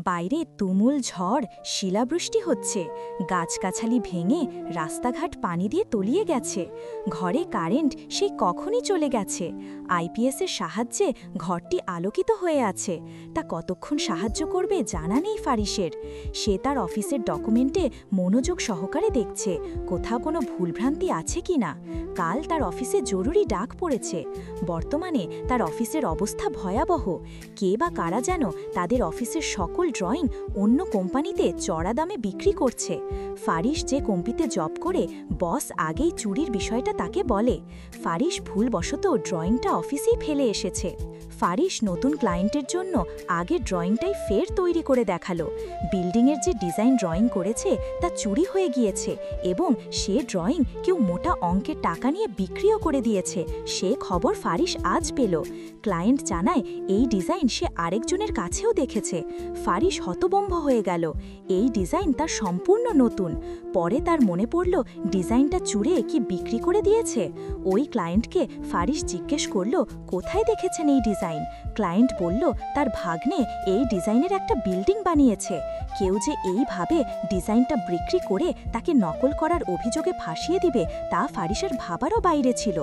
বাইরে তুমুল ঝড়, শিলাবৃষ্টি হচ্ছে, গাছগাছালি ভেঙে রাস্তাঘাট পানি দিয়ে তলিয়ে গেছে। ঘরে কারেন্ট সেই কখনই চলে গেছে। আইপিএসের সাহায্যে ঘরটি আলোকিত হয়ে আছে। তা কতক্ষণ সাহায্য করবে জানা নেই ফারিসের। সে তার অফিসের ডকুমেন্টে মনোযোগ সহকারে দেখছে কোথাও কোনো ভুলভ্রান্তি আছে কিনা। কাল তার অফিসে জরুরি ডাক পড়েছে। বর্তমানে তার অফিসের অবস্থা ভয়াবহ। কে বা কারা যেন তাদের অফিসের সকল ড্রয়িং অন্য কোম্পানিতে চড়া দামে বিক্রি করছে। ফারিস যে কোম্পানিতে জব করে বস আগেই চুরির বিষয়টা তাকে বলে। ফারিস ভুলবশত ড্রয়িংটা অফিসেই ফেলে এসেছে। ফারিস নতুন ক্লায়েন্টের জন্য আগের ড্রয়িংটাই ফের তৈরি করে দেখালো। বিল্ডিংয়ের যে ডিজাইন ড্রয়িং করেছে তা চুরি হয়ে গিয়েছে এবং সে ড্রয়িং কেউ মোটা অঙ্কের টাকা নিয়ে বিক্রিও করে দিয়েছে। সে খবর ফারিস আজ পেল। ক্লায়েন্ট জানায় এই ডিজাইন সে আরেকজনের কাছেও দেখেছে। ফারিস হতভম্ব হয়ে গেল। এই ডিজাইন তার সম্পূর্ণ নতুন। পরে তার মনে পড়ল ডিজাইনটা চুরে কি বিক্রি করে দিয়েছে। ওই ক্লায়েন্টকে ফারিস জিজ্ঞেস করল কোথায় দেখেছেন এই ডিজাইন। ক্লায়েন্ট বলল তার ভাগ্নে এই ডিজাইনের একটা বিল্ডিং বানিয়েছে। কেউ যে এইভাবে ডিজাইনটা বিক্রি করে তাকে নকল করার অভিযোগে ফাঁসিয়ে দিবে তা ফারিসের ভাবারও বাইরে ছিল।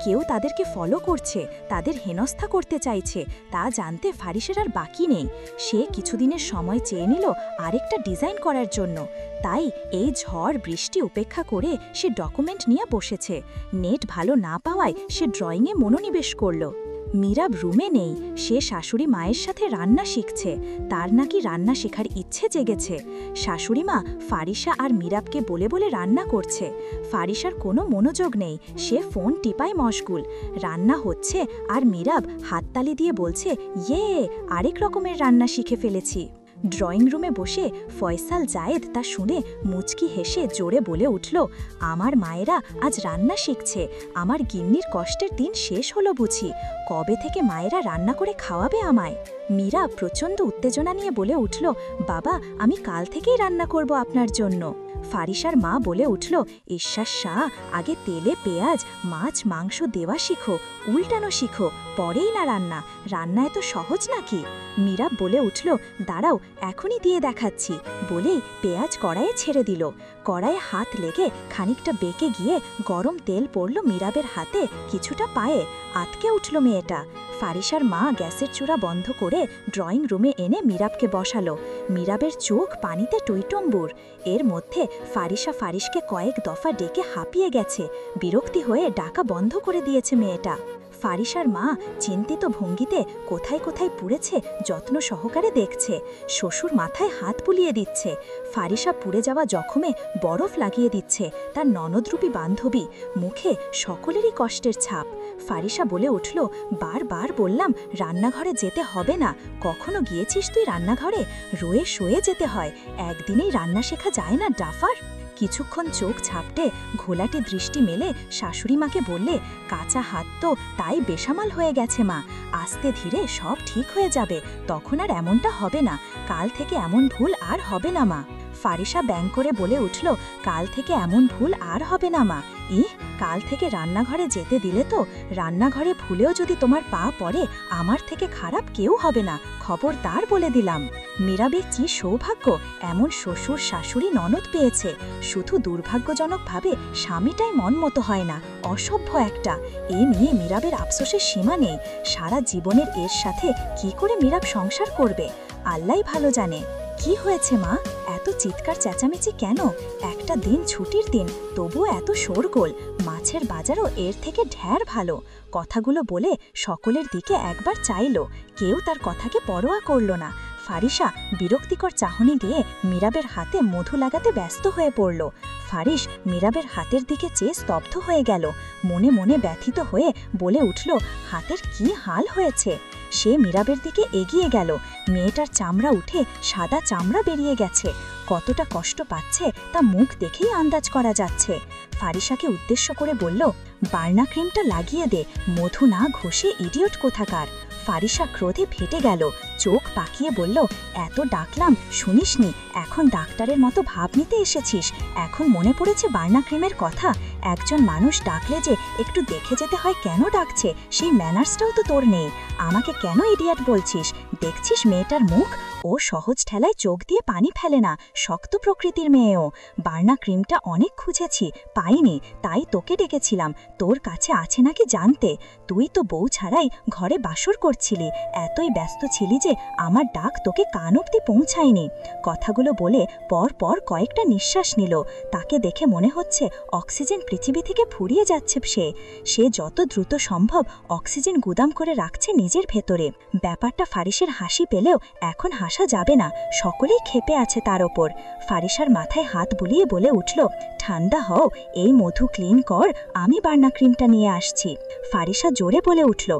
কেউ তাদেরকে ফলো করছে, তাদের হেনস্থা করতে চাইছে, তা জানতে ফারিসের আর বাকি নেই। সে কিছুদিনের সময় চেয়ে নিল আরেকটা ডিজাইন করার জন্য। তাই এই ঝড় বৃষ্টি উপেক্ষা করে সে ডকুমেন্ট নিয়ে বসেছে। নেট ভালো না পাওয়ায় সে ড্রয়িংয়ে মনোনিবেশ করল। মীরাব রুমে নেই। সে শাশুড়ি মায়ের সাথে রান্না শিখছে। তার নাকি রান্না শেখার ইচ্ছে জেগেছে। শাশুড়ি মা ফারিসা আর মীরাবকে বলে বলে রান্না করছে। ফারিসার কোনো মনোযোগ নেই। সে ফোন টিপায় মশগুল। রান্না হচ্ছে আর মীরাব হাততালি দিয়ে বলছে, ইয়ে, আরেক রকমের রান্না শিখে ফেলেছি। ড্রয়িং রুমে বসে ফয়সাল জায়েদ তা শুনে মুচকি হেসে জোরে বলে উঠল, আমার মায়েরা আজ রান্না শিখছে। আমার গিন্নির কষ্টের দিন শেষ হলো বুঝি। কবে থেকে মায়েরা রান্না করে খাওয়াবে আমায়? মীরা প্রচণ্ড উত্তেজনা নিয়ে বলে উঠল, বাবা, আমি কাল থেকেই রান্না করব আপনার জন্য। ফারিসার মা বলে উঠল, ঈশ্বর শাহ, আগে তেলে পেঁয়াজ মাছ মাংস দেওয়া শিখো, উল্টানো শিখো, পরেই না রান্না। রান্না এত সহজ নাকি? মীরা বলে উঠল, দাঁড়াও, এখনই দিয়ে দেখাচ্ছি। বলেই পেঁয়াজ কড়াইয়ে ছেড়ে দিল। কড়াইয়ে হাত লেগে খানিকটা বেঁকে গিয়ে গরম তেল পড়ল মীরাবের হাতে, কিছুটা পায়ে। আতকে উঠল মেয়েটা। ফারিসার মা গ্যাসের চূড়া বন্ধ করে ড্রয়িং রুমে এনে মীরাবকে বসালো। মীরাবের চোখ পানিতে টইটম্বুর। এর মধ্যে ফারিসা ফারিসকে কয়েক দফা ডেকে হাঁপিয়ে গেছে। বিরক্তি হয়ে ডাকা বন্ধ করে দিয়েছে মেয়েটা। ফারিসার মা চিন্তিত ভঙ্গিতে কোথায় কোথায় পুড়েছে যত্ন সহকারে দেখছে। শ্বশুর মাথায় হাত বুলিয়ে দিচ্ছে। ফারিসা পুড়ে যাওয়া জখমে বরফ লাগিয়ে দিচ্ছে তার ননদরূপী বান্ধবী। মুখে সকলেরই কষ্টের ছাপ। ফারিসা বলে উঠল, বারবার বললাম রান্নাঘরে যেতে হবে না। কখনো গিয়েছিস তুই রান্নাঘরে? রয়ে শোয়ে যেতে হয়। একদিনেই রান্না শেখা যায় না ডাফার। কিছুক্ষণ চোখ ছাপটে ঘোলাটে দৃষ্টি মেলে শাশুড়ি মাকে বললে, কাঁচা হাত তো তাই বেসামাল হয়ে গেছে মা। আস্তে ধীরে সব ঠিক হয়ে যাবে, তখন আর এমনটা হবে না। কাল থেকে এমন ভুল আর হবে না মা। ফারিসা ব্যাং করে বলে উঠল, কাল থেকে এমন ভুল আর হবে না মা। কাল থেকে রান্নাঘরে যেতে দিলে তো? রান্নাঘরে ভুলেও যদি তোমার পা পড়ে আমার থেকে খারাপ কেউ হবে না, খবরদার বলে দিলাম। মীরাবের কি সৌভাগ্য, এমন শ্বশুর শাশুড়ি ননদ পেয়েছে। শুধু দুর্ভাগ্যজনকভাবে স্বামীটাই মন মতো হয় না, অসভ্য একটা। এ নিয়ে মীরাবের আফসোসের সীমা নেই। সারা জীবনের এর সাথে কি করে মীরাব সংসার করবে আল্লাহই ভালো জানে। কি হয়েছে মা, এত চিৎকার চেঁচামেচি কেন? একটা দিন ছুটির দিন, তবুও এত শোরগোল। মাছের বাজারও এর থেকে ঢের ভালো। কথাগুলো বলে সকলের দিকে একবার চাইল। কেউ তার কথাকে পরোয়া করল না। ফারিসা বিরক্তিকর চাহনি দিয়ে মীরাবের হাতে মধু লাগাতে ব্যস্ত হয়ে পড়ল। ফারিস মীরাবের হাতের দিকে চেয়ে স্তব্ধ হয়ে গেল। মনে মনে ব্যথিত হয়ে বলে উঠল, হাতের কি হাল হয়েছে? সে মীরাবের দিকে এগিয়ে গেল। মেয়েটার চামড়া উঠে সাদা চামড়া বেরিয়ে গেছে। কতটা কষ্ট পাচ্ছে তা মুখ দেখেই আন্দাজ করা যাচ্ছে। ফারিসাকে উদ্দেশ্য করে বলল, বার্না ক্রিমটা লাগিয়ে দে, মধু না ঘষে ইডিয়ট কোথাকার। ফারিসা ক্রোধে ফেটে গেল। চোখ পাকিয়ে বলল, এত ডাকলাম শুনিসনি, এখন ডাক্তারের মতো ভাব নিতে এসেছিস? এখন মনে পড়েছে বার্না ক্রিমের কথা? একজন মানুষ ডাকলে যে একটু দেখে যেতে হয় কেন ডাকছে, সেই ম্যানার্সটাও তো তোর নেই। আমাকে কেন ইডিয়েট বলছিস? দেখছিস মেয়েটার মুখ? ও সহজ ঠেলায় চোখ দিয়ে পানি ফেলে না, শক্ত প্রকৃতির মেয়েও। বার্না ক্রিমটা অনেক খুঁজেছি, পাইনি, তাই তোকে ডেকেছিলাম, তোর কাছে আছে নাকি জানতে। তুই তো বউ ছাড়াই ঘরে বাসর করছিলি, এতই ব্যস্ত ছিলি যে আমার ডাক তোকে কান অবধি পৌঁছায়নি। কথাগুলো বলে পর পর কয়েকটা নিঃশ্বাস নিল। তাকে দেখে মনে হচ্ছে অক্সিজেন পৃথিবী থেকে ফুরিয়ে যাচ্ছে। সে যত দ্রুত সম্ভব অক্সিজেন গুদাম করে রাখছে নিজের ভেতরে। ব্যাপারটা ফারিসের হাসি পেলেও এখন হাসা যাবে না, সকলেই ক্ষেপে আছে তার ওপর। ফারিসার মাথায় হাত বুলিয়ে বলে উঠল, ঠান্ডা হও, এই মধু ক্লিন কর, আমি বার্না ক্রিমটা নিয়ে আসছি। ফারিসা জোরে বলে উঠল,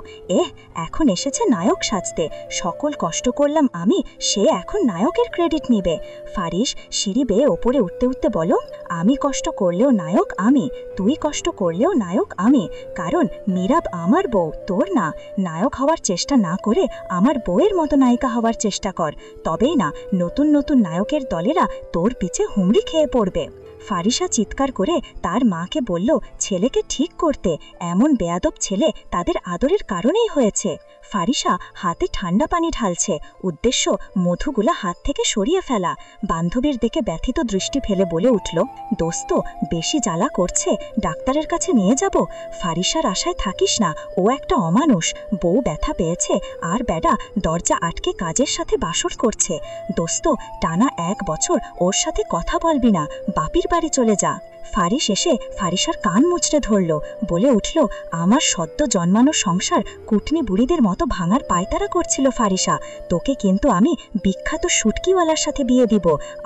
এখন এসেছে নায়ক সাজতে, সকল কষ্ট করলাম আমি, সে এখন নায়কের ক্রেডিট নিবে। ফারিস সিঁড়ি বেয়ে ওপরে উঠতে উঠতে বলো, আমি কষ্ট করলেও নায়ক আমি, তুই কষ্ট করলেও নায়ক আমি, কারণ মীরাব আমার বউ, তোর না। নায়ক হওয়ার চেষ্টা না করে আমার বউয়ের মতো নায়িকা হওয়ার চেষ্টা কর, তবেই না নতুন নতুন নায়কের দলেরা তোর পিছে হুমড়ি খেয়ে পড়বে। ফারিসা চিৎকার করে তার মাকে বলল, ছেলেকে ঠিক করতে, এমন বেয়াদব ছেলে তাদের আদরের কারণেই হয়েছে। ফারিসা হাতে ঠান্ডা পানি ঢালছে, উদ্দেশ্য মধুগুলা হাত থেকে সরিয়ে ফেলা। বান্ধবীর দিকে ব্যথিত দৃষ্টি ফেলে বলে উঠল, দোস্ত বেশি জ্বালা করছে, ডাক্তারের কাছে নিয়ে যাব। ফারিসার আশায় থাকিস না, ও একটা অমানুষ, বউ ব্যথা পেয়েছে আর বেডা দরজা আটকে কাজের সাথে বাসর করছে। দোস্ত টানা 1 বছর ওর সাথে কথা বলবি না, বাপির বাড়ি চলে যা। ফারিস এসে ফারিসার কান মুচড়ে ধরল, বলে উঠল, আমার সদ্য জন্মানো সংসার কুটনি বুড়িদের মতো ভাঙার পায়তারা করছিল ফারিসা, তোকে কিন্তু আমি বিখ্যাত শুটকিওয়ালার সাথে বিয়ে দিব।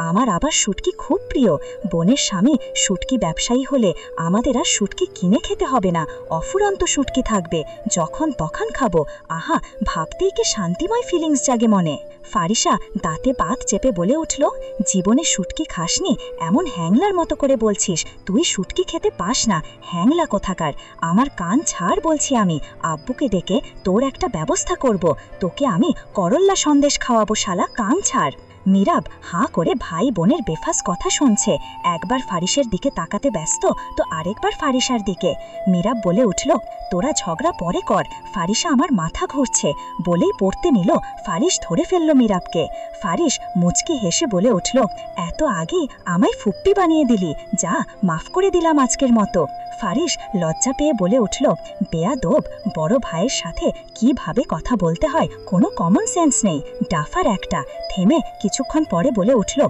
আমার আবার শুটকি খুব প্রিয়, বোনের স্বামী শুটকি ব্যবসায়ী হলে আমাদের আর শুটকি কিনে খেতে হবে না, অফুরন্ত শুটকি থাকবে, যখন তখন খাবো। আহা, ভাবতেই কি শান্তিময় ফিলিংস জাগে মনে। ফারিসা দাঁতে বাত চেপে বলে উঠল, জীবনে শুটকি খাসনি, এমন হ্যাংলার মতো করে বলছিস তুই শুটকি খেতে পাস না, হ্যাংলা কোথাকার। আমার কান ছাড় বলছি, আমি আব্বুকে ডেকে তোর একটা ব্যবস্থা করব, তোকে আমি করল্লা সন্দেশ খাওয়াবো, শালা কান ছাড়। মীরাব হাঁ করে ভাই বোনের বেফাস কথা শুনছে, একবার ফারিসের দিকে তাকাতে ব্যস্ত তো আরেকবার ফারিসার দিকে। মীরাব বলে উঠল, তোরা ঝগড়া পরে কর, ফারিসা আমার মাথা ঘুরছে। বলেই পড়তে নিল, ফারিস ধরে ফেলল মীরাবকে। ফারিস মুচকি হেসে বলে উঠল, এত আগেই আমায় ফুপ্পি বানিয়ে দিলি, যা মাফ করে দিলাম আজকের মতো। ফারিস লজ্জা পেয়ে বলে উঠল, বেয়াদব, বড় ভাইয়ের সাথে কিভাবে কথা বলতে হয় কোনো কমন সেন্স নেই, ডাফার একটা। থেমে কিছুক্ষণ পরে বলে উঠল,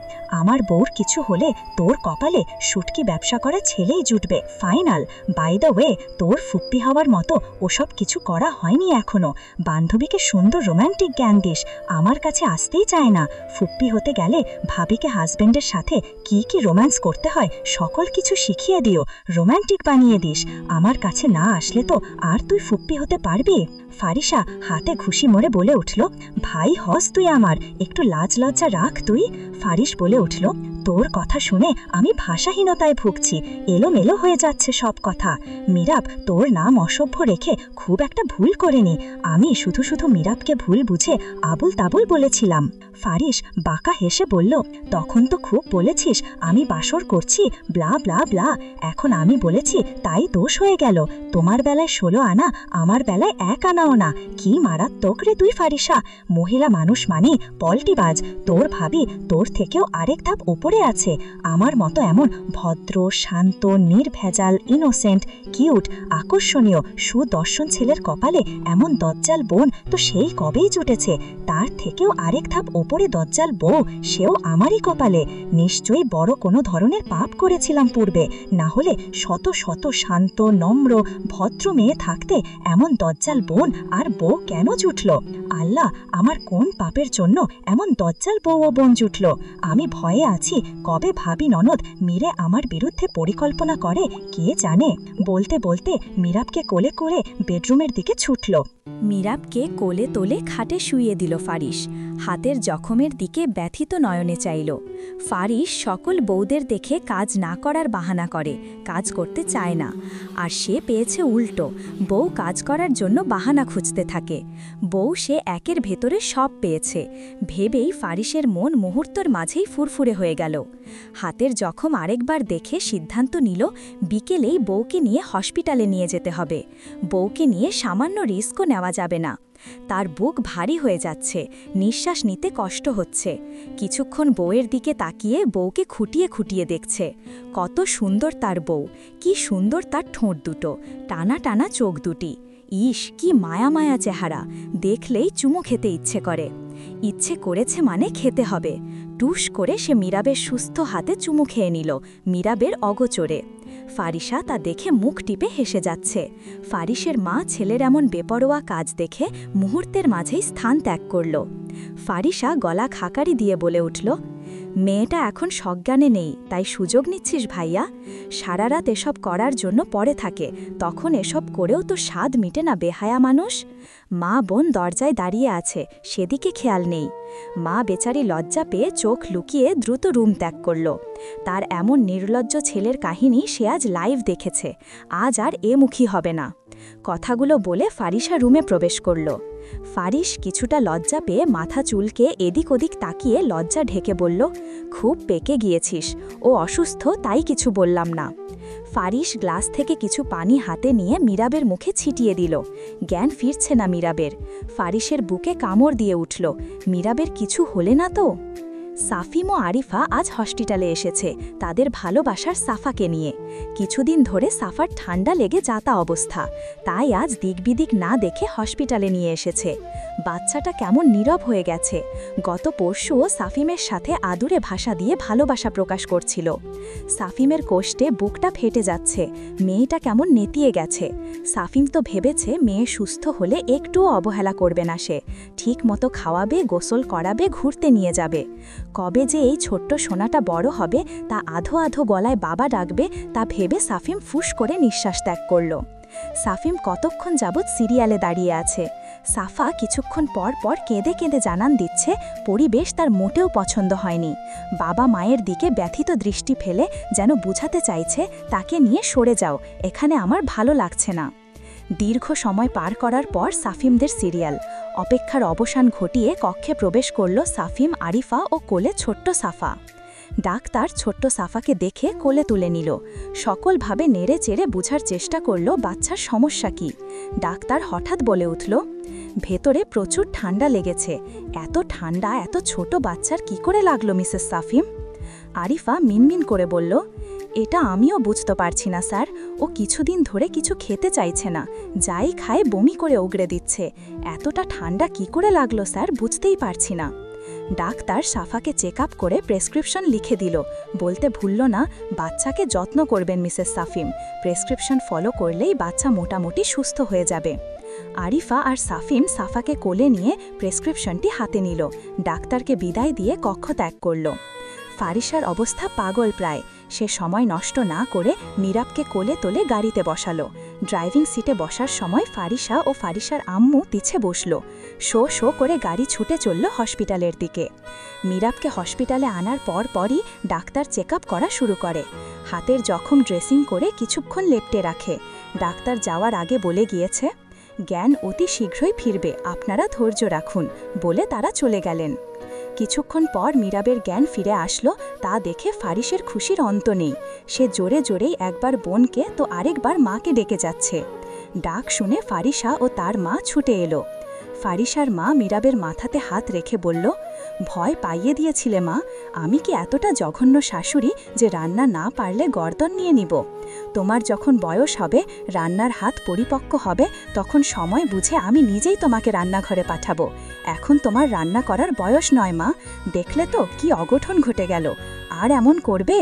আমার বউর কিছু হলে তোর কপালে শুটকি ব্যবসা করা ছেলেই জুটবে, ফাইনাল। বাই দ্য ওয়ে, তোর ফুপ্পি হওয়ার মতো ওসব কিছু করা হয়নি এখনো। বান্ধবীকে সুন্দর রোম্যান্টিক জ্ঞান দিস, আমার কাছে আসতেই চায় না। ফুপ্পি হতে গেলে ভাবিকে হাজবেন্ডের সাথে কি কি রোম্যান্স করতে হয় সকল কিছু শিখিয়ে দিও, রোম্যান্টিক বানিয়ে দিস। আমার কাছে না আসলে তো আর তুই ফুপ্পি হতে পারবি? ফারিসা হাতে ঘুষি মরে বলে উঠল, ভাই হস তুই আমার, একটু লাজ লজ্জা রাখ তুই। ফারিস বলে উঠল, তোর কথা শুনে আমি ভাষাহীনতায় ভুগছি, এলোমেলো হয়ে যাচ্ছে সব কথা। মীরাব তোর নাম অসভ্য রেখে খুব একটা ভুল করেনি, আমি শুধু শুধু মীরাবকে ভুল বুঝে আবুল তাবুল বলেছিলাম। ফারিস বাঁকা হেসে বলল, তখন তো খুব বলেছিস আমি বাসর করছি, ব্লা ব্লা ব্লা, এখন আমি বলেছি তাই দোষ হয়ে গেল। তোমার বেলায় 16 আনা, আমার বেলায় 1 আনাও না। কি মারাত্মক রে তুই ফারিসা, মহিলা মানুষ মানে পল্টিবাজ। তোর ভাবি তোর থেকেও আরেক ধাপ ওপরে আছে, আমার মতো এমন ভদ্র, শান্ত, নির্ভেজাল, ইনোসেন্ট, কিউট, আকর্ষণীয়, সুদর্শন ছেলের কপালে এমন দজ্জাল বোন তো সেই কবেই জুটেছে। তার থেকেও আরেক ধাপ ওপরে দজ্জাল বউ, সেও আমারই কপালে। নিশ্চয়ই বড় কোনো ধরনের পাপ করেছিলাম পূর্বে, না হলে শত শত শান্ত, নম্র, ভদ্র মেয়ে থাকতে এমন দজ্জাল বোন আর বউ কেন জুটল? আল্লাহ, আমার কোন পাপের জন্য এমন দজ্জাল বউ ও বোন জুটল? আমি ভয়ে আছি কবে ভাবি ননদ মীরে আমার বিরুদ্ধে পরিকল্পনা করে কে জানে। বলতে বলতে মীরাবকে কোলে করে বেডরুমের দিকে ছুটল। মীরাবকে কোলে তোলে খাটে শুইয়ে দিল ফারিস। হাতের জখমের দিকে ব্যথিত নয়নে চাইল। ফারিস সকল বউদের দেখে কাজ না করার বাহানা করে, কাজ করতে চায় না। আর সে পেয়েছে উল্টো, বউ কাজ করার জন্য বাহানা খুঁজতে থাকে। বউ সে একের ভেতরে সব পেয়েছে ভেবেই ফারিসের মন মুহূর্তর মাঝেই ফুরফুরে হয়ে গেল। হাতের জখম আরেকবার দেখে সিদ্ধান্ত নিল বিকেলেই বউকে নিয়ে হসপিটালে নিয়ে যেতে হবে। বউকে নিয়ে সামান্য রিস্কও নেওয়া যাবে না। তার বুক ভারী হয়ে যাচ্ছে, নিঃশ্বাস নিতে কষ্ট হচ্ছে। কিছুক্ষণ বউয়ের দিকে তাকিয়ে বউকে খুঁটিয়ে খুঁটিয়ে দেখছে। কত সুন্দর তার বউ, কি সুন্দর তার ঠোঁট দুটো, টানা টানা চোখ দুটি। ইস, কি মায়া মায়া চেহারা, দেখলেই চুমু খেতে ইচ্ছে করে। ইচ্ছে করেছে মানে খেতে হবে। টুস করে সে মীরাবের সুস্থ হাতে চুমু খেয়ে নিল, মীরাবের অগোচরে। ফারিসা তা দেখে মুখ টিপে হেসে যাচ্ছে। ফারিসের মা ছেলের এমন বেপরোয়া কাজ দেখে মুহূর্তের মাঝেই স্থান ত্যাগ করল। ফারিসা গলা খাকারি দিয়ে বলে উঠল, মেয়েটা এখন সজ্ঞানে নেই, তাই সুযোগ নিচ্ছিস ভাইয়া? সারা রাত এসব করার জন্য পড়ে থাকে, তখন এসব করেও তো স্বাদ মিটে না বেহায়া মানুষ। মা বোন দরজায় দাঁড়িয়ে আছে, সেদিকে খেয়াল নেই। মা বেচারি লজ্জা পেয়ে চোখ লুকিয়ে দ্রুত রুম ত্যাগ করল। তার এমন নির্লজ্জ ছেলের কাহিনী সে আজ লাইভ দেখেছে, আজ আর মুখী হবে না। কথাগুলো বলে ফারিসা রুমে প্রবেশ করল। ফারিস কিছুটা লজ্জা পেয়ে মাথা চুলকে এদিক ওদিক তাকিয়ে লজ্জা ঢেকে বলল, খুব পেকে গিয়েছিস, ও অসুস্থ তাই কিছু বললাম না। ফারিস গ্লাস থেকে কিছু পানি হাতে নিয়ে মীরাবের মুখে ছিটিয়ে দিল। জ্ঞান ফিরছে না মীরাবের। ফারিসের বুকে কামড় দিয়ে উঠল, মীরাবের কিছু হলে না তো? সাফিম ও আরিফা আজ হসপিটালে এসেছে তাদের ভালোবাসার সাফাকে নিয়ে। কিছুদিন ধরে সাফার ঠান্ডা লেগে যাতা অবস্থা, তাই আজ দিকবিদিক না দেখে হসপিটালে নিয়ে এসেছে। বাচ্চাটা কেমন নীরব হয়ে গেছে। গত পরশুও সাফিমের সাথে আদুরে ভাষা দিয়ে ভালোবাসা প্রকাশ করছিল। সাফিমের কষ্টে বুকটা ফেটে যাচ্ছে, মেয়েটা কেমন নেতিয়ে গেছে। সাফিম তো ভেবেছে মেয়ে সুস্থ হলে একটুও অবহেলা করবে না সে, ঠিক মতো খাওয়াবে, গোসল করাবে, ঘুরতে নিয়ে যাবে। কবে যে এই ছোট্ট সোনাটা বড় হবে, তা আধো আধো গলায় বাবা ডাকবে, তা ভেবে সাফিম ফুস করে নিঃশ্বাস ত্যাগ করল। সাফিম কতক্ষণ যাবৎ সিরিয়ালে দাঁড়িয়ে আছে। সাফা কিছুক্ষণ পর পর কেঁদে কেঁদে জানান দিচ্ছে পরিবেশ তার মোটেও পছন্দ হয়নি। বাবা মায়ের দিকে ব্যথিত দৃষ্টি ফেলে যেন বুঝাতে চাইছে তাকে নিয়ে সরে যাও, এখানে আমার ভালো লাগছে না। দীর্ঘ সময় পার করার পর সাফিমদের সিরিয়াল। অপেক্ষার অবসান ঘটিয়ে কক্ষে প্রবেশ করল সাফিম, আরিফা ও কোলে ছোট্ট সাফা। ডাক্তার ছোট্ট সাফাকে দেখে কোলে তুলে নিল। সকলভাবে নেড়ে চেড়ে বুঝার চেষ্টা করল বাচ্চার সমস্যা কি। ডাক্তার হঠাৎ বলে উঠল, ভেতরে প্রচুর ঠান্ডা লেগেছে। এত ঠান্ডা এত ছোট বাচ্চার কি করে লাগলো মিসেস সাফিম? আরিফা মিনমিন করে বলল, এটা আমিও বুঝতে পারছি না স্যার, ও কিছুদিন ধরে কিছু খেতে চাইছে না, যাই খায় বমি করে উগড়ে দিচ্ছে। এতটা ঠান্ডা কি করে লাগলো স্যার, বুঝতেই পারছি না। ডাক্তার সাফাকে চেক আপ করে প্রেসক্রিপশন লিখে দিল। বলতে ভুলল না, বাচ্চাকে যত্ন করবেন মিসেস সাফিম, প্রেসক্রিপশন ফলো করলেই বাচ্চা মোটামুটি সুস্থ হয়ে যাবে। আরিফা আর সাফিম সাফাকে কোলে নিয়ে প্রেসক্রিপশনটি হাতে নিল। ডাক্তারকে বিদায় দিয়ে কক্ষ ত্যাগ করল। ফারিসার অবস্থা পাগল প্রায়। সে সময় নষ্ট না করে মীরাবকে কোলে তোলে গাড়িতে বসালো। ড্রাইভিং সিটে বসার সময় ফারিসা ও ফারিসার আম্মু পিছে বসল। শো শো করে গাড়ি ছুটে চলল হসপিটালের দিকে। মীরাবকে হসপিটালে আনার পরই ডাক্তার চেক আপ করা শুরু করে। হাতের জখম ড্রেসিং করে কিছুক্ষণ লেপ্টে রাখে। ডাক্তার যাওয়ার আগে বলে গিয়েছে, জ্ঞান অতি শীঘ্রই ফিরবে, আপনারা ধৈর্য রাখুন, বলে তারা চলে গেলেন। কিছুক্ষণ পর মীরাবের জ্ঞান ফিরে আসলো। তা দেখে ফারিসের খুশির অন্ত নেই। সে জোরে জোরেই একবার বোনকে তো আরেকবার মাকে ডেকে যাচ্ছে। ডাক শুনে ফারিসা ও তার মা ছুটে এলো। ফারিসার মা মীরাবের মাথাতে হাত রেখে বলল, ভয় পাইয়ে দিয়েছিলে মা, আমি কি এতটা জঘন্য শাশুড়ি যে রান্না না পারলে গর্দন নিয়ে নিব? তোমার যখন বয়স হবে, রান্নার হাত পরিপক্ক হবে, তখন সময় বুঝে আমি নিজেই তোমাকে রান্নাঘরে পাঠাবো। এখন তোমার রান্না করার বয়স নয় মা, দেখলে তো কি অঘটন ঘটে গেল, আর এমন করবে?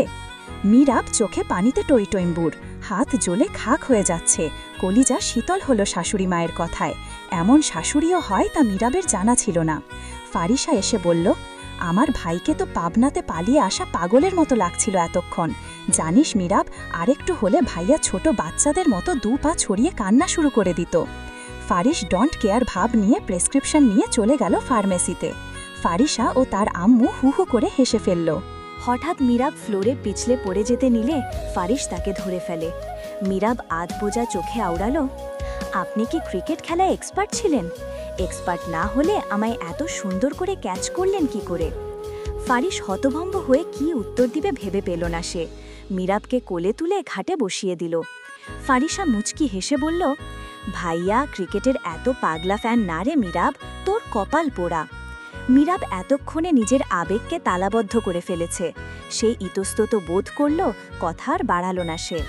মীরাব চোখে পানিতে টইটইম্বুর, হাত জ্বলে খাক হয়ে যাচ্ছে। কলিজা শীতল হলো শাশুড়ি মায়ের কথায়। এমন শাশুড়িও হয় তা মীরাবের জানা ছিল না। ফারিসা এসে বলল, আমার ভাইকে তো পাবনাতে পালিয়ে আসা পাগলের মতো লাগছিল এতক্ষণ। জানিস মীরাব, আরেকটু হলে ভাইয়া ছোট বাচ্চাদের মতো 2 পা ছড়িয়ে কান্না শুরু করে দিত। ফারিস ডোন্ট কেয়ার ভাব নিয়ে প্রেসক্রিপশন নিয়ে চলে গেল ফার্মেসিতে। ফারিসা ও তার আম্মু হু হু করে হেসে ফেলল। হঠাৎ মিরাব ফ্লোরে পিছলে পড়ে যেতে নিলে ফারিস তাকে ধরে ফেলে। মিরাব আধ বোঝা চোখে আওড়ালো, আপনি কি ক্রিকেট খেলায় এক্সপার্ট ছিলেন? এক্সপার্ট না হলে আমায় এত সুন্দর করে ক্যাচ করলেন কি করে? ফারিস হতভম্ব হয়ে কি উত্তর দিবে ভেবে পেল না সে। মিরাবকে কোলে তুলে ঘাটে বসিয়ে দিল। ফারিসা মুচকি হেসে বলল, ভাইয়া ক্রিকেটের এত পাগলা ফ্যান না রে মিরাব, তোর কপাল পোড়া। মিরাব এতক্ষণে নিজের আবেগকে তালাবদ্ধ করে ফেলেছে। সে ইতস্তত বোধ করল, কথা আর বাড়াল না সে।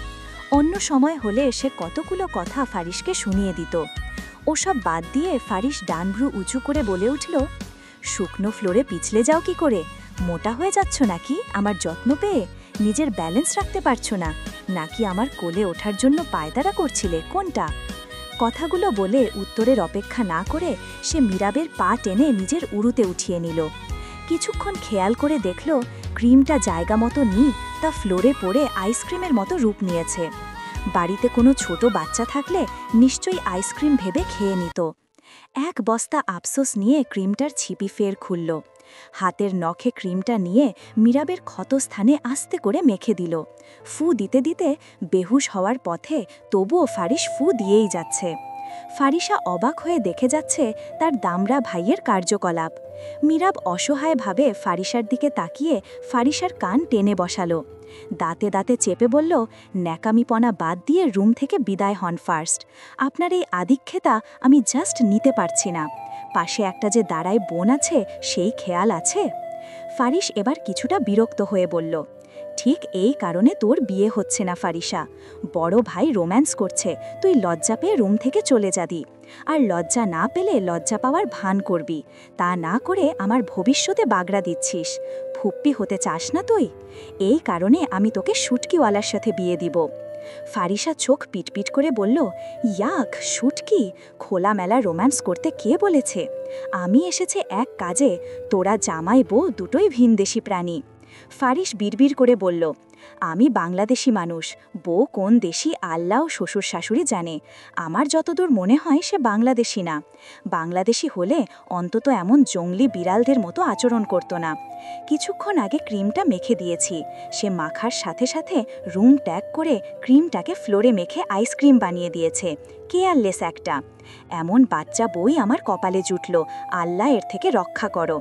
অন্য সময় হলে সে কতগুলো কথা ফারিসকে শুনিয়ে দিত। ওসব বাদ দিয়ে ফারিস ডানভ্রু উঁচু করে বলে উঠল, শুকনো ফ্লোরে পিছলে যাও কি করে? মোটা হয়ে যাচ্ছ নাকি আমার যত্ন পেয়ে? নিজের ব্যালেন্স রাখতে পারছো না নাকি আমার কোলে ওঠার জন্য পায়তারা করছিলে, কোনটা? কথাগুলো বলে উত্তরের অপেক্ষা না করে সে মিরাবের পা টেনে নিজের উড়ুতে উঠিয়ে নিল। কিছুক্ষণ খেয়াল করে দেখল ক্রিমটা জায়গা মতো নিয়ে তা ফ্লোরে পড়ে আইসক্রিমের মতো রূপ নিয়েছে। বাড়িতে কোনো ছোট বাচ্চা থাকলে নিশ্চয়ই আইসক্রিম ভেবে খেয়ে নিত। এক বস্তা আফসোস নিয়ে ক্রিমটার ছিপি ফের খুলল। হাতের নখে ক্রিমটা নিয়ে মিরাবের ক্ষতস্থানে আস্তে করে মেখে দিল। ফু দিতে দিতে বেহুশ হওয়ার পথে তবুও ফারিস ফু দিয়েই যাচ্ছে। ফারিসা অবাক হয়ে দেখে যাচ্ছে তার দামড়া ভাইয়ের কার্যকলাপ। মিরাব অসহায়ভাবে ফারিসার দিকে তাকিয়ে ফারিসার কান টেনে বসালো। দাঁতে দাঁতে চেপে বলল, ন্যাকামিপনা বাদ দিয়ে রুম থেকে বিদায় হন ফার্স্ট। আপনার এই আদিক্ষেতা আমি জাস্ট নিতে পারছি না। পাশে একটা যে দাঁড়ায় বোন আছে সেই খেয়াল আছে? ফারিস এবার কিছুটা বিরক্ত হয়ে বলল, ঠিক এই কারণে তোর বিয়ে হচ্ছে না ফারিসা। বড় ভাই রোম্যান্স করছে, তুই লজ্জা পেয়ে রুম থেকে চলে যাবি। আর লজ্জা না পেলে লজ্জা পাওয়ার ভান করবি। তা না করে আমার ভবিষ্যতে বাগড়া দিচ্ছিস। ফুপ্পি হতে চাস না তুই? এই কারণে আমি তোকে শুটকিওয়ালার সাথে বিয়ে দিব। ফারিসা চোখ পিটপিট করে বলল, ইয়াক, শুটকি? খোলামেলা রোম্যান্স করতে কে বলেছে? আমি এসেছে এক কাজে, তোরা জামাই বউ দুটোই ভিনদেশি প্রাণী। ফারিস বিড়বিড় করে বলল, আমি বাংলাদেশি মানুষ, বউ কোন দেশি আল্লাহ ও শ্বশুর শাশুড়ি জানে। আমার যতদূর মনে হয় সে বাংলাদেশি না। বাংলাদেশি হলে অন্তত এমন জঙ্গলি বিড়ালদের মতো আচরণ করত না। কিছুক্ষণ আগে ক্রিমটা মেখে দিয়েছি, সে মাখার সাথে সাথে রুম ট্যাগ করে ক্রিমটাকে ফ্লোরে মেখে আইসক্রিম বানিয়ে দিয়েছে। কেয়ারলেস একটা। এমন বাচ্চা বই আমার কপালে জুটল, আল্লাহ এর থেকে রক্ষা করো।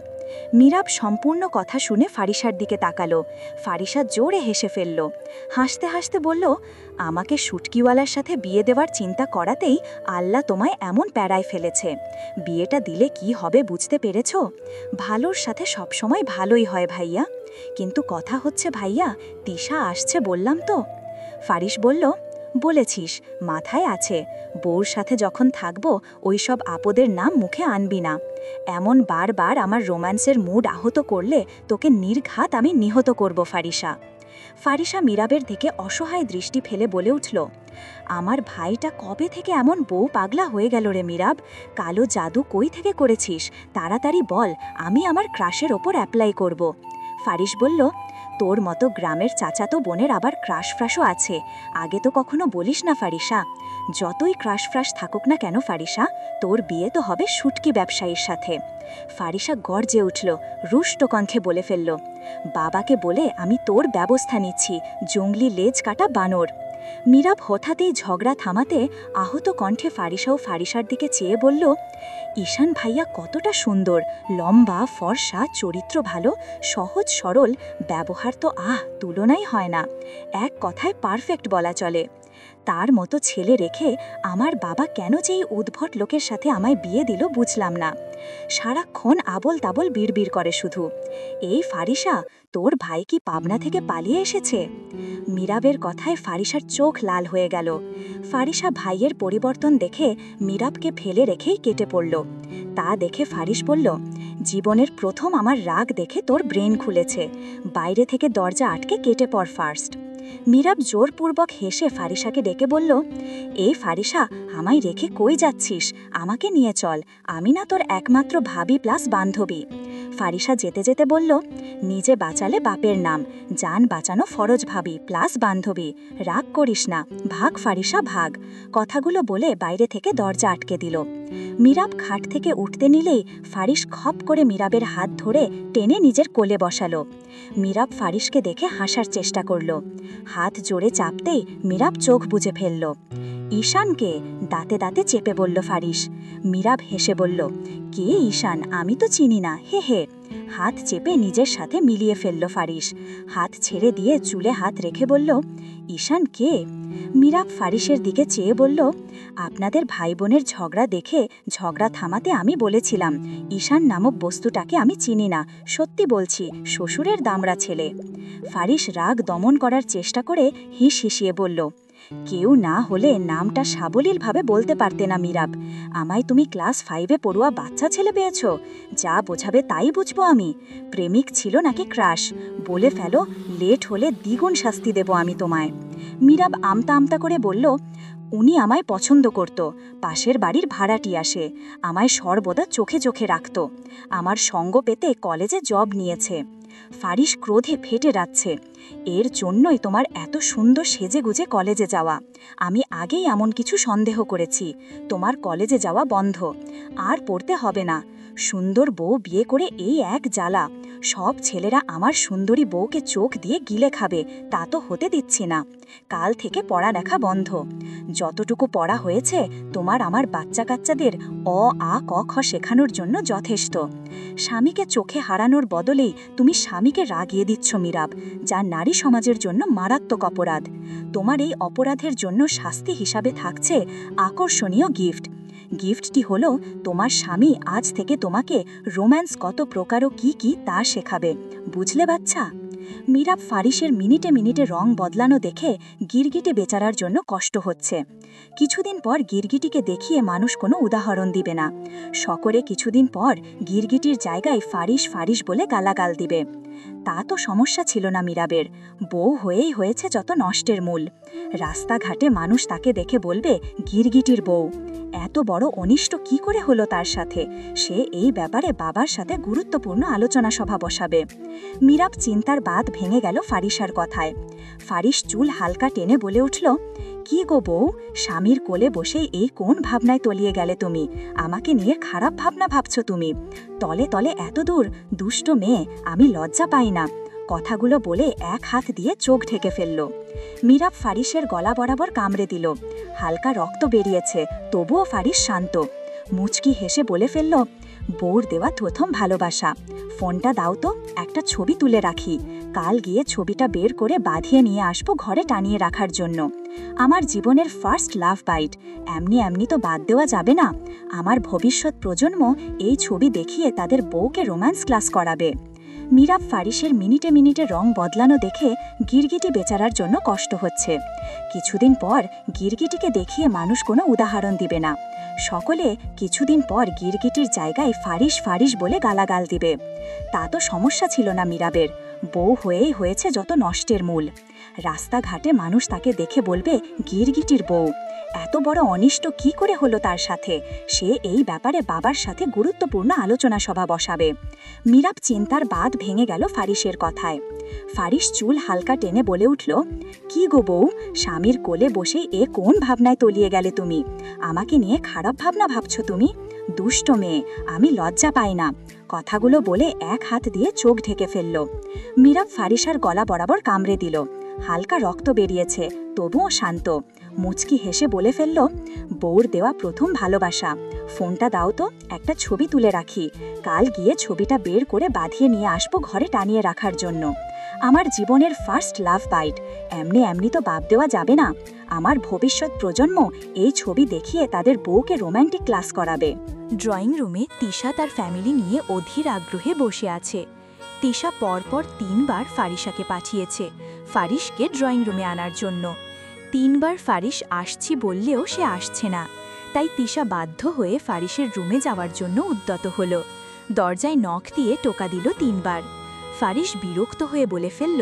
মিরাব সম্পূর্ণ কথা শুনে ফারিসার দিকে তাকালো। ফারিসা জোরে হেসে ফেলল। হাসতে হাসতে বলল, আমাকে শুটকিওয়ালার সাথে বিয়ে দেওয়ার চিন্তা করাতেই আল্লাহ তোমায় এমন প্যারায় ফেলেছে। বিয়েটা দিলে কি হবে বুঝতে পেরেছ? ভালোর সাথে সবসময় ভালোই হয় ভাইয়া। কিন্তু কথা হচ্ছে ভাইয়া, তিশা আসছে বললাম তো। ফারিস বলল, বলেছিস, মাথায় আছে। বউর সাথে যখন থাকবো ওইসব আপদের নাম মুখে আনবি না। এমন বারবার আমার রোম্যান্সের মুড আহত করলে তোকে নির্ঘাত আমি নিহত করব ফারিসা। ফারিসা মিরাবের দিকে অসহায় দৃষ্টি ফেলে বলে উঠল, আমার ভাইটা কবে থেকে এমন বউ পাগলা হয়ে গেল রে মিরাব? কালো জাদু কই থেকে করেছিস? তাড়াতাড়ি বল, আমি আমার ক্রাশের ওপর অ্যাপ্লাই করব। ফারিস বলল, তোর মতো গ্রামের চাচাতো বোনের আবার ক্রাশ ফ্রাশও আছে। আগে তো কখনো বলিস না ফারিসা। যতই ক্রাশ ফ্রাশ থাকুক না কেন ফারিসা, তোর বিয়ে তো হবে শুটকি ব্যবসায়ীর সাথে। ফারিসা গর্জে উঠল, রুষ্ট কণ্ঠে বলে ফেলল, বাবাকে বলে আমি তোর ব্যবস্থা নিচ্ছি, জঙ্গলি লেজ কাটা বানর। মিরাব হঠাৎই ঝগড়া থামাতে আহত কণ্ঠে ফারিসা ও ফারিসার দিকে চেয়ে বলল, ঈশান ভাইয়া কতটা সুন্দর, লম্বা, ফর্সা, চরিত্র ভালো, সহজ সরল, ব্যবহার তো তুলনাই হয় না। এক কথায় পারফেক্ট বলা চলে। তার মতো ছেলে রেখে আমার বাবা কেন যে এই উদ্ভট লোকের সাথে আমায় বিয়ে দিল বুঝলাম না। সারাক্ষণ আবল তাবল বিড়বিড় করে শুধু। এই ফারিসা, তোর ভাই কি পাবনা থেকে পালিয়ে এসেছে? মিরাবের কথায় ফারিসার চোখ লাল হয়ে গেল। ফারিসা ভাইয়ের পরিবর্তন দেখে মিরাবকে ফেলে রেখেই কেটে পড়ল। তা দেখে ফারিস বলল, জীবনের প্রথম আমার রাগ দেখে তোর ব্রেন খুলেছে। বাইরে থেকে দরজা আটকে কেটে পড় ফার্স্ট। মীরাব জোরপূর্বক হেসে ফারিসাকে ডেকে বলল, এই ফারিসা, আমায় রেখে কই যাচ্ছিস? আমাকে নিয়ে চল, আমি না তোর একমাত্র ভাবি প্লাস বান্ধবী। ফারিসা যেতে যেতে বলল, নিজে বাঁচালে বাপের নাম, জান বাঁচানো ফরজ ভাবি প্লাস বান্ধবী, রাগ করিস না, ভাগ ফারিসা ভাগ। কথাগুলো বলে বাইরে থেকে দরজা আটকে দিল। মীরাব খাট থেকে উঠতে নিলেই ফারিস খপ করে মীরাবের হাত ধরে টেনে নিজের কোলে বসালো। মীরাব ফারিসকে দেখে হাসার চেষ্টা করল। হাত জোরে চাপতেই মীরাব চোখ বুজে ফেলল। ঈশানকে? দাঁতে দাঁতে চেপে বলল ফারিস। মীরাব হেসে বলল, কে ঈশান? আমি তো চিনি না, হে হে। হাত চেপে নিজের সাথে মিলিয়ে ফেলল ফারিস। হাত ছেড়ে দিয়ে চুলে হাত রেখে বলল, ঈশান কে? মীরাব ফারিসের দিকে চেয়ে বলল, আপনাদের ভাই বোনের ঝগড়া দেখে ঝগড়া থামাতে আমি বলেছিলাম, ঈশান নামক বস্তুটাকে আমি চিনি না, সত্যি বলছি, শ্বশুরের দামড়া ছেলে। ফারিস রাগ দমন করার চেষ্টা করে হিস হিসিয়ে বলল, কেউ না হলে নামটা সাবলীলভাবে বলতে পারতে না মীরাব? আমায় তুমি ক্লাস 5-এ পড়ুয়া বাচ্চা ছেলে পেয়েছ? যা বোঝাবে তাই বুঝবো আমি। প্রেমিক ছিল নাকি ক্রাশ? বলে ফেলো, লেট হলে দ্বিগুণ শাস্তি দেব আমি তোমায়। মীরাব আমতা আমতা করে বলল, উনি আমায় পছন্দ করত, পাশের বাড়ির ভাড়াটি আসে, আমায় সর্বদা চোখে চোখে রাখত, আমার সঙ্গ পেতে কলেজে জব নিয়েছে। ফারিস ক্রোধে ফেটে যাচ্ছে। এর জন্যই তোমার এত সুন্দর সেজেগুজে কলেজে যাওয়া। আমি আগেই এমন কিছু সন্দেহ করেছি, তোমার কলেজে যাওয়া বন্ধ, আর পড়তে হবে না। সুন্দর বউ বিয়ে করে এই এক জ্বালা, সব ছেলেরা আমার সুন্দরী বউকে চোখ দিয়ে গিলে খাবে, তা তো হতে দিচ্ছি না। কাল থেকে পড়ালেখা বন্ধ। যতটুকু পড়া হয়েছে তোমার আমার বাচ্চা কাচ্চাদের অ আ ক খ শেখানোর জন্য যথেষ্ট। স্বামীকে চোখে হারানোর বদলেই তুমি স্বামীকে রাগিয়ে দিচ্ছ মীরাব, যা নারী সমাজের জন্য মারাত্মক অপরাধ। তোমার এই অপরাধের জন্য শাস্তি হিসাবে থাকছে আকর্ষণীয় গিফট। গিফটটি হলো, তোমার স্বামী আজ থেকে তোমাকে রোম্যান্স কত প্রকার ও কি কি তা শেখাবে, বুঝলে বাচ্চা? মীরাব ফারিসের মিনিটে মিনিটে রং বদলানো দেখে গিরগিটি বেচারার জন্য কষ্ট হচ্ছে। কিছুদিন পর গিরগিটিকে দেখিয়ে মানুষ কোনো উদাহরণ দিবে না। সকলে কিছুদিন পর গিরগিটির জায়গায় ফারিস ফারিস বলে গালাগাল দিবে। তা তো সমস্যা ছিল না মীরাবের, বউ হয়েই হয়েছে যত নষ্টের মূল। রাস্তাঘাটে মানুষ তাকে দেখে বলবে, গিরগিটির বউ। এত বড় অনিষ্ট কি করে হলো তার সাথে? সে এই ব্যাপারে বাবার সাথে গুরুত্বপূর্ণ আলোচনা সভা বসাবে। মীরাব চিন্তার বাঁধ ভেঙে গেল ফারিসার কথায়। ফারিস চুল হালকা টেনে বলে উঠল, কি গো বউ, স্বামীর কোলে বসে এই কোন ভাবনায় তলিয়ে গেলে তুমি? আমাকে নিয়ে খারাপ ভাবনা ভাবছ তুমি? তলে তলে এত দূর, দুষ্ট মেয়ে, আমি লজ্জা পাই না। কথাগুলো বলে এক হাত দিয়ে চোখ ঢেকে ফেলল। মীরাব ফারিসের গলা বরাবর কামড়ে দিল। হালকা রক্ত বেরিয়েছে, তবুও ফারিস শান্ত। মুচকি হেসে বলে ফেলল, বউর দেওয়া প্রথম ভালোবাসা। ফোনটা দাও তো, একটা ছবি তুলে রাখি, কাল গিয়ে ছবিটা বের করে বাঁধিয়ে নিয়ে আসবো ঘরে টানিয়ে রাখার জন্য। আমার জীবনের ফার্স্ট লাভ বাইট, এমনি এমনি তো বাদ দেওয়া যাবে না। আমার ভবিষ্যৎ প্রজন্ম এই ছবি দেখিয়ে তাদের বউকে রোম্যান্স ক্লাস করাবে। মীরাব ফারিসের মিনিটে মিনিটে রং বদলানো দেখে গিরগিটি বেচারার জন্য কষ্ট হচ্ছে। কিছুদিন পর গিরগিটিকে দেখিয়ে মানুষ কোনো উদাহরণ দিবে না। সকলে কিছুদিন পর গিরগিটির জায়গায় ফারিস ফারিস বলে গালাগাল দিবে। তা তো সমস্যা ছিল না মীরাবের, বউ হয়েই হয়েছে যত নষ্টের মূল। রাস্তাঘাটে মানুষ তাকে দেখে বলবে, গিরগিটির বউ। এত বড় অনিষ্ট কি করে হলো তার সাথে? সে এই ব্যাপারে বাবার সাথে গুরুত্বপূর্ণ আলোচনা সভা বসাবে। মীরাব চিন্তার বাঁধ ভেঙে গেল ফারিসের কথায়। ফারিস চুল হালকা টেনে বলে উঠল, কি গো বউ, স্বামীর কোলে বসে এ কোন ভাবনায় তলিয়ে গেলে তুমি? আমাকে নিয়ে খারাপ ভাবনা ভাবছ তুমি? দুষ্ট মেয়ে, আমি লজ্জা পাই না। কথাগুলো বলে এক হাত দিয়ে চোখ ঢেকে ফেলল। মীরাব ফারিসার গলা বরাবর কামড়ে দিল। হালকা রক্ত বেরিয়েছে, তবুও শান্ত। মুচকি হেসে বলে ফেলল, বউর দেওয়া প্রথম ভালোবাসা। ফোনটা দাও তো, একটা ছবি তুলে রাখি, কাল গিয়ে ছবিটা বের করে বাঁধিয়ে নিয়ে আসবো ঘরে টানিয়ে রাখার জন্য। আমার জীবনের ফার্স্ট লাভ বাইট, এমনি এমনি তো বাদ দেওয়া যাবে না। আমার ভবিষ্যৎ প্রজন্ম এই ছবি দেখিয়ে তাদের বউকে রোম্যান্টিক ক্লাস করাবে। ড্রয়িং রুমে তিশা তার ফ্যামিলি নিয়ে অধীর আগ্রহে বসে আছে। তিশা পরপর 3 বার ফারিসাকে পাঠিয়েছে ফারিসকে ড্রয়িং রুমে আনার জন্য। 3 বার ফারিস আসছি বললেও সে আসছে না। তাই তিশা বাধ্য হয়ে ফারিসের রুমে যাওয়ার জন্য উদ্যত হল। দরজায় নখ দিয়ে টোকা দিল 3 বার। ফারিস বিরক্ত হয়ে বলে ফেলল,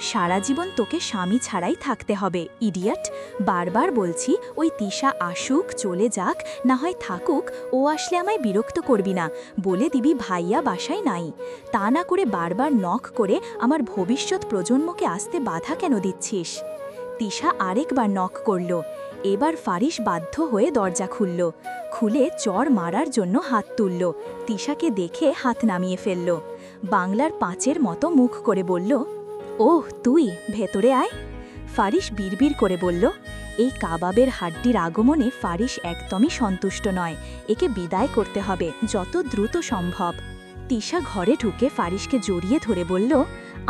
সারা জীবন তোকে স্বামী ছাড়াই থাকতে হবে, ইডিয়ট। বারবার বলছি ওই তিশা আসুক, চলে যাক, না হয় থাকুক, ও আসলে আমায় বিরক্ত করবি না, বলে দিবি ভাইয়া বাসায় নাই। তা না করে বারবার নখ করে আমার ভবিষ্যৎ প্রজন্মকে আসতে বাধা কেন দিচ্ছিস? তিশা আরেকবার নখ করল। এবার ফারিস বাধ্য হয়ে দরজা খুলল। খুলে চর মারার জন্য হাত তুলল। তিশাকে দেখে হাত নামিয়ে ফেলল। বাংলার পাঁচের মতো মুখ করে বলল, ওহ তুই, ভেতরে আয়। ফারিস বিড়বিড় করে বলল, এই কাবাবের হাড্ডির আগমনে ফারিস একদমই সন্তুষ্ট নয়, একে বিদায় করতে হবে যত দ্রুত সম্ভব। তিশা ঘরে ঢুকে ফারিসকে জড়িয়ে ধরে বলল,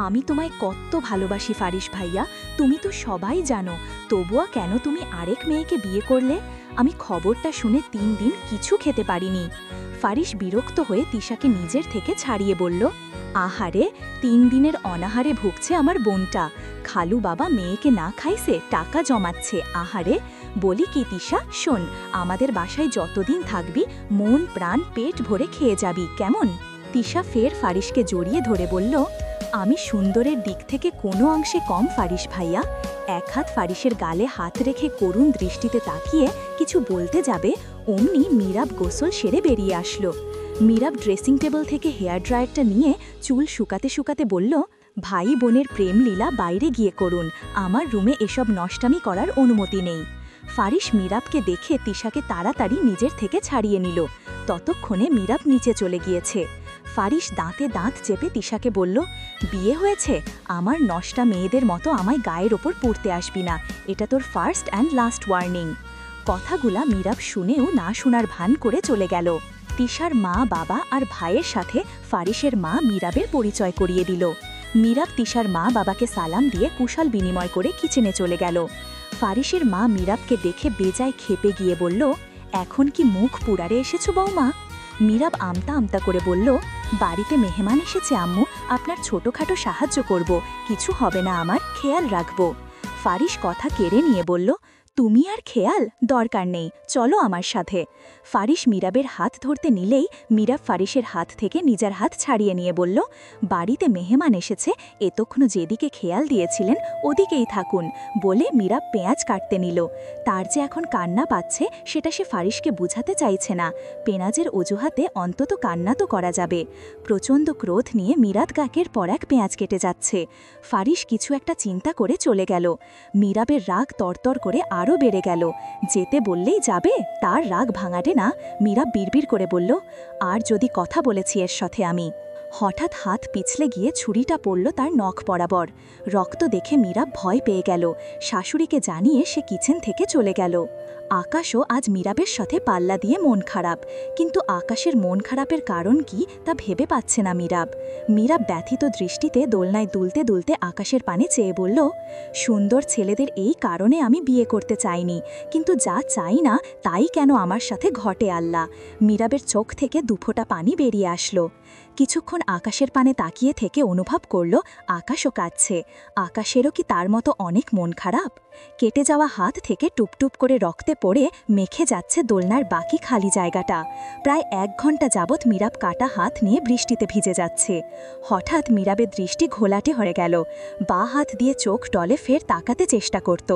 আমি তোমায় কত ভালোবাসি ফারিস ভাইয়া, তুমি তো সবাই জানো, তবুও কেন তুমি আরেক মেয়েকে বিয়ে করলে? আমি খবরটা শুনে 3 দিন কিছু খেতে পারিনি। ফারিস বিরক্ত হয়ে তিশাকে নিজের থেকে ছাড়িয়ে বলল, আহারে, 3 দিনের অনাহারে ভুগছে আমার বোনটা। খালু বাবা মেয়েকে না খাইছে, টাকা জমাচ্ছে। আহারে, বলি কি তিশা, শোন, আমাদের বাসায় যতদিন থাকবি মন প্রাণ পেট ভরে খেয়ে যাবি, কেমন? তিশা ফের ফারিসকে জড়িয়ে ধরে বলল, আমি সুন্দরের দিক থেকে কোনো অংশে কম ফারিস ভাইয়া। এক হাত ফারিসের গালে হাত রেখে করুণ দৃষ্টিতে তাকিয়ে কিছু বলতে যাবে, অমনি মীরাব গোসল সেরে বেরিয়ে আসলো। মীরাব ড্রেসিং টেবিল থেকে হেয়ার ড্রায়ারটা নিয়ে চুল শুকাতে শুকাতে বলল, ভাই বোনের প্রেম লীলা বাইরে গিয়ে করুন, আমার রুমে এসব নষ্টামি করার অনুমতি নেই। ফারিস মীরাবকে দেখে তিশাকে তাড়াতাড়ি নিজের থেকে ছাড়িয়ে নিল। ততক্ষণে মীরাব নিচে চলে গিয়েছে। ফারিস দাঁতে দাঁত চেপে তিশাকে বলল, বিয়ে হয়েছে, আমার নষ্টা মেয়েদের মতো আমায় গায়ের ওপর পড়তে আসবি না, এটা তোর ফার্স্ট অ্যান্ড লাস্ট ওয়ার্নিং। কথাগুলা মীরাব শুনেও না শোনার ভান করে চলে গেল। তিশার মা, বাবা আর ভাইয়ের সাথে ফারিসের মা মীরাবের পরিচয় করিয়ে দিল। মীরাব তিশার মা বাবাকে সালাম দিয়ে কুশল বিনিময় করে কিচেনে চলে গেল। ফারিসের মা মীরাবকে দেখে বেজায় ক্ষেপে গিয়ে বলল, এখন কি মুখ পুড়ারে এসেছো বৌমা? মীরাব আমতা আমতা করে বলল, বাড়িতে মেহমান এসেছে আম্মু, আপনার ছোটখাটো সাহায্য করব, কিছু হবে না, আমার খেয়াল রাখব। ফারিস কথা কেড়ে নিয়ে বলল, তুমি আর খেয়াল দরকার নেই, চলো আমার সাথে। ফারিস মীরাবের হাত ধরতে নিলেই মীরাব ফারিসের হাত থেকে নিজের হাত ছাড়িয়ে নিয়ে বলল, বাড়িতে মেহমান এসেছে, এতক্ষণ যেদিকে খেয়াল দিয়েছিলেন ওদিকেই থাকুন, বলে মীরাব পেঁয়াজ কাটতে নিল। তার যে এখন কান্না পাচ্ছে সেটা সে ফারিসকে বুঝাতে চাইছে না। পেঁয়াজের অজুহাতে অন্তত কান্না তো করা যাবে। প্রচণ্ড ক্রোধ নিয়ে মীরাব গাকের পর এক পেঁয়াজ কেটে যাচ্ছে। ফারিস কিছু একটা চিন্তা করে চলে গেল। মীরাবের রাগ তরতর করে আরও বেড়ে গেল। যেতে বললেই যাবে, তার রাগ ভাঙাটে না। মীরাব বিড়বিড় করে বলল, আর যদি কথা বলেছি এর সাথে আমি। হঠাৎ হাত পিছলে গিয়ে ছুরিটা পড়ল তার নখ বরাবর। রক্ত দেখে মীরাব ভয় পেয়ে গেল। শাশুড়িকে জানিয়ে সে কিচেন থেকে চলে গেল। আকাশও আজ মীরাবের সাথে পাল্লা দিয়ে মন খারাপ, কিন্তু আকাশের মন খারাপের কারণ কি তা ভেবে পাচ্ছে না মীরাব। মীরাব ব্যথিত দৃষ্টিতে দোলনায় দুলতে দুলতে আকাশের পানে চেয়ে বলল, সুন্দর ছেলেদের এই কারণে আমি বিয়ে করতে চাইনি, কিন্তু যা চাই না তাই কেন আমার সাথে ঘটে আল্লাহ। মীরাবের চোখ থেকে দুফোঁটা পানি বেরিয়ে আসলো। কিছুক্ষণ আকাশের পানে তাকিয়ে থেকে অনুভব করল আকাশও কাঁদছে। আকাশেরও কি তার মতো অনেক মন খারাপ? কেটে যাওয়া হাত থেকে টুপটুপ করে রক্তে পড়ে মেখে যাচ্ছে দোলনার বাকি খালি জায়গাটা। প্রায় 1 ঘন্টা যাবৎ মীরাব কাটা হাত নিয়ে বৃষ্টিতে ভিজে যাচ্ছে। হঠাৎ মীরাবের দৃষ্টি ঘোলাটে হয়ে গেল। বা হাত দিয়ে চোখ টলে ফের তাকাতে চেষ্টা করত।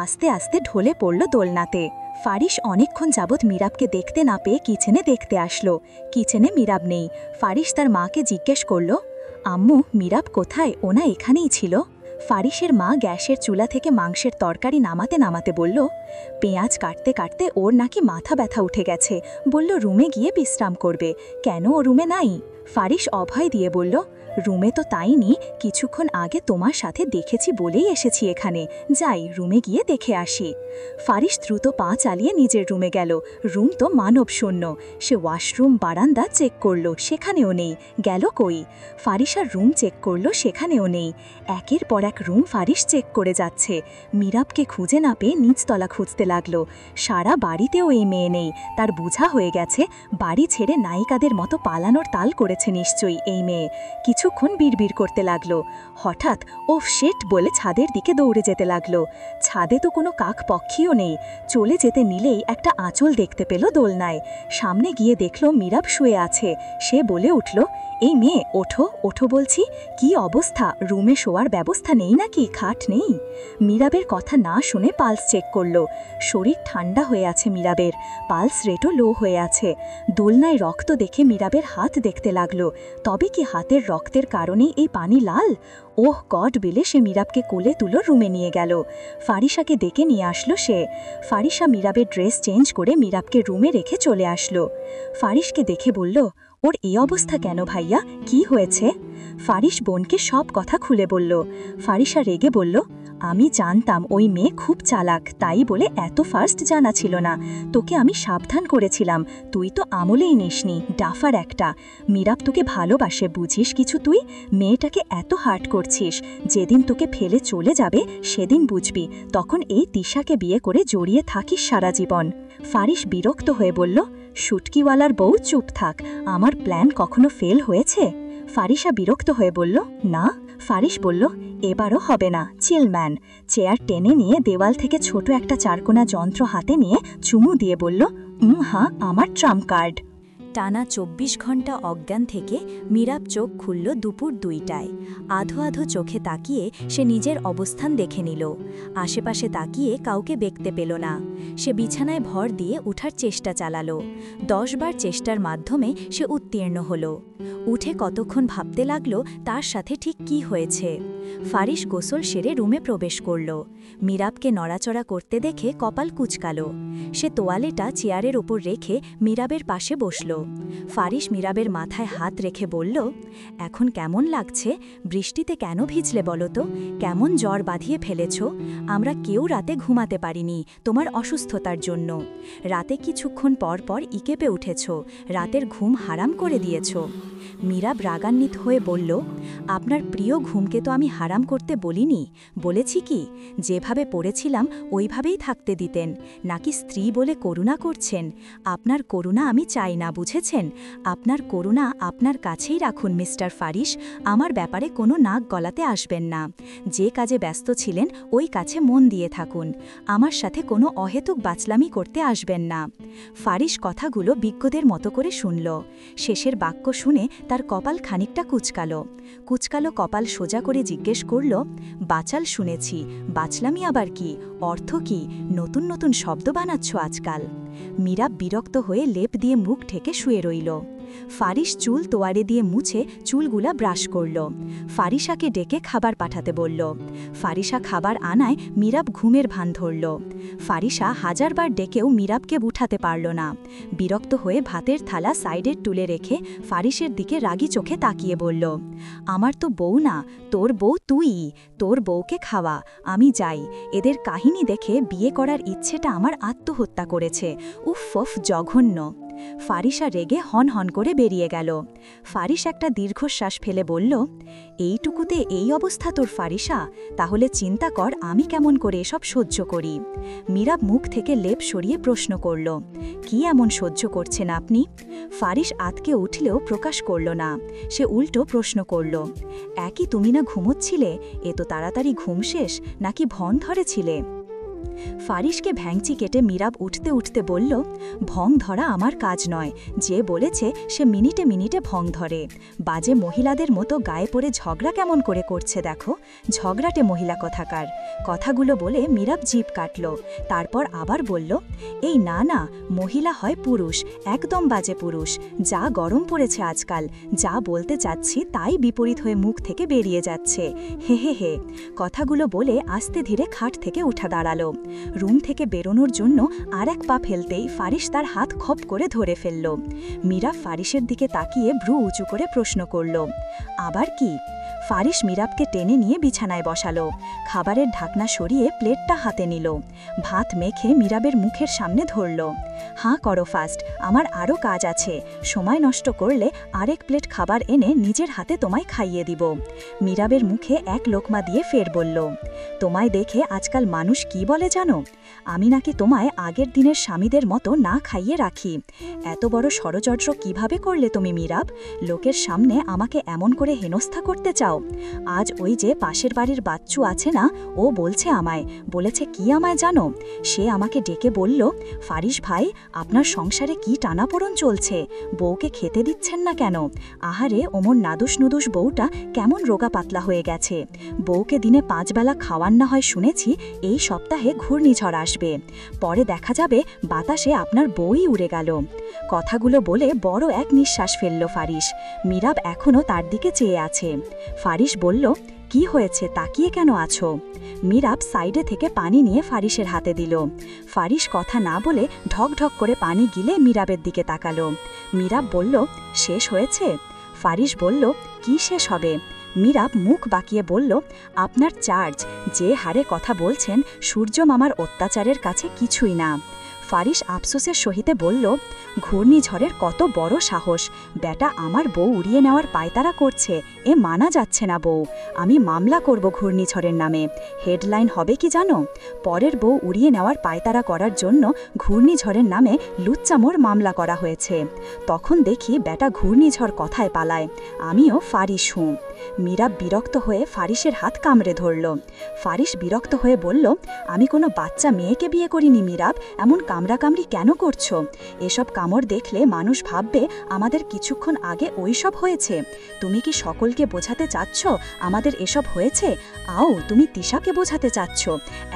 আস্তে আস্তে ঢলে পড়ল দোলনাতে। ফারিস অনেকক্ষণ যাবৎ মীরাবকে দেখতে না পেয়ে কিচেনে দেখতে আসলো। কিচেনে মীরাব নেই। ফারিস তার মাকে জিজ্ঞেস করল, আম্মু, মীরাব কোথায়? ওনা এখানেই ছিল। ফারিসের মা গ্যাসের চুলা থেকে মাংসের তরকারি নামাতে নামাতে বলল, পেঁয়াজ কাটতে কাটতে ওর নাকি মাথা ব্যথা উঠে গেছে, বলল রুমে গিয়ে বিশ্রাম করবে। কেন ও রুমে নাই? ফারিস অভয় দিয়ে বলল, রুমে তো তাইনি, কিছুক্ষণ আগে তোমার সাথে দেখেছি বলেই এসেছি এখানে, যাই রুমে গিয়ে দেখে আসি। ফারিস দ্রুত পা চালিয়ে নিজের রুমে গেল। রুম তো মানব শূন্য। সে ওয়াশরুম, বারান্দা চেক করল, সেখানেও নেই। গেল কই? ফারিস আর রুম চেক করল, সেখানেও নেই। একের পর এক রুম ফারিস চেক করে যাচ্ছে। মীরাবকে খুঁজে না পেয়ে নিচতলা খুঁজতে লাগলো। সারা বাড়িতেও এই মেয়ে নেই। তার বোঝা হয়ে গেছে বাড়ি ছেড়ে নায়িকাদের মতো পালানোর তাল করেছে নিশ্চয়ই এই মেয়ে। কিছু কিছুক্ষণ বিড়বিড় করতে লাগলো। হঠাৎ ওফ শিট বলে ছাদের দিকে দৌড়ে যেতে লাগলো। ছাদে তো কোনো কাক পক্ষীও নেই। চলে যেতে নিলেই একটা আঁচল দেখতে পেল দোলনায়। সামনে গিয়ে দেখল মীরাব শুয়ে আছে। সে বলে উঠল, এই মেয়ে ওঠো ওঠো বলছি, কি অবস্থা, রুমে শোয়ার ব্যবস্থা নেই নাকি, খাট নেই? মীরাবের কথা না শুনে পালস চেক করল। শরীর ঠান্ডা হয়ে আছে মীরাবের, পালস রেটও লো হয়ে আছে। দোলনায় রক্ত দেখে মীরাবের হাত দেখতে লাগলো। তবে কি হাতের রক্তের কারণেই এই পানি লাল? ওহ গড বলে সে মীরাবকে কোলে তুলো রুমে নিয়ে গেল। ফারিসাকে ডেকে নিয়ে আসলো সে। ফারিসা মীরাবের ড্রেস চেঞ্জ করে মীরাবকে রুমে রেখে চলে আসলো। ফারিসকে দেখে বলল, ওর এই অবস্থা কেন ভাইয়া, কি হয়েছে? ফারিস বোনকে সব কথা খুলে বলল। ফারিসা রেগে বলল, আমি জানতাম ওই মেয়ে খুব চালাক, তাই বলে এত ফার্স্ট জানা ছিল না। তোকে আমি সাবধান করেছিলাম, তুই তো আমলেই নিসনি, ডাফার একটা। মীরাব তোকে ভালোবাসে, বুঝিস কিছু তুই? মেয়েটাকে এত হার্ট করছিস, যেদিন তোকে ফেলে চলে যাবে সেদিন বুঝবি, তখন এই তিশাকে বিয়ে করে জড়িয়ে থাকিস সারা জীবন। ফারিস বিরক্ত হয়ে বলল, শুটকিওয়ালার বউ চুপ থাক, আমার প্ল্যান কখনো ফেল হয়েছে? ফারিসা বিরক্ত হয়ে বলল, না। ফারিস বলল, এবারও হবে না, চিলম্যান। চেয়ার টেনে নিয়ে দেওয়াল থেকে ছোট একটা চারকোনা যন্ত্র হাতে নিয়ে চুমু দিয়ে বলল, হ্যাঁ, আমার ট্রাম্প কার্ড। টানা ২৪ ঘণ্টা অজ্ঞান থেকে মীরাব চোখ খুলল দুপুর ২টায়। আধো আধো চোখে তাকিয়ে সে নিজের অবস্থান দেখে নিল। আশেপাশে তাকিয়ে কাউকে দেখতে পেল না। সে বিছানায় ভর দিয়ে উঠার চেষ্টা চালালো। ১০ বার চেষ্টার মাধ্যমে সে উত্তীর্ণ হল। উঠে কতক্ষণ ভাবতে লাগলো তার সাথে ঠিক কি হয়েছে। ফারিস গোসল সেরে রুমে প্রবেশ করল। মীরাবকে নড়াচড়া করতে দেখে কপাল কুঁচকালো। সে তোয়ালেটা চেয়ারের ওপর রেখে মীরাবের পাশে বসল। ফারিস মীরাবের মাথায় হাত রেখে বলল, এখন কেমন লাগছে? বৃষ্টিতে কেন ভিজলে বলো তো? কেমন জ্বর বাঁধিয়ে ফেলেছ? আমরা কেউ রাতে ঘুমাতে পারিনি তোমার অসুস্থতার জন্য। রাতে কিছুক্ষণ পর পর ইকেপে উঠেছ, রাতের ঘুম হারাম করে দিয়েছ। মীরাব রাগান্বিত হয়ে বলল, আপনার প্রিয় ঘুমকে তো আমি হারাম করতে বলিনি। বলেছি কি, যেভাবে পড়েছিলাম ওইভাবেই থাকতে দিতেন, নাকি স্ত্রী বলে করুণা করছেন? আপনার করুণা আমি চাই না, বুঝেছেন? আপনার করুণা আপনার কাছেই রাখুন মিস্টার ফারিস, আমার ব্যাপারে কোনো নাক গলাতে আসবেন না। যে কাজে ব্যস্ত ছিলেন ওই কাছে মন দিয়ে থাকুন, আমার সাথে কোনো অহেতুক বাচলামি করতে আসবেন না। ফারিস কথাগুলো বিজ্ঞদের মতো করে শুনল। শেষের বাক্য শুনে তার কপাল খানিকটা কুচকালো কপাল সোজা করে জিজ্ঞেস করল, বাচাল শুনেছি, বাচলামি আবার কি? অর্থ কি? নতুন নতুন শব্দ বানাচ্ছ আজকাল। মীরাব বিরক্ত হয়ে লেপ দিয়ে মুখ ঢেকে শুয়ে রইল। ফারিস চুল তোয়ারে দিয়ে মুছে চুলগুলা ব্রাশ করল। ফারিসাকে ডেকে খাবার পাঠাতে বলল। ফারিসা খাবার আনায় মীরাব ঘুমের ভান ধরল। ফারিসা হাজারবার ডেকেও মীরাবকে উঠাতে পারল না। বিরক্ত হয়ে ভাতের থালা সাইডের টুলে রেখে ফারিসের দিকে রাগী চোখে তাকিয়ে বলল, আমার তো বউ না, তোর বউ তুই, তোর বউকে খাওয়া, আমি যাই। এদের কাহিনী দেখে বিয়ে করার ইচ্ছেটা আমার আত্মহত্যা করেছে। উফ, জঘন্য। ফারিসা রেগে হন হন করে বেরিয়ে গেল। ফারিস একটা দীর্ঘশ্বাস ফেলে বলল, এইটুকুতে এই অবস্থা তোর ফারিসা? তাহলে চিন্তা কর আমি কেমন করে এসব সহ্য করি। মীরাব মুখ থেকে লেপ সরিয়ে প্রশ্ন করল, কি এমন সহ্য করছেন আপনি? ফারিস আতকে উঠলেও প্রকাশ করল না। সে উল্টো প্রশ্ন করল, একই তুমি না ঘুমোচ্ছিলে? এত তাড়াতাড়ি ঘুম শেষ, নাকি ভন ধরেছিলে? ফারিসকে ভ্যাংচি কেটে মীরাব উঠতে উঠতে বলল, ভং ধরা আমার কাজ নয়। যে বলেছে সে মিনিটে মিনিটে ভং ধরে। বাজে মহিলাদের মতো গায়ে পড়ে ঝগড়া কেমন করে করছে দেখো, ঝগড়াটে মহিলা কথাকার। কথাগুলো বলে মীরাব জিভ কাটল। তারপর আবার বলল, এই না, মহিলা হয় পুরুষ, একদম বাজে পুরুষ। যা গরম পড়েছে আজকাল, যা বলতে চাচ্ছি তাই বিপরীত হয়ে মুখ থেকে বেরিয়ে যাচ্ছে। হে। কথাগুলো বলে আস্তে ধীরে খাট থেকে উঠা দাঁড়ালো। রুম থেকে বেরোনোর জন্য আর এক পা ফেলতেই ফারিস তার হাত খপ করে ধরে ফেলল। মীরা ফারিসের দিকে তাকিয়ে ভ্রু উঁচু করে প্রশ্ন করল, আবার কি? ফারিস মীরাবকে টেনে নিয়ে বিছানায় বসালো। খাবারের ঢাকনা সরিয়ে প্লেটটা হাতে নিল। ভাত মেখে মীরাবের মুখের সামনে ধরল। হাঁ করো ফাস্ট, আমার আরও কাজ আছে। সময় নষ্ট করলে আরেক প্লেট খাবার এনে নিজের হাতে তোমায় খাইয়ে দিব। মীরাবের মুখে এক লোকমা দিয়ে ফের বলল, তোমায় দেখে আজকাল মানুষ কি বলে জানো? আমি নাকি তোমায় আগের দিনের স্বামীদের মতো না খাইয়ে রাখি। এত বড় ষড়যন্ত্র কিভাবে করলে তুমি মীরাব? লোকের সামনে আমাকে এমন করে হেনস্থা করতে চাও? আজ ওই যে পাশের বাড়ির বাচ্চু আছে না, ও বলছে আমায়, বলেছে কি আমায় জানো? সে আমাকে ডেকে বলল, ফারিস ভাই, আপনার সংসারে কি টানাপোড়ন চলছে? বউকে খেতে দিচ্ছেন না কেন? আহারে, ওমর নাদুস নুদুস বউটা কেমন রোগা পাতলা হয়ে গেছে। বউকে দিনে 5 বেলা খাওয়ান না হয় শুনেছি এই সপ্তাহে ঘূর্ণিঝড় আসবে। পরে দেখা যাবে বাতাসে আপনার বউই উড়ে গেল। কথাগুলো বলে বড় এক নিঃশ্বাস ফেলল ফারিস। মীরাব এখনও তার দিকে চেয়ে আছে। ফারিস বলল, কি হয়েছে, তাকিয়ে কেন আছো? মীরাব সাইডে থেকে পানি নিয়ে ফারিসের হাতে দিল। ফারিস কথা না বলে ঢক ঢক করে পানি গিলে মীরাবের দিকে তাকালো। মীরাব বলল, শেষ হয়েছে? ফারিস বলল, কি শেষ হবে? মীরাব মুখ বাঁকিয়ে বলল, আপনার চার্জ, যে হারে কথা বলছেন, সূর্য মামার অত্যাচারের কাছে কিছুই না। ফারিস আফসোসের সহিতে বলল, ঘূর্ণিঝড়ের কত বড় সাহস! বেটা আমার বউ উড়িয়ে নেওয়ার পায়তারা করছে, এ মানা যাচ্ছে না বউ। আমি মামলা করব ঘূর্ণিঝড়ের নামে। হেডলাইন হবে কি জানো? পরের বউ উড়িয়ে নেওয়ার পায়তারা করার জন্য ঘূর্ণিঝড়ের নামে লুচ্চামোর মামলা করা হয়েছে। তখন দেখি বেটা ঘূর্ণিঝড় কথায় পালায়, আমিও ফারিস হুঁ। মীরাব বিরক্ত হয়ে ফারিসের হাত কামড়ে ধরল। ফারিস বিরক্ত হয়ে বলল, আমি কোনো বাচ্চা মেয়েকে বিয়ে করিনি মীরাব, এমন কামড়াকামড়ি কেন করছো? এসব কামড় দেখলে মানুষ ভাববে আমাদের কিছুক্ষণ আগে ওইসব হয়েছে। তুমি কি সকলকে বোঝাতে চাচ্ছ আমাদের এসব হয়েছে? আও, তুমি তিশাকে বোঝাতে চাচ্ছ?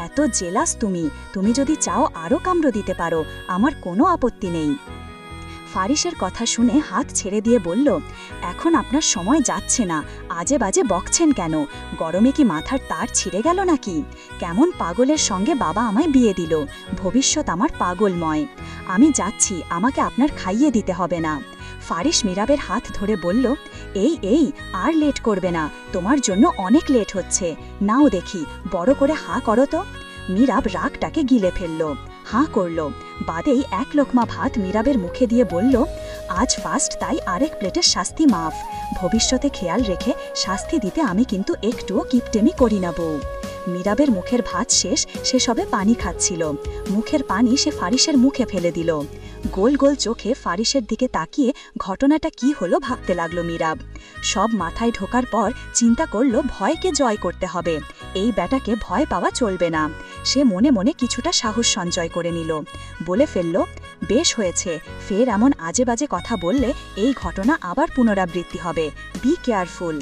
এত জেলাস তুমি। তুমি যদি চাও আরও কামড় দিতে পারো, আমার কোনো আপত্তি নেই। ফারিসের কথা শুনে হাত ছেড়ে দিয়ে বলল, এখন আপনার সময় যাচ্ছে না, আজে বাজে বকছেন কেন? গরমে কি মাথার তার ছিঁড়ে গেল নাকি? কেমন পাগলের সঙ্গে বাবা আমায় বিয়ে দিল, ভবিষ্যৎ আমার পাগলময়। আমি যাচ্ছি, আমাকে আপনার খাইয়ে দিতে হবে না। ফারিস মীরাবের হাত ধরে বলল, এই আর লেট করবে না, তোমার জন্য অনেক লেট হচ্ছে। নাও দেখি, বড় করে হাঁ করো তো। মীরাব রাগটাকে গিলে ফেলল, হাঁ করল। বাদেই এক লোকমা ভাত মীরাবের মুখে দিয়ে বলল, আজ ফার্স্ট, তাই আরেক প্লেটের শাস্তি মাফ। ভবিষ্যতে খেয়াল রেখে শাস্তি দিতে আমি কিন্তু একটুও কিপটেমি করি না বউ। মীরাবের মুখের ভাত শেষ, সে সবে পানি খাচ্ছিল। মুখের পানি সে ফারিসের মুখে ফেলে দিল। গোল গোল চোখে ফারিসের দিকে তাকিয়ে ঘটনাটা কি হলো ভাবতে লাগলো মীরাব। সব মাথায় ঢোকার পর চিন্তা করল ভয়কে জয় করতে হবে, এই ব্যাটাকে ভয় পাওয়া চলবে না। সে মনে মনে কিছুটা সাহস সঞ্চয় করে নিল। বলে ফেলল, বেশ হয়েছে, ফের এমন আজে বাজে কথা বললে এই ঘটনা আবার পুনরাবৃত্তি হবে, বি কেয়ারফুল।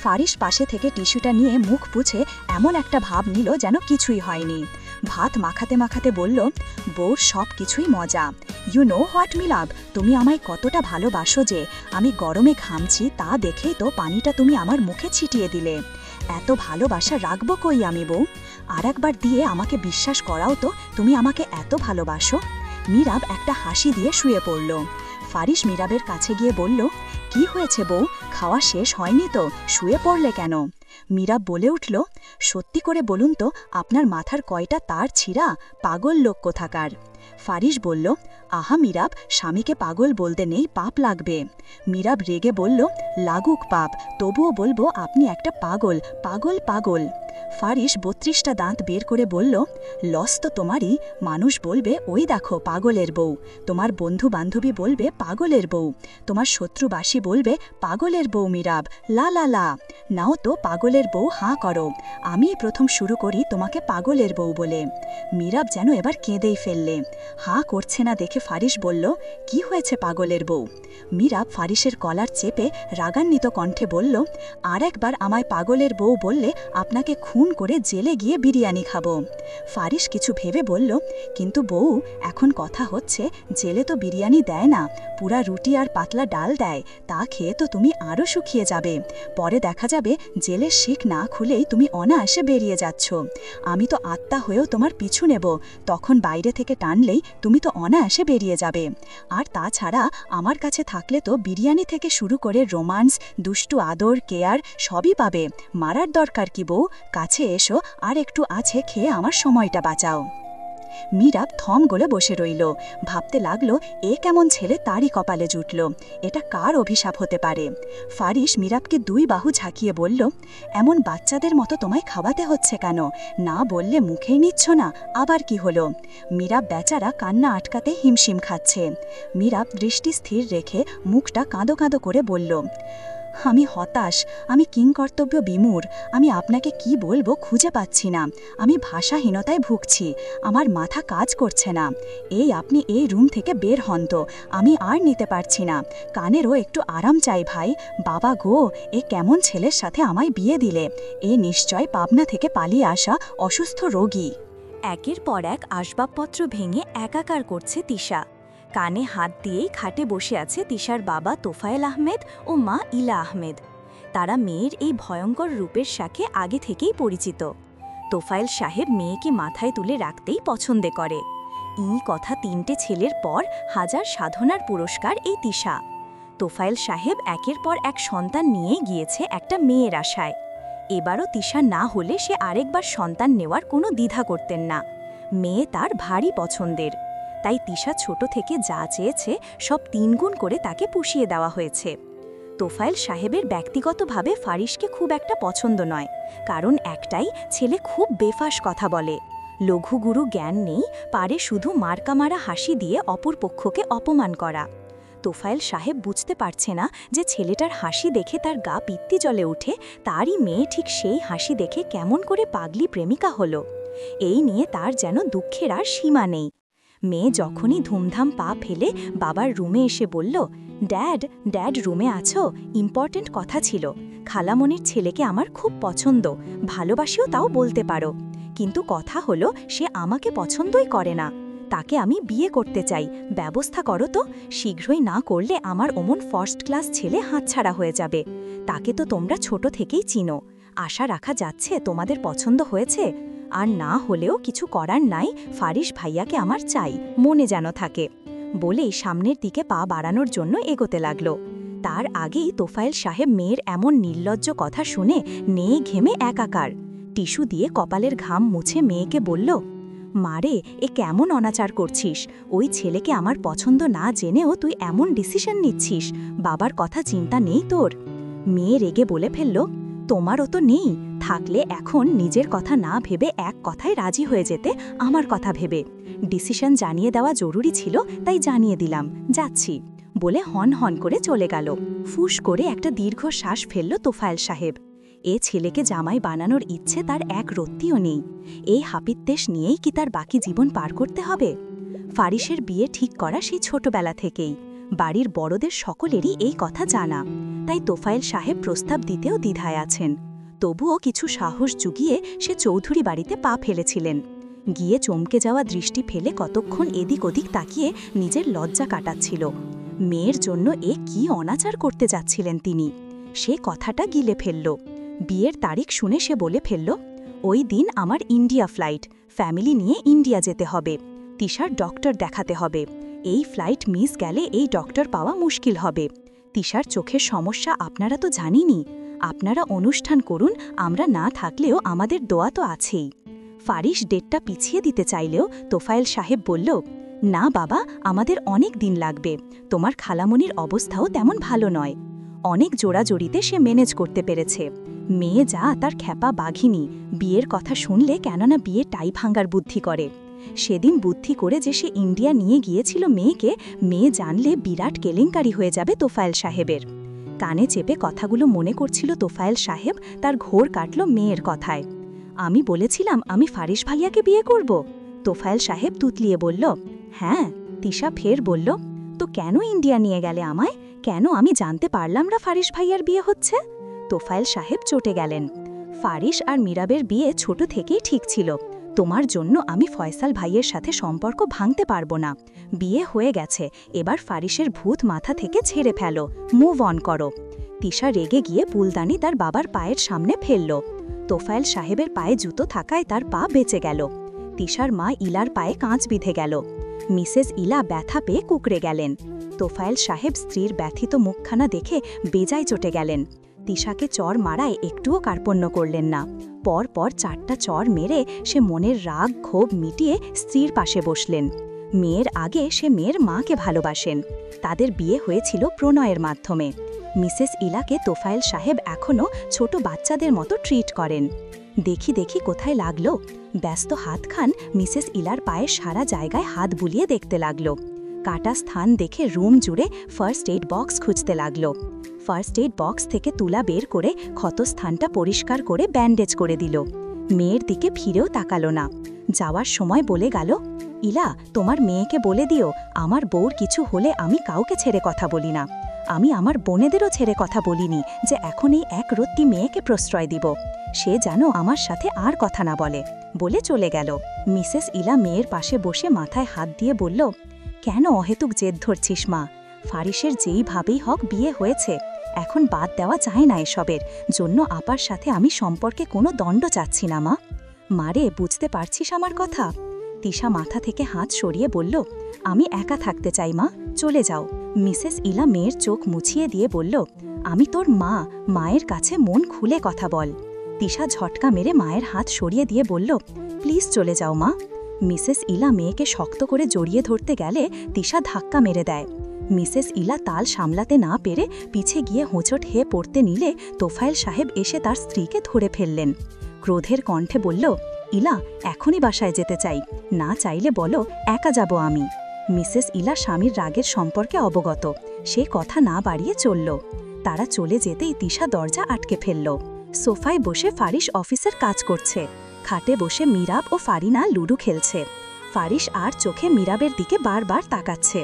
ফারিস পাশে থেকে টিস্যুটা নিয়ে মুখ পুছে এমন একটা ভাব নিল যেন কিছুই হয়নি। ভাত মাখাতে মাখাতে বলল, বউর সব কিছুই মজা। ইউ নো হোয়াট মিলাব, তুমি আমায় কতটা ভালোবাসো যে আমি গরমে ঘামছি তা দেখেই তো পানিটা তুমি আমার মুখে ছিটিয়ে দিলে। এত ভালোবাসা রাখবো কই আমি বউ? আর একবার দিয়ে আমাকে বিশ্বাস করাও তো তুমি আমাকে এত ভালোবাসো। মীরাব একটা হাসি দিয়ে শুয়ে পড়ল। ফারিস মীরাবের কাছে গিয়ে বলল, কি হয়েছে বউ, খাওয়া শেষ হয়নি তো, শুয়ে পড়লে কেন? মীরাব বলে উঠল, সত্যি করে বলুন তো আপনার মাথার কয়টা তার ছিঁড়া, পাগল লোক কোথাকার। ফারিস বলল, আহা মীরাব, স্বামীকে পাগল বলতে নেই, পাপ লাগবে। মীরাব রেগে বলল, লাগুক পাপ, তবুও বলবো আপনি একটা পাগল, পাগল পাগল। ফারিস 32টা দাঁত বের করে বলল, লস তো তোমারই, মানুষ বলবে ওই দেখো পাগলের বউ, তোমার বন্ধু বান্ধবী বলবে পাগলের বউ, তোমার শত্রুবাসী বলবে পাগলের বউ মীরাব, লা লা লা। নাও তো পাগলের বউ হাঁ করো, আমি প্রথম শুরু করি তোমাকে পাগলের বউ বলে। মীরাব যেন এবার কেঁদেই ফেললে। হাঁ করছে না দেখে ফারিস বলল, কি হয়েছে পাগলের বউ? মীরাব ফারিসের কলার চেপে রাগান্বিত কণ্ঠে বলল, আর একবার আমায় পাগলের বউ বললে আপনাকে খুন করে জেলে গিয়ে বিরিয়ানি খাবো। ফারিস কিছু ভেবে বলল, কিন্তু বউ, এখন কথা হচ্ছে জেলে তো বিরিয়ানি দেয় না, পুরা রুটি আর পাতলা ডাল দেয়, তা খেয়ে তো তুমি আরও শুকিয়ে যাবে। পরে দেখা যাবে জেলের শিক না খুলেই তুমি অনায়াসে বেরিয়ে যাচ্ছ। আমি তো আত্মা হয়েও তোমার পিছু নেব, তখন বাইরে থেকে টানলেই তুমি তো অনায়াসে বেরিয়ে যাবে। আর তাছাড়া আমার কাছে থাকলে তো বিরিয়ানি থেকে শুরু করে রোমান্স, দুষ্টু আদর, কেয়ার সবই পাবে। মারার দরকার কি বউ? কাছে এসো, আর একটু আছে খেয়ে আমার সময়টা বাঁচাও। মীরাব থম গলে বসে রইল। ভাবতে লাগলো, এ কেমন ছেলে তারই কপালে জুটল। এটা কার অভিশাপ হতে পারে? ফারিস মীরাবকে 2 বাহু ঝাঁকিয়ে বলল, এমন বাচ্চাদের মতো তোমায় খাওয়াতে হচ্ছে কেন? না বললে মুখেই নিচ্ছ না, আবার কি হলো? মীরাব বেচারা কান্না আটকাতে হিমশিম খাচ্ছে। মীরাব দৃষ্টি স্থির রেখে মুখটা কাঁদো কাঁদো করে বলল, আমি হতাশ, আমি কিংকর্তব্য বিমূঢ়, আমি আপনাকে কি বলবো খুঁজে পাচ্ছি না। আমি ভাষাহীনতায় ভুগছি, আমার মাথা কাজ করছে না। আপনি এই রুম থেকে বের হন তো, আমি আর নিতে পারছি না। কানেরও একটু আরাম চাই ভাই। বাবা গো, এ কেমন ছেলের সাথে আমায় বিয়ে দিলে? নিশ্চয় পাবনা থেকে পালিয়ে আসা অসুস্থ রোগী। একের পর এক আসবাবপত্র ভেঙে একাকার করছে তিশা। কানে হাত দিয়েই খাটে বসে আছে তিশার বাবা তোফায়েল আহমেদ ও মা ইলা আহমেদ। তারা মেয়ের এই ভয়ঙ্কর রূপের সাথে আগে থেকেই পরিচিত। তোফায়েল সাহেব মেয়েকে মাথায় তুলে রাখতেই পছন্দ করে। কথা 3টে ছেলের পর হাজার সাধনার পুরস্কার এই তিশা। তোফায়েল সাহেব একের পর এক সন্তান নিয়েই গিয়েছে একটা মেয়ের আশায়। এবারও তিশা না হলে সে আরেকবার সন্তান নেওয়ার কোনো দ্বিধা করতেন না। মেয়ে তার ভারী পছন্দের, তাই তিশা ছোট থেকে যা চেয়েছে সব 3 গুণ করে তাকে পুষিয়ে দেওয়া হয়েছে। তোফায়েল সাহেবের ব্যক্তিগতভাবে ফারিসকে খুব একটা পছন্দ নয়, কারণ একটাই, ছেলে খুব বেফাস কথা বলে, লঘুগুরু জ্ঞান নেই, পারে শুধু মার্কামারা হাসি দিয়ে অপর পক্ষকে অপমান করা। তোফায়েল সাহেব বুঝতে পারছে না যে ছেলেটার হাসি দেখে তার গা পিত্তি জ্বলে ওঠে, তারই মেয়ে ঠিক সেই হাসি দেখে কেমন করে পাগলি প্রেমিকা হলো। এই নিয়ে তার যেন দুঃখের আর সীমা নেই। মেয়ে যখনই ধুমধাম পা ফেলে বাবার রুমে এসে বলল, ড্যাড রুমে আছো? ইম্পর্টেন্ট কথা ছিল। খালামণির ছেলেকে আমার খুব পছন্দ, ভালোবাসিও তাও বলতে পারো, কিন্তু কথা হলো সে আমাকে পছন্দই করে না। তাকে আমি বিয়ে করতে চাই, ব্যবস্থা করো তো। শীঘ্রই না করলে আমার অমন ফার্স্ট ক্লাস ছেলে হাতছাড়া হয়ে যাবে। তাকে তো তোমরা ছোট থেকেই চিনো, আশা রাখা যাচ্ছে তোমাদের পছন্দ হয়েছে। আর না হলেও কিছু করার নাই, ফারিস ভাইয়াকে আমার চাই, মনে যেন থাকে। বলেই সামনের দিকে পা বাড়ানোর জন্য এগোতে লাগল। তার আগেই তোফায়েল সাহেব মেয়ের এমন নির্লজ্জ কথা শুনে নেয়ে ঘেমে একাকার। টিস্যু দিয়ে কপালের ঘাম মুছে মেয়েকে বলল, মারে, এ কেমন অনাচার করছিস? ওই ছেলেকে আমার পছন্দ না জেনেও তুই এমন ডিসিশন নিচ্ছিস, বাবার কথা চিন্তা নেই তোর? মেয়ে রেগে বলে ফেলল, তোমারও তো নেই, থাকলে এখন নিজের কথা না ভেবে এক কথায় রাজি হয়ে যেতে, আমার কথা ভেবে। ডিসিশন জানিয়ে দেওয়া জরুরি ছিল, তাই জানিয়ে দিলাম, যাচ্ছি বলে হন হন করে চলে গেল। ফুস করে একটা দীর্ঘ শ্বাস ফেলল তোফায়েল সাহেব। এ ছেলেকে জামাই বানানোর ইচ্ছে তার এক রত্তিও নেই। এই হাপিত্যেশ নিয়েই কি তার বাকি জীবন পার করতে হবে? ফারিসের বিয়ে ঠিক করা সেই ছোটবেলা থেকেই, বাড়ির বড়দের সকলেরই এই কথা জানা, তাই তোফায়েল সাহেব প্রস্তাব দিতেও দ্বিধায় আছেন। তবুও কিছু সাহস জুগিয়ে সে চৌধুরী বাড়িতে পা ফেলেছিলেন। গিয়ে চমকে যাওয়া দৃষ্টি ফেলে কতক্ষণ এদিক ওদিক তাকিয়ে নিজের লজ্জা কাটাচ্ছিল। মেয়ের জন্য কি অনাচার করতে যাচ্ছিলেন তিনি, সে কথাটা গিলে ফেলল। বিয়ের তারিখ শুনে সে বলে ফেলল, ওই দিন আমার ইন্ডিয়া ফ্লাইট, ফ্যামিলি নিয়ে ইন্ডিয়া যেতে হবে, তিশার ডক্টর দেখাতে হবে। এই ফ্লাইট মিস গেলে এই ডক্টর পাওয়া মুশকিল হবে। তিশার চোখের সমস্যা আপনারা তো জানিনি, আপনারা অনুষ্ঠান করুন, আমরা না থাকলেও আমাদের দোয়া তো আছেই। ফারিস ডেটটা পিছিয়ে দিতে চাইলেও তোফায়েল সাহেব বলল, না বাবা, আমাদের অনেক দিন লাগবে, তোমার খালামণির অবস্থাও তেমন ভালো নয়। অনেক জোড়াজড়িতে সে ম্যানেজ করতে পেরেছে। মেয়ে যা তার খ্যাপা বাঘিনী, বিয়ের কথা শুনলে কেননা বিয়ে টাই ভাঙ্গার বুদ্ধি করে। সেদিন বুদ্ধি করে যে সে ইন্ডিয়া নিয়ে গিয়েছিল মেয়েকে, মেয়ে জানলে বিরাট কেলেঙ্কারি হয়ে যাবে তোফায়েল সাহেবের। কানে চেপে কথাগুলো মনে করছিল তোফায়েল সাহেব, তার ঘোর কাটল মেয়ের কথায়। আমি বলেছিলাম আমি ফারিস ভাইয়াকে বিয়ে করব। তোফায়েল সাহেব তুতলিয়ে বলল, হ্যাঁ। তিশা ফের বলল, তো কেন ইন্ডিয়া নিয়ে গেলে আমায়? কেন আমি জানতে পারলাম না ফারিস ভাইয়ার বিয়ে হচ্ছে? তোফায়েল সাহেব চটে গেলেন। ফারিস আর মীরাবের বিয়ে ছোট থেকেই ঠিক ছিল। তোমার জন্য আমি ফয়সাল ভাইয়ের সাথে সম্পর্ক ভাঙতে পারবো না। বিয়ে হয়ে গেছে, এবার ফারিসের ভূত মাথা থেকে ছেড়ে ফেলো, মুভ অন করো। তিশা রেগে গিয়ে ফুলদানি তার বাবার পায়ের সামনে ফেলল। তোফায়েল সাহেবের পায়ে জুতো থাকায় তার পা বেঁচে গেল। তিশার মা ইলার পায়ে কাঁচ বিঁধে গেল। মিসেস ইলা ব্যথা পেয়ে কুকড়ে গেলেন। তোফায়েল সাহেব স্ত্রীর ব্যথিত মুখখানা দেখে বেজায় চটে গেলেন। তিশাকে চর মারায় একটুও কার্পণ্য করলেন না। পর 4টা চর মেরে সে মনের রাগ ক্ষোভ মিটিয়ে স্ত্রীর পাশে বসলেন। মেয়ের আগে সে মেয়ের মাকে ভালোবাসেন। তাদের বিয়ে হয়েছিল প্রণয়ের মাধ্যমে। মিসেস ইলাকে তোফায়েল সাহেব এখনও ছোট বাচ্চাদের মতো ট্রিট করেন। দেখি কোথায় লাগলো। ব্যস্ত হাতখান মিসেস ইলার পায়ে সারা জায়গায় হাত বুলিয়ে দেখতে লাগলো। কাটা স্থান দেখে রুম জুড়ে ফার্স্ট এইড বক্স খুঁজতে লাগলো। ফার্স্ট এইড বক্স থেকে তুলা বের করে ক্ষত স্থানটা পরিষ্কার করে ব্যান্ডেজ করে দিল। মেয়ের দিকে ফিরেও তাকালো না। যাওয়ার সময় বলে গেল, ইলা, তোমার মেয়েকে বলে দিও আমার বউর কিছু হলে আমি কাউকে ছেড়ে কথা বলি না। আমি আমার বোনেদেরও ছেড়ে কথা বলিনি যে এখন এই এক রত্তি মেয়েকে প্রশ্রয় দিব। সে যেন আমার সাথে আর কথা না বলে চলে গেল। মিসেস ইলা মেয়ের পাশে বসে মাথায় হাত দিয়ে বলল, কেন অহেতুক জেদ ধরছিস মা? ফারিসের যেইভাবেই হক বিয়ে হয়েছে, এখন বাদ দেওয়া যায় না। এসবের জন্য আপার সাথে আমি সম্পর্কে কোনো দণ্ড চাচ্ছি না মা। মারে, বুঝতে পারছিস আমার কথা? তিশা মাথা থেকে হাত সরিয়ে বলল, আমি একা থাকতে চাই মা, চলে যাও। মিসেস ইলা মেয়ের চোখ মুছিয়ে দিয়ে বলল, আমি তোর মা, মায়ের কাছে মন খুলে কথা বল। তিশা ঝটকা মেরে মায়ের হাত সরিয়ে দিয়ে বলল, প্লিজ চলে যাও মা। মিসেস ইলা মেয়েকে শক্ত করে জড়িয়ে ধরতে গেলে তিশা ধাক্কা মেরে দেয়। মিসেস ইলা তাল সামলাতে না পেরে পিছে গিয়ে হোঁচট হয়ে পড়তে নিলে তোফায়েল সাহেব এসে তার স্ত্রীকে ধরে ফেললেন। ক্রোধের কণ্ঠে বলল, ইলা, এখনই বাসায় যেতে চাই, না চাইলে বলো একা যাব আমি। মিসেস ইলা স্বামীর রাগের সম্পর্কে অবগত, সে কথা না বাড়িয়ে চলল। তারা চলে যেতেই তিশা দরজা আটকে ফেলল। সোফায় বসে ফারিস অফিসের কাজ করছে। খাটে বসে মিরাব ও ফারিনা লুডো খেলছে। ফারিস আর চোখে মিরাবের দিকে বারবার তাকাচ্ছে।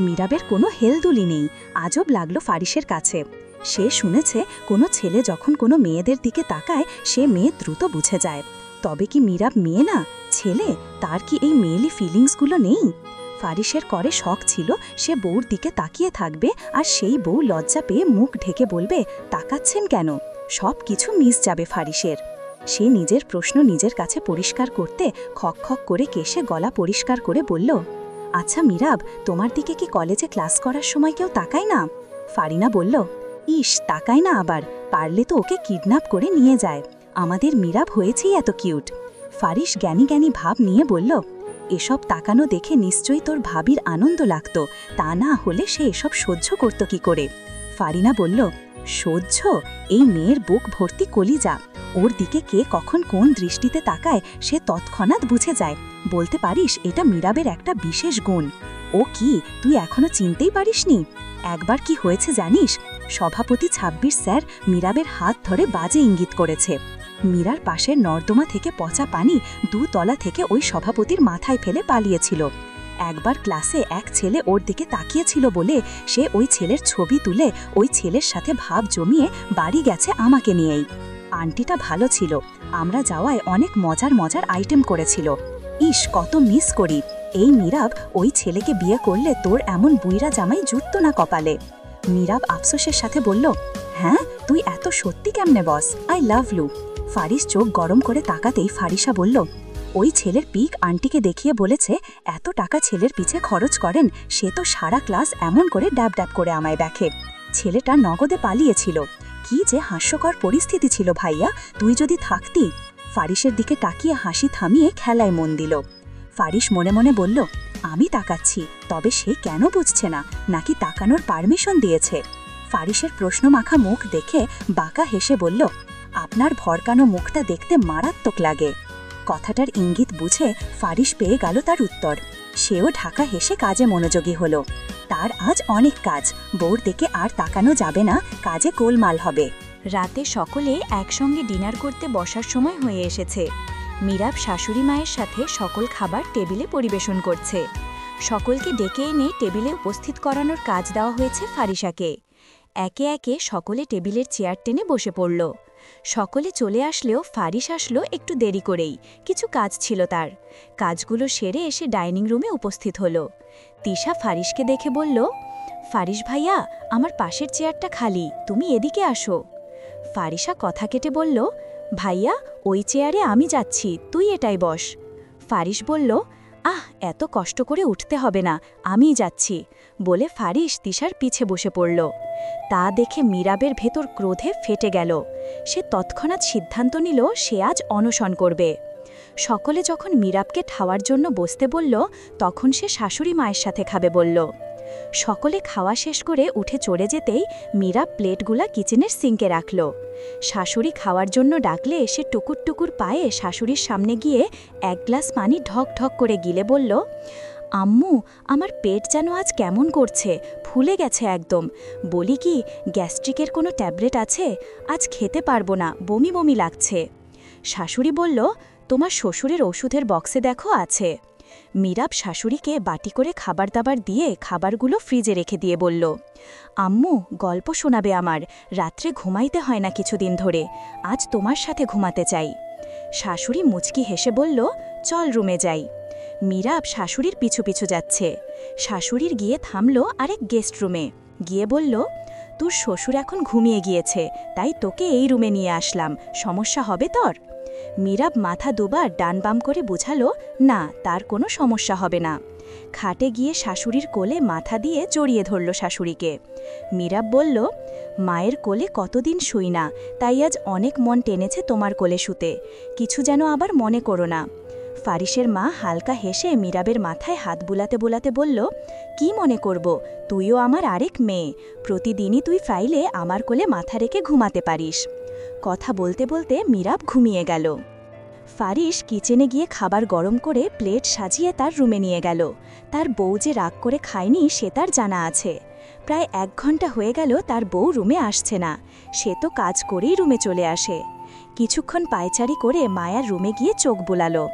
মিরাবের কোনো হেলদুলি নেই। আজব লাগলো ফারিসের কাছে। সে শুনেছে কোনো ছেলে যখন কোনো মেয়েদের দিকে তাকায় সে মেয়ে দ্রুত বুঝে যায়। তবে কি মিরাব মেয়ে না, ছেলে? তার কি এই মেয়েলি ফিলিংসগুলো নেই? ফারিসের করে শখ ছিল সে বউর দিকে তাকিয়ে থাকবে আর সেই বউ লজ্জা পেয়ে মুখ ঢেকে বলবে, তাকাচ্ছেন কেন? সব কিছু মিস যাবে ফারিসের। সে নিজের প্রশ্ন নিজের কাছে পরিষ্কার করতে খক খক করে কেশে গলা পরিষ্কার করে বলল, আচ্ছা মিরাব, তোমার দিকে কি কলেজে ক্লাস করার সময় কেউ তাকায় না? ফারিনা বলল, ইস, তাকায় না আবার, পারলে তো ওকে কিডন্যাপ করে নিয়ে যায়। আমাদের মিরাব হয়েছেই এত কিউট। ফারিস জ্ঞানী জ্ঞানী ভাব নিয়ে বলল, এসব তাকানো দেখে নিশ্চয়ই তোর ভাবির আনন্দ লাগতো, তা না হলে সে এসব সহ্য করত কি করে? ফারিনা বলল, সহ্য? এই মেয়ের বুক ভর্তি কলিজা। ওর দিকে কে কখন কোন দৃষ্টিতে তাকায় সে তৎক্ষণাৎ বুঝে যায়। বলতে পারিস এটা মিরাবের একটা বিশেষ গুণ। ও কি, তুই এখনো চিনতেই পারিসনি? একবার কি হয়েছে জানিস? সভাপতি ২৬ স্যার মিরাবের হাত ধরে বাজে ইঙ্গিত করেছে। মীরার পাশের নর্দমা থেকে পচা পানি ২ তলা থেকে ওই সভাপতির মাথায় ফেলে পালিয়েছিল। একবার ক্লাসে এক ছেলে ওর দিকে তাকিয়েছিল বলে সে ওই ছেলের ছবি তুলে ওই ছেলের সাথে ভাব জমিয়ে বাড়ি গেছে আমাকে নিয়েই। আন্টিটা ভালো ছিল, আমরা যাওয়ায় অনেক মজার আইটেম করেছিল। ইস, কত মিস করি। এই মীরাব ওই ছেলেকে বিয়ে করলে তোর এমন বুইরা জামাই জুটতো না কপালে। মীরাব আফসোসের সাথে বলল, হ্যাঁ, তুই এত সত্যি কেমনে boss? I love you. Faris চোখ গরম করে তাকাতেই ফারিসা বলল, ওই ছেলের পিক আন্টিকে দেখিয়ে বলেছে এত টাকা ছেলের পিছে খরচ করেন, সে তো সারা ক্লাস এমন করে ড্যাব ড্যাব করে আমায় দেখে। ছেলেটা নগদে পালিয়েছিল। কি যে হাস্যকর পরিস্থিতি ছিল ভাইয়া, তুই যদি থাকতি। ফারিসের দিকে তাকিয়ে হাসি থামিয়ে খেলায় মন দিল। ফারিস মনে মনে বলল, আমি তাকাচ্ছি, তবে সে কেন বুঝছে না? নাকি তাকানোর পারমিশন দিয়েছে? ফারিসের প্রশ্নমাখা মুখ দেখে বাঁকা হেসে বলল, আপনার ভরকানো মুখটা দেখতে মারাত্মক লাগে। কথাটার ইঙ্গিত বুঝে ফারিস পেয়ে গেল তার উত্তর। সেও ঢাকা হেসে কাজে মনোযোগী হলো। তার আজ অনেক কাজ, বউর দিকে আর তাকানো যাবে না, কাজে গোলমাল হবে। রাতে সকলে একসঙ্গে ডিনার করতে বসার সময় হয়ে এসেছে। মীরাব শাশুড়ি মায়ের সাথে সকল খাবার টেবিলে পরিবেশন করছে। সকলকে ডেকে এনে টেবিলে উপস্থিত করানোর কাজ দেওয়া হয়েছে ফারিসাকে। একে একে সকলে টেবিলের চেয়ার টেনে বসে পড়ল। সকলে চলে আসলেও ফারিস আসলো একটু দেরি করেই, কিছু কাজ ছিল তার। কাজগুলো সেরে এসে ডাইনিং রুমে উপস্থিত হলো। তিশা ফারিসকে দেখে বলল, ফারিস ভাইয়া, আমার পাশের চেয়ারটা খালি, তুমি এদিকে আসো। ফারিসা কথা কেটে বলল, ভাইয়া, ওই চেয়ারে আমি যাচ্ছি, তুই এটাই বস। ফারিস বলল, এত কষ্ট করে উঠতে হবে না, আমিই যাচ্ছি বলে ফারিস তিশার পিছে বসে পড়ল। তা দেখে মীরাবের ভেতর ক্রোধে ফেটে গেল। সে তৎক্ষণাৎ সিদ্ধান্ত নিল সে আজ অনশন করবে। সকলে যখন মীরাবকে খাওয়ার জন্য বসতে বলল, তখন সে শাশুড়ি মায়ের সাথে খাবে বলল। সকলে খাওয়া শেষ করে উঠে চলে যেতেই মীরাব প্লেটগুলা কিচেনের সিঙ্কে রাখল। শাশুড়ি খাওয়ার জন্য ডাকলে সে টুকুর টুকুর পায়ে শাশুড়ির সামনে গিয়ে এক গ্লাস পানি ঢক ঢক করে গিলে বলল, আম্মু, আমার পেট যেন আজ কেমন করছে, ফুলে গেছে একদম। বলি কি, গ্যাস্ট্রিকের কোনো ট্যাবলেট আছে? আজ খেতে পারবো না, বমি বমি লাগছে। শাশুড়ি বলল, তোমার শ্বশুরের ওষুধের বক্সে দেখো আছে। মীরাব শাশুড়িকে বাটি করে খাবার দাবার দিয়ে খাবারগুলো ফ্রিজে রেখে দিয়ে বলল, আম্মু, গল্প শোনাবে আমার, রাত্রে ঘুমাইতে হয় না কিছুদিন ধরে, আজ তোমার সাথে ঘুমাতে চাই। শাশুড়ি মুচকি হেসে বলল, চল রুমে যাই। মীরাব শাশুড়ির পিছু পিছু যাচ্ছে। শাশুড়ির গিয়ে থামল আরেক গেস্ট রুমে, গিয়ে বলল, তোর শ্বশুর এখন ঘুমিয়ে গিয়েছে, তাই তোকে এই রুমে নিয়ে আসলাম, সমস্যা হবে তোর? মীরাব মাথা দুবার ডান বাম করে বুঝালো, না, তার কোনো সমস্যা হবে না। খাটে গিয়ে শাশুড়ির কোলে মাথা দিয়ে জড়িয়ে ধরল শাশুড়িকে। মীরাব বলল, মায়ের কোলে কতদিন শুই না, তাই আজ অনেক মন টেনেছে তোমার কোলে শুতে, কিছু যেন আবার মনে করো না। ফারিসের মা হালকা হেসে মীরাবের মাথায় হাত বুলাতে বুলাতে বলল, কি মনে করব, তুইও আমার আরেক মেয়ে, প্রতিদিনই তুই ফাইলে আমার কোলে মাথা রেখে ঘুমাতে পারিস। কথা বলতে বলতে মীরাব ঘুমিয়ে গেল। ফারিস কিচেনে গিয়ে খাবার গরম করে প্লেট সাজিয়ে তার রুমে নিয়ে গেল। তার বউ যে রাগ করে খায়নি সে তার জানা আছে। প্রায় 1 ঘন্টা হয়ে গেল তার বউ রুমে আসছে না, সে তো কাজ করেই রুমে চলে আসে। কিছুক্ষণ পায়চারি করে মায়ার রুমে গিয়ে চোখ বুলালো।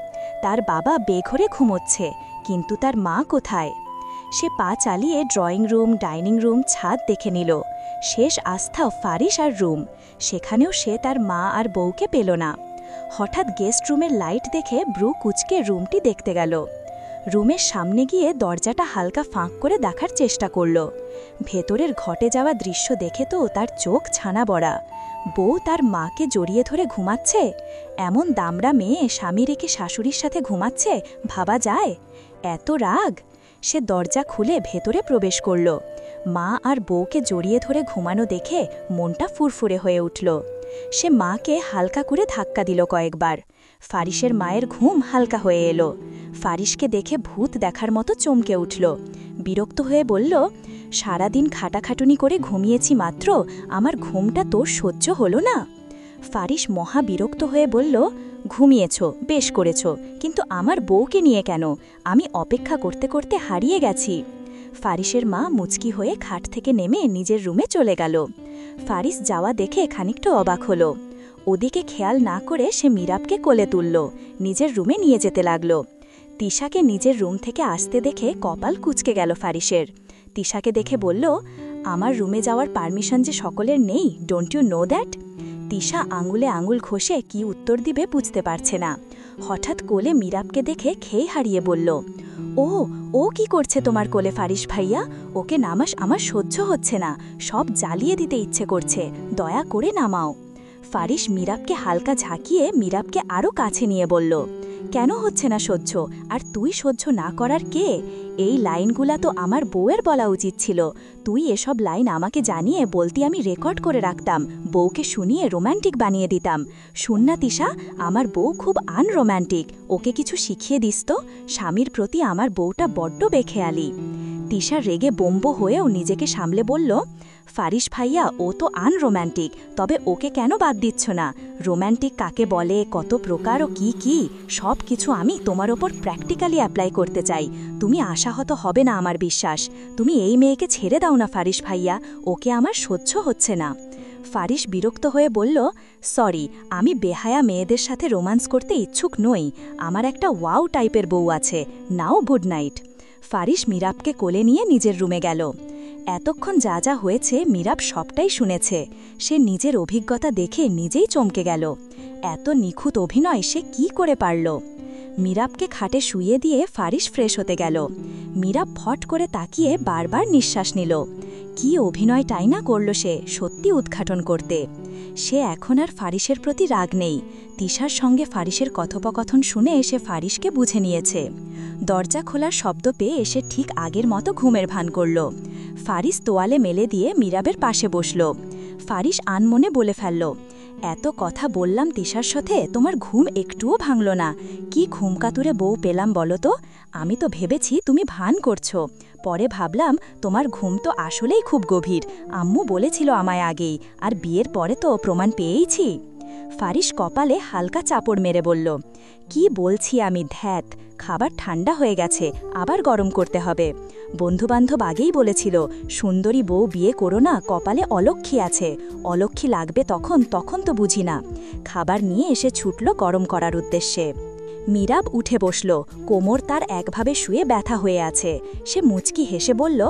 তার বাবা বেঘরে ঘুমোচ্ছে, কিন্তু তার মা কোথায়? সে পা চালিয়ে ড্রয়িং রুম, ডাইনিং রুম, ছাদ দেখে নিল। শেষ আস্থা ফারিস আর রুম, সেখানেও সে তার মা আর বউকে পেল না। হঠাৎ গেস্ট রুমের লাইট দেখে ব্রু কুচকে রুমটি দেখতে গেল। রুমের সামনে গিয়ে দরজাটা হালকা ফাঁক করে দেখার চেষ্টা করল। ভেতরের ঘটে যাওয়া দৃশ্য দেখে তো তার চোখ ছানা বড়া। বউ তার মাকে জড়িয়ে ধরে ঘুমাচ্ছে, এমন দামড়া মেয়ে স্বামী রেখে শাশুড়ির সাথে ঘুমাচ্ছে, ভাবা যায়? এত রাগ! সে দরজা খুলে ভেতরে প্রবেশ করল। মা আর বউকে জড়িয়ে ধরে ঘুমানো দেখে মনটা ফুরফুরে হয়ে উঠল। সে মাকে হালকা করে ধাক্কা দিল কয়েকবার। ফারিসের মায়ের ঘুম হালকা হয়ে এলো। ফারিসকে দেখে ভূত দেখার মতো চমকে উঠল। বিরক্ত হয়ে বলল, সারাদিন খাটাখাটুনি করে ঘুমিয়েছি মাত্র, আমার ঘুমটা তোর সহ্য হলো না? ফারিস মহা বিরক্ত হয়ে বলল, ঘুমিয়েছ, বেশ করেছ, কিন্তু আমার বউকে নিয়ে কেন? আমি অপেক্ষা করতে করতে হারিয়ে গেছি। ফারিসের মা মুচকি হয়ে খাট থেকে নেমে নিজের রুমে চলে গেল। ফারিস যাওয়া দেখে খানিকটা অবাক হলো। ওদিকে খেয়াল না করে সে মীরাবকে কোলে তুলল, নিজের রুমে নিয়ে যেতে লাগল। তিশাকে নিজের রুম থেকে আসতে দেখে কপাল কুঁচকে গেল ফারিসের। তিশাকে দেখে বলল, আমার রুমে যাওয়ার পারমিশন যে সকলের নেই, don't you know that? Tisha আঙুলে আঙুল ঘষে কি উত্তর দিবে বুঝতে পারছে না। হঠাৎ কোলে মীরাবকে দেখে খেই হারিয়ে বলল, ও কি করছে তোমার কোলে ফারিস ভাইয়া? ওকে নামাস, আমার সহ্য হচ্ছে না, সব জ্বালিয়ে দিতে ইচ্ছে করছে, দয়া করে নামাও। ফারিস মীরাবকে হালকা ঝাঁকিয়ে মীরাবকে আরও কাছে নিয়ে বলল, কেন হচ্ছে না সহ্য? আর তুই সহ্য না করার কে? এই লাইনগুলা তো আমার বউয়ের বলা উচিত ছিল। তুই এসব লাইন আমাকে জানিয়ে বলতি, আমি রেকর্ড করে রাখতাম, বউকে শুনিয়ে রোম্যান্টিক বানিয়ে দিতাম। শুন না তিশা, আমার বউ খুব আনরোম্যান্টিক, ওকে কিছু শিখিয়ে দিস তো। স্বামীর প্রতি আমার বউটা বড্ড বেখেয়ালি। তিশা রেগে বোম্ব হয়েও নিজেকে সামলে বলল, ফারিস ভাইয়া, ও তো আনরোম্যান্টিক, তবে ওকে কেন বাদ দিচ্ছ না? রোম্যান্টিক কাকে বলে, কত প্রকার ও কি সব কিছু আমি তোমার ওপর প্র্যাকটিক্যালি অ্যাপ্লাই করতে চাই। তুমি আশাহত হবে না আমার বিশ্বাস। তুমি এই মেয়েকে ছেড়ে দাও না ফারিস ভাইয়া, ওকে আমার সহ্য হচ্ছে না। ফারিস বিরক্ত হয়ে বলল, সরি, আমি বেহায়া মেয়েদের সাথে রোম্যান্স করতে ইচ্ছুক নই। আমার একটা ওয়াও টাইপের বউ আছে। নাও গুড নাইট। ফারিস মীরাবকে কোলে নিয়ে নিজের রুমে গেল। এতক্ষণ যা যা হয়েছে মীরাব সবটাই শুনেছে। সে নিজের অভিজ্ঞতা দেখে নিজেই চমকে গেল। এত নিখুঁত অভিনয় সে কি করে পারল? মীরাবকে খাটে শুইয়ে দিয়ে ফারিস ফ্রেশ হতে গেল। মীরাব ফট করে তাকিয়ে বারবার নিঃশ্বাস নিল। কি অভিনয়টাই না করল সে, সত্যি উদ্ঘাটন করতে। সে এখন আর ফারিসের প্রতি রাগ নেই। তিশার সঙ্গে ফারিসের কথোপকথন শুনে সে ফারিসকে বুঝে নিয়েছে। দরজা খোলার শব্দ পেয়ে এসে ঠিক আগের মতো ঘুমের ভান করল। ফারিস তোয়ালে মেলে দিয়ে মীরাবের পাশে বসল। ফারিস আনমনে বলে ফেলল, এত কথা বললাম তিশার সাথে, তোমার ঘুম একটুও ভাঙল না। কি ঘুমকাতুরে বউ পেলাম বলো তো? আমি তো ভেবেছি তুমি ভান করছো, পরে ভাবলাম তোমার ঘুম তো আসলেই খুব গভীর। আম্মু বলেছিল আমায় আগেই, আর বিয়ের পরে তো প্রমাণ পেয়েইছি। ফারিস কপালে হালকা চাপড় মেরে বলল, কি বলছি আমি, ধ্যাত, খাবার ঠান্ডা হয়ে গেছে, আবার গরম করতে হবে। বন্ধুবান্ধব আগেই বলেছিল, সুন্দরী বউ বিয়ে করো না, কপালে অলক্ষ্মী আছে, অলক্ষ্মী লাগবে তখন তো বুঝি না। খাবার নিয়ে এসে ছুটল গরম করার উদ্দেশ্যে। মীরাব উঠে বসল, কোমর তার একভাবে শুয়ে ব্যথা হয়ে আছে। সে মুচকি হেসে বলল,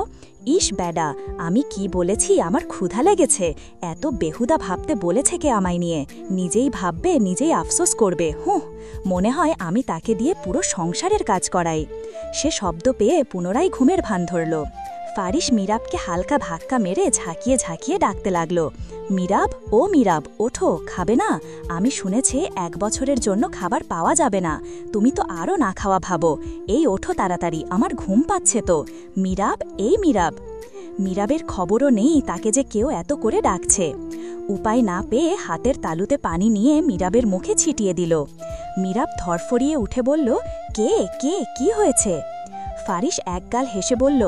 ইস ব্যাডা, আমি কি বলেছি আমার ক্ষুধা লেগেছে? এত বেহুদা ভাবতে বলেছে কে আমায় নিয়ে? নিজেই ভাববে, নিজেই আফসোস করবে। মনে হয় আমি তাকে দিয়ে পুরো সংসারের কাজ করাই। সে শব্দ পেয়ে পুনরায় ঘুমের ভান ধরল। ফারিস মীরাবকে হালকা ধাক্কা মেরে ঝাঁকিয়ে ঝাঁকিয়ে ডাকতে লাগল, মীরাব, ও মীরাব, ওঠো, খাবে না? আমি শুনেছি 1 বছরের জন্য খাবার পাওয়া যাবে না, তুমি তো আরও না খাওয়া ভাবো। এই ওঠো তাড়াতাড়ি, আমার ঘুম পাচ্ছে তো। মীরাব, এই মীরাব। মীরাবের খবরও নেই তাকে যে কেউ এত করে ডাকছে। উপায় না পেয়ে হাতের তালুতে পানি নিয়ে মীরাবের মুখে ছিটিয়ে দিল। মীরাব ধরফরিয়ে উঠে বলল, কে কে, কি হয়েছে? ফারিস একগাল হেসে বলল,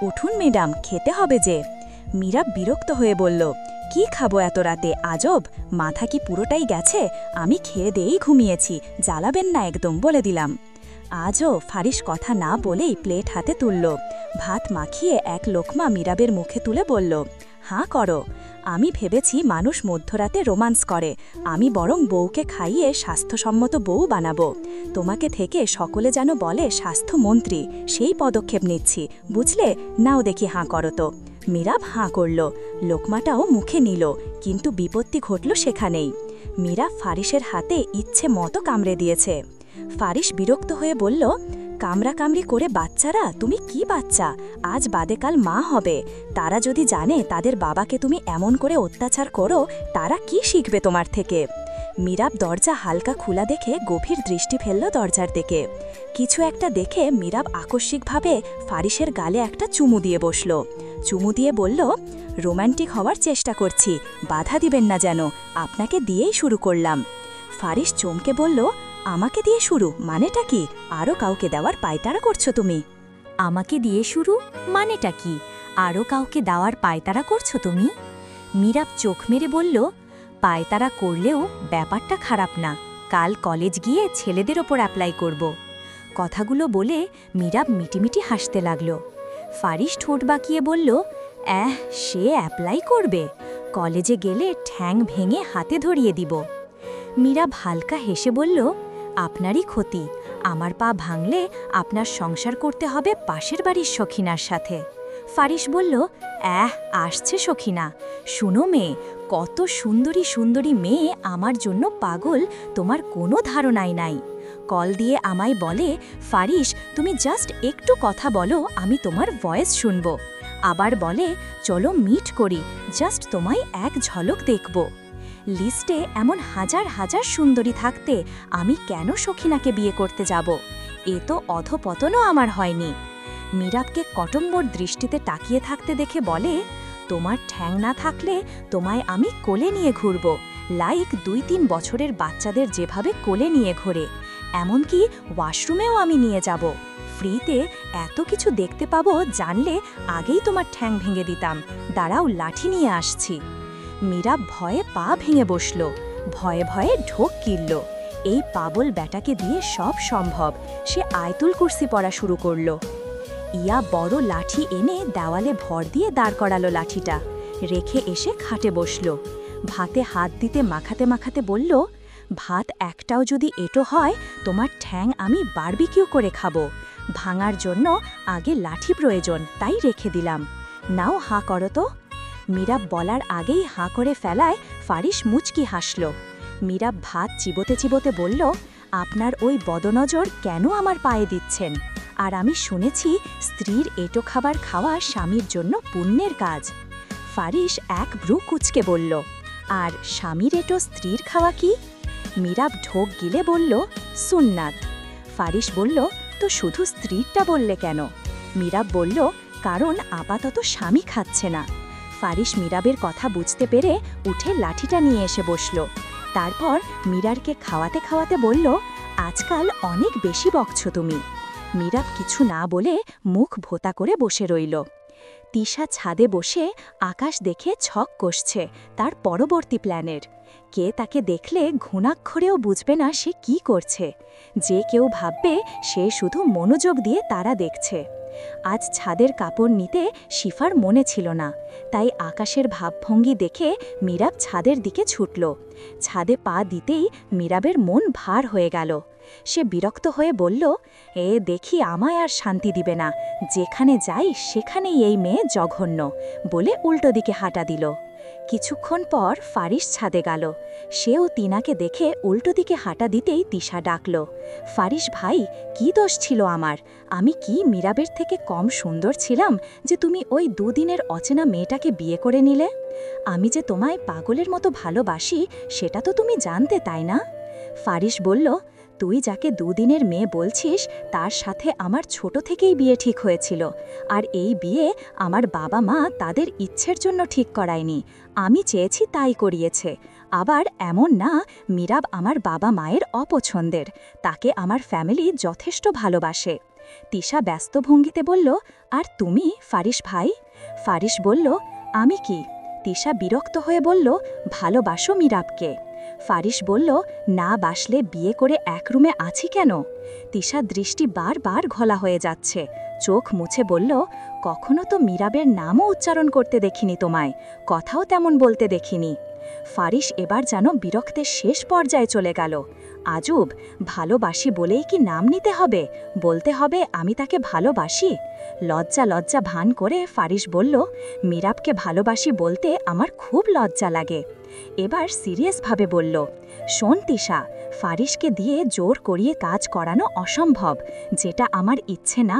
উঠুন ম্যাডাম, খেতে হবে যে। মীরাব বিরক্ত হয়ে বলল, কি খাবো এত রাতে, আজব, মাথা কি পুরোটাই গেছে? আমি খেয়ে দিয়েই ঘুমিয়েছি, জ্বালাবেন না একদম, বলে দিলাম। আজও ফারিস কথা না বলেই প্লেট হাতে তুলল। ভাত মাখিয়ে এক লোকমা মীরাবের মুখে তুলে বলল, হাঁ করো। আমি ভেবেছি মানুষ মধ্যরাতে রোমান্স করে, আমি বরং বউকে খাইয়ে স্বাস্থ্যসম্মত বউ বানাবো। তোমাকে থেকে সকলে যেন বলে স্বাস্থ্যমন্ত্রী, সেই পদক্ষেপ নিচ্ছি, বুঝলে? নাও দেখি হাঁ করো তো। মীরাব হাঁ করল, লোকমাটাও মুখে নিল, কিন্তু বিপত্তি ঘটল সেখানেই। মীরাব ফারিসের হাতে ইচ্ছে মতো কামড়ে দিয়েছে। ফারিস বিরক্ত হয়ে বলল, কামড়াকামড়ি করে বাচ্চারা, তুমি কি বাচ্চা? আজ বাদেকাল মা হবে, তারা যদি জানে তাদের বাবাকে তুমি এমন করে অত্যাচার করো, তারা কি শিখবে তোমার থেকে? মীরাব দরজা হালকা খোলা দেখে গভীর দৃষ্টি ফেলল দরজার দিকে। কিছু একটা দেখে মীরাব আকস্মিকভাবে ফারিসের গালে একটা চুমু দিয়ে বসল। চুমু দিয়ে বলল, রোম্যান্টিক হওয়ার চেষ্টা করছি, বাধা দিবেন না যেন, আপনাকে দিয়েই শুরু করলাম। ফারিস চমকে বলল, আমাকে দিয়ে শুরু মানেটা কি? আরও কাউকে দেওয়ার পায়তারা করছো তুমি? আমাকে দিয়ে শুরু মানেটা কি? আরও কাউকে দেওয়ার পায়তারা করছো তুমি? মীরাব চোখ মেরে বলল, পায়তারা করলেও ব্যাপারটা খারাপ না, কাল কলেজ গিয়ে ছেলেদের ওপর অ্যাপ্লাই করব। কথাগুলো বলে মীরাব মিটিমিটি হাসতে লাগল। ফারিস ঠোঁট বাঁকিয়ে বলল, সে অ্যাপ্লাই করবে? কলেজে গেলে ঠ্যাং ভেঙে হাতে ধরিয়ে দিব। মীরাব হালকা হেসে বলল, আপনারই ক্ষতি, আমার পা ভাঙলে আপনার সংসার করতে হবে পাশের বাড়ির সখিনার সাথে। ফারিস বলল, আসছে সখিনা, শুনো মেয়ে, কত সুন্দরী সুন্দরী মেয়ে আমার জন্য পাগল, তোমার কোনো ধারণাই নাই। কল দিয়ে আমায় বলে, ফারিস তুমি জাস্ট একটু কথা বলো, আমি তোমার ভয়েস শুনব। আবার বলে, চলো মিট করি, জাস্ট তোমায় এক ঝলক দেখব। লিস্টে এমন হাজার হাজার সুন্দরী থাকতে আমি কেন সখিনাকে বিয়ে করতে যাব? এ তো অধপতনও আমার হয়নি। মীরাবকে কটম্বর দৃষ্টিতে তাকিয়ে থাকতে দেখে বলে, তোমার ঠ্যাং না থাকলে তোমায় আমি কোলে নিয়ে ঘুরব, লাইক 2-3 বছরের বাচ্চাদের যেভাবে কোলে নিয়ে ঘোরে। এমনকি ওয়াশরুমেও আমি নিয়ে যাব। ফ্রিতে এত কিছু দেখতে পাবো, জানলে আগেই তোমার ঠ্যাং ভেঙে দিতাম। দাঁড়াও, লাঠি নিয়ে আসছি। মীরাব ভয়ে পা ভেঙে বসল, ভয়ে ভয়ে ঢোক কিনল। এই পাগল ব্যাটাকে দিয়ে সব সম্ভব। সে আয়তুল কুরসি পড়া শুরু করল। ইয়া বড় লাঠি এনে দেওয়ালে ভর দিয়ে দাঁড় করালো লাঠিটা, রেখে এসে খাটে বসল। ভাতে হাত দিতে মাখাতে মাখাতে বলল, ভাত একটাও যদি এঁটো হয় তোমার ঠ্যাং আমি বারবিকিউ করে খাবো। ভাঙার জন্য আগে লাঠি প্রয়োজন, তাই রেখে দিলাম। নাও হাঁ করো তো। মীরাব বলার আগেই হাঁ করে ফেলায় ফারিস মুচকি হাসল। মীরাব ভাত চিবোতে চিবোতে বলল, আপনার ওই বদনজর কেন আমার পায়ে দিচ্ছেন? আর আমি শুনেছি স্ত্রীর এঁটো খাবার খাওয়া স্বামীর জন্য পুণ্যের কাজ। ফারিস এক ভ্রু কুচকে বলল, আর স্বামীর এটো স্ত্রীর খাওয়া কি? মীরাব ঢোক গিলে বলল, সুন্নাত। ফারিস বলল, তো শুধু স্ত্রীরটা বললে কেন? মীরাব বলল, কারণ আপাতত স্বামী খাচ্ছে না। ফারিস মীরাবের কথা বুঝতে পেরে উঠে লাঠিটা নিয়ে এসে বসল। তারপর মীরারকে খাওয়াতে খাওয়াতে বলল, আজকাল অনেক বেশি বকছ তুমি। মীরাব কিছু না বলে মুখ ভোতা করে বসে রইল। তিশা ছাদে বসে আকাশ দেখে ছক কষছে তার পরবর্তী প্ল্যানের। কে তাকে দেখলে ঘুণাক্ষরেও বুঝবে না সে কি করছে। যে কেউ ভাববে সে শুধু মনোযোগ দিয়ে তারা দেখছে। আজ ছাদের কাপড় নিতে শিফার মনে ছিল না, তাই আকাশের ভাবভঙ্গি দেখে মীরাব ছাদের দিকে ছুটল। ছাদে পা দিতেই মীরাবের মন ভার হয়ে গেল। সে বিরক্ত হয়ে বলল, দেখি আমায় আর শান্তি দিবে না, যেখানে যাই সেখানেই এই মেয়ে জঘন্য, বলে উল্টো দিকে হাঁটা দিল। কিছুক্ষণ পর ফারিস ছাদে গেল। সেও তিনাকে দেখে উল্টো দিকে হাঁটা দিতেই তিশা ডাকল, ফারিস ভাই, কি দোষ ছিল আমার? আমি কি মীরাবের থেকে কম সুন্দর ছিলাম যে তুমি ওই দুদিনের অচেনা মেয়েটাকে বিয়ে করে নিলে? আমি যে তোমায় পাগলের মতো ভালোবাসি সেটা তো তুমি জানতে, তাই না? ফারিস বলল, তুই যাকে দুদিনের মেয়ে বলছিস তার সাথে আমার ছোট থেকেই বিয়ে ঠিক হয়েছিল, আর এই বিয়ে আমার বাবা মা তাদের ইচ্ছের জন্য ঠিক করায়নি, আমি চেয়েছি তাই করিয়েছে। আবার এমন না মীরাব আমার বাবা মায়ের অপছন্দের, তাকে আমার ফ্যামিলি যথেষ্ট ভালোবাসে। তিশা ব্যস্ত ভঙ্গিতে বলল, আর তুমি ফারিস ভাই? ফারিস বলল, আমি কি? তিশা বিরক্ত হয়ে বলল, ভালোবাসো মীরাবকে? ফারিস বলল, না বাসলে বিয়ে করে এক রুমে আছি কেন? তিশা দৃষ্টি বারবার ঘোলা হয়ে যাচ্ছে, চোখ মুছে বলল, কখনো তো মীরাবের নামও উচ্চারণ করতে দেখিনি তোমায়, কথাও তেমন বলতে দেখিনি। ফারিস এবার যেন বিরক্তের শেষ পর্যায়ে চলে গেল। আজব, ভালোবাসি বলেই কি নাম নিতে হবে? বলতে হবে আমি তাকে ভালোবাসি? লজ্জা লজ্জা ভান করে ফারিস বলল, মীরাবকে ভালোবাসি বলতে আমার খুব লজ্জা লাগে। এবার সিরিয়াসভাবে বলল, শোন তিশা, ফারিসকে দিয়ে জোর করিয়ে কাজ করানো অসম্ভব। যেটা আমার ইচ্ছে না,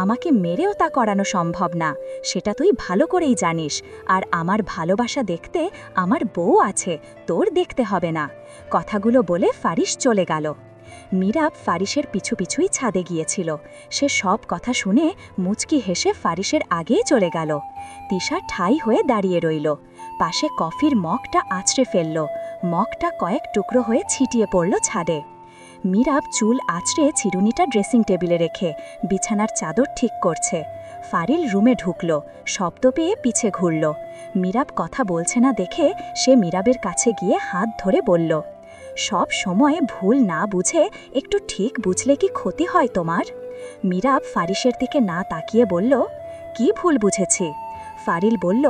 আমাকে মেরেও তা করানো সম্ভব না, সেটা তুই ভালো করেই জানিস। আর আমার ভালোবাসা দেখতে আমার বউ আছে, তোর দেখতে হবে না। কথাগুলো বলে ফারিস চলে গেল। মীরাব ফারিসের পিছু পিছুই ছাদে গিয়েছিল। সে সব কথা শুনে মুচকি হেসে ফারিসের আগেই চলে গেল। তিশা ঠাই হয়ে দাঁড়িয়ে রইল। পাশে কফির মগটা আছড়ে ফেলল। মগটা কয়েক টুকরো হয়ে ছিটিয়ে পড়ল ছাদে। মীরাব চুল আছড়ে চিরুনিটা ড্রেসিং টেবিলে রেখে বিছানার চাদর ঠিক করছে। ফারিল রুমে ঢুকল, শব্দ পেয়ে পিছে ঘুরল। মীরাব কথা বলছে না দেখে সে মীরাবের কাছে গিয়ে হাত ধরে বলল, সব সময় ভুল না বুঝে একটু ঠিক বুঝলে কি ক্ষতি হয় তোমার? মীরাব ফারিসের দিকে না তাকিয়ে বলল, কি ভুল বুঝেছি? ফারিল বলল,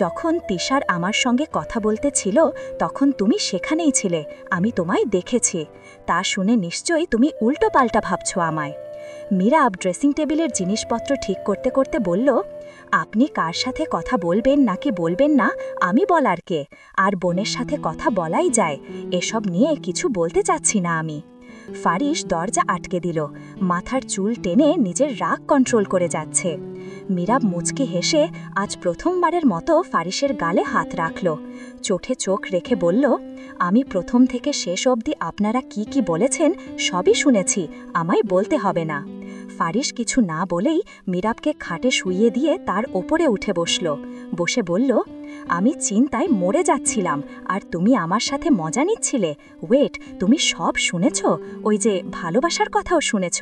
যখন তিশার আমার সঙ্গে কথা বলতে ছিল তখন তুমি সেখানেই ছিলে, আমি তোমায় দেখেছি। তা শুনে নিশ্চয়ই তুমি উল্টো পাল্টা ভাবছ আমায়। মীরাব ড্রেসিং টেবিলের জিনিসপত্র ঠিক করতে করতে বলল, আপনি কার সাথে কথা বলবেন নাকি বলবেন না আমি বলার কে? আর বোনের সাথে কথা বলাই যায়, এসব নিয়ে কিছু বলতে চাচ্ছি না আমি। ফারিস দরজা আটকে দিল, মাথার চুল টেনে নিজের রাগ কন্ট্রোল করে যাচ্ছে। মীরাব মুচকি হেসে আজ প্রথমবারের মতো ফারিসের গালে হাত রাখল। চোখে চোখ রেখে বলল, আমি প্রথম থেকে শেষ অবধি আপনারা কি কি বলেছেন সবই শুনেছি, আমায় বলতে হবে না। ফারিস কিছু না বলেই মীরাবকে খাটে শুইয়ে দিয়ে তার ওপরে উঠে বসল। বসে বলল, আমি চিন্তায় মরে যাচ্ছিলাম আর তুমি আমার সাথে মজা নিচ্ছিলে। ওয়েট, তুমি সব শুনেছ? ওই যে ভালোবাসার কথাও শুনেছ?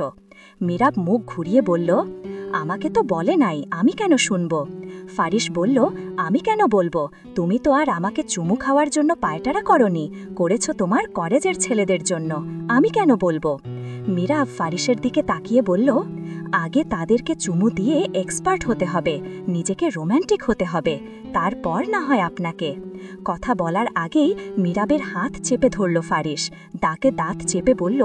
মীরাব মুখ ঘুরিয়ে বলল, আমাকে তো বলে নাই, আমি কেন শুনব? ফারিস বলল, আমি কেন বলবো? তুমি তো আর আমাকে চুমু খাওয়ার জন্য পায়টারা করনি, করেছ তোমার কলেজের ছেলেদের জন্য, আমি কেন বলবো? মীরাব ফারিসের দিকে তাকিয়ে বলল, আগে তাদেরকে চুমু দিয়ে এক্সপার্ট হতে হবে, নিজেকে রোম্যান্টিক হতে হবে, তারপর না হয় আপনাকে। কথা বলার আগেই মীরাবের হাত চেপে ধরল ফারিস, দাঁতে দাঁত চেপে বলল,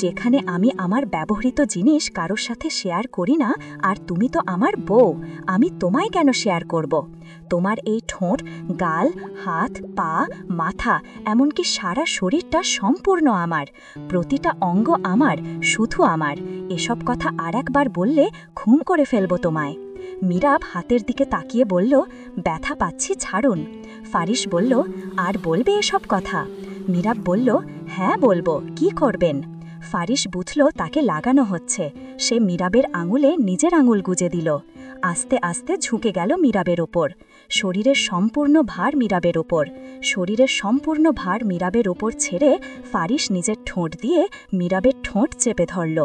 যেখানে আমি আমার ব্যবহৃত জিনিস কারোর সাথে শেয়ার করি না, আর তুমি তো আমার বউ, আমি তোমায় কেন শেয়ার করব? তোমার এই ঠোঁট, গাল, হাত, পা, মাথা, এমনকি সারা শরীরটা সম্পূর্ণ আমার, প্রতিটা অঙ্গ আমার, শুধু আমার। এসব কথা আর একবার বললে খুন করে ফেলব তোমায়। মীরাব হাতের দিকে তাকিয়ে বলল, ব্যথা পাচ্ছি, ছাড়ুন। ফারিস বলল, আর বলবে এসব কথা? মীরাব বলল, হ্যাঁ বলবো, কি করবেন? ফারিস বুঝল তাকে লাগানো হচ্ছে। সে মীরাবের আঙুলে নিজের আঙুল গুজে দিল। আস্তে আস্তে ঝুঁকে গেল মীরাবের ওপর। শরীরের সম্পূর্ণ ভার মীরাবের ওপর। শরীরের সম্পূর্ণ ভার মীরাবের ওপর ছেড়ে ফারিস নিজের ঠোঁট দিয়ে মীরাবের ঠোঁট চেপে ধরল।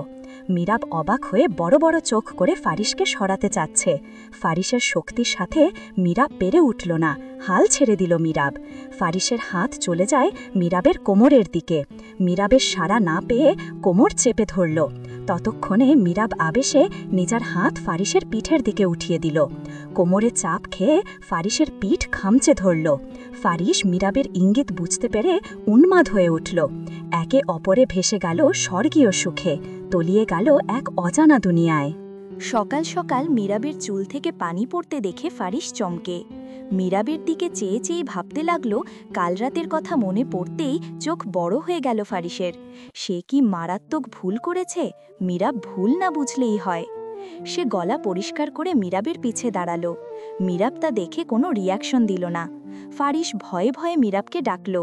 মীরাব অবাক হয়ে বড় বড় চোখ করে ফারিসকে সরাতে চাচ্ছে। ফারিসের শক্তির সাথে মীরাব পেরে উঠল না, হাল ছেড়ে দিল মীরাব। ফারিসের হাত চলে যায় মীরাবের কোমরের দিকে। মীরাবের সাড়া না পেয়ে কোমর চেপে ধরল। ততক্ষণে মীরাব আবেশে নিজের হাত ফারিসের পিঠের দিকে উঠিয়ে দিল। কোমরে চাপ খেয়ে ফারিসের পিঠ খামচে ধরল। ফারিস মীরাবের ইঙ্গিত বুঝতে পেরে উন্মাদ হয়ে উঠল। একে অপরে ভেসে গেল স্বর্গীয় সুখে, তলিয়ে গেল এক অজানা দুনিয়ায়। সকাল সকাল মীরাবের চুল থেকে পানি পড়তে দেখে ফারিস চমকে। মীরাবের দিকে চেয়ে চেয়ে ভাবতে লাগল। কাল রাতের কথা মনে পড়তেই চোখ বড় হয়ে গেল ফারিসের। সে কি মারাত্মক ভুল করেছে? মীরাব ভুল না বুঝলেই হয়। সে গলা পরিষ্কার করে মীরাবের পিছে দাঁড়ালো। মীরাব তা দেখে কোনো রিয়াকশন দিল না। ফারিস ভয়ে ভয়ে মীরাবকে ডাকল,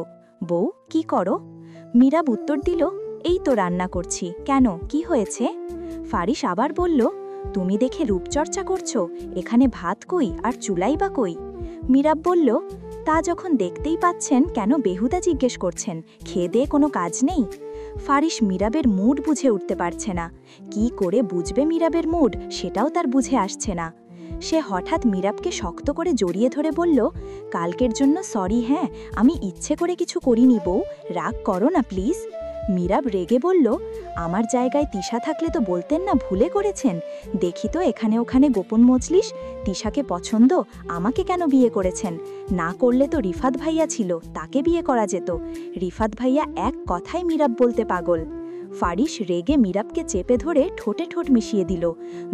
বউ, কি করো? মীরাব উত্তর দিল, এই তো রান্না করছি। কেন, কি হয়েছে? ফারিস আবার বলল, তুমি দেখে রূপচর্চা করছো, এখানে ভাত কই আর চুলাই বা কই? মীরাব বলল, তা যখন দেখতেই পাচ্ছেন কেন বেহুদা জিজ্ঞেস করছেন? খেয়ে দিয়ে কোনো কাজ নেই? ফারিস মীরাবের মুড বুঝে উঠতে পারছে না। কি করে বুঝবে মীরাবের মুড, সেটাও তার বুঝে আসছে না। সে হঠাৎ মীরাবকে শক্ত করে জড়িয়ে ধরে বলল, কালকের জন্য সরি। হ্যাঁ, আমি ইচ্ছে করে কিছু করিনি বউ, রাগ করো না প্লিজ। মীরাব রেগে বলল, আমার জায়গায় তিশা থাকলে তো বলতেন না ভুলে করেছেন। দেখি তো এখানে ওখানে গোপন মজলিস। তিশাকে পছন্দ, আমাকে কেন বিয়ে করেছেন? না করলে তো রিফাত ভাইয়া ছিল, তাকে বিয়ে করা যেত। রিফাত ভাইয়া এক কথায় মীরাব বলতে পাগল। ফারিস রেগে মীরাবকে চেপে ধরে ঠোঁটে ঠোঁট মিশিয়ে দিল।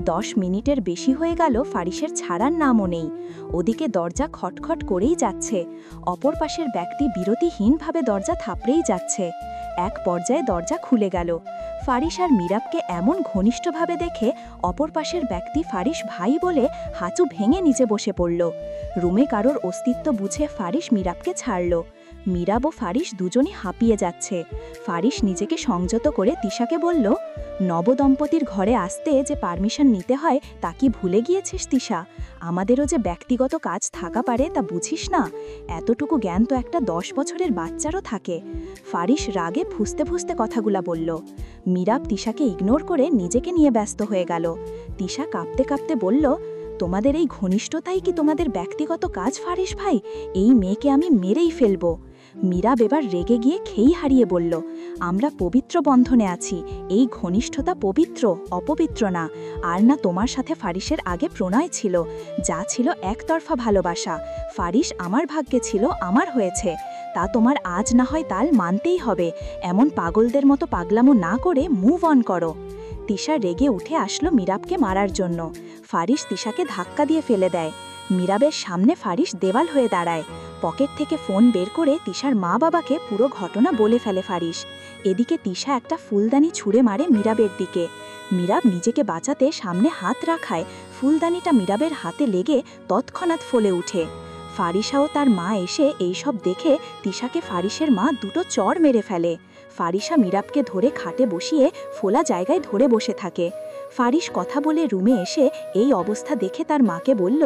10 মিনিটের বেশি হয়ে গেল, ফারিসের ছাড়ার নামও নেই। ওদিকে দরজা খটখট করেই যাচ্ছে। অপর পাশের ব্যক্তি বিরতিহীনভাবে দরজা থাপড়েই যাচ্ছে। এক পর্যায়ে দরজা খুলে গেল। ফারিস আর মীরাবকে এমন ঘনিষ্ঠভাবে দেখে অপর পাশের ব্যক্তি ফারিস ভাই বলে হাঁচু ভেঙে নিচে বসে পড়ল। রুমে কারোর অস্তিত্ব বুঝে ফারিস মীরাবকে ছাড়ল। মীরাব ও ফারিস দুজনই হাঁপিয়ে যাচ্ছে। ফারিস নিজেকে সংযত করে তিশাকে বলল, নবদম্পতির ঘরে আসতে যে পারমিশন নিতে হয় তা কি ভুলে গিয়েছিস তিশা? আমাদেরও যে ব্যক্তিগত কাজ থাকা পারে তা বুঝিস না? এতটুকু জ্ঞান তো একটা 10 বছরের বাচ্চারও থাকে। ফারিস রাগে ফুঁসতে ফুঁসতে কথাগুলা বলল। মীরাব তিশাকে ইগনোর করে নিজেকে নিয়ে ব্যস্ত হয়ে গেল। তিশা কাঁপতে কাঁপতে বলল, তোমাদের এই ঘনিষ্ঠতাই কি তোমাদের ব্যক্তিগত কাজ ফারিস ভাই? এই মেয়েকে আমি মেরেই ফেলব। মীরাব এবার রেগে গিয়ে খেই হারিয়ে বলল, আমরা পবিত্র বন্ধনে আছি। এই ঘনিষ্ঠতা পবিত্র, অপবিত্র না। আর না তোমার সাথে ফারিসের আগে প্রণয় ছিল, যা ছিল একতরফা ভালোবাসা। ফারিস আমার ভাগ্যে ছিল, আমার হয়েছে। তা তোমার আজ না হয় তাল মানতেই হবে। এমন পাগলদের মতো পাগলামো না করে মুভ অন করো। তিশা রেগে উঠে আসলো মীরাবকে মারার জন্য। ফারিস তিশাকে ধাক্কা দিয়ে ফেলে দেয়। মীরাবের সামনে ফারিস দেওয়াল হয়ে দাঁড়ায়। পকেট থেকে ফোন বের করে তিশার মা বাবাকে পুরো ঘটনা বলে ফেলে ফারিস। এদিকে তিশা একটা ফুলদানি ছুঁড়ে মারে মীরাবের দিকে। মীরাব নিজেকে বাঁচাতে সামনে হাত রাখায় ফুলদানিটা মীরাবের হাতে লেগে তৎক্ষণাৎ ফলে উঠে। ফারিসাও তার মা এসে এইসব দেখে তিশাকে ফারিসের মা দুটো চড় মেরে ফেলে। ফারিসা মীরাবকে ধরে খাটে বসিয়ে ফোলা জায়গায় ধরে বসে থাকে। ফারিস কথা বলে রুমে এসে এই অবস্থা দেখে তার মাকে বলল,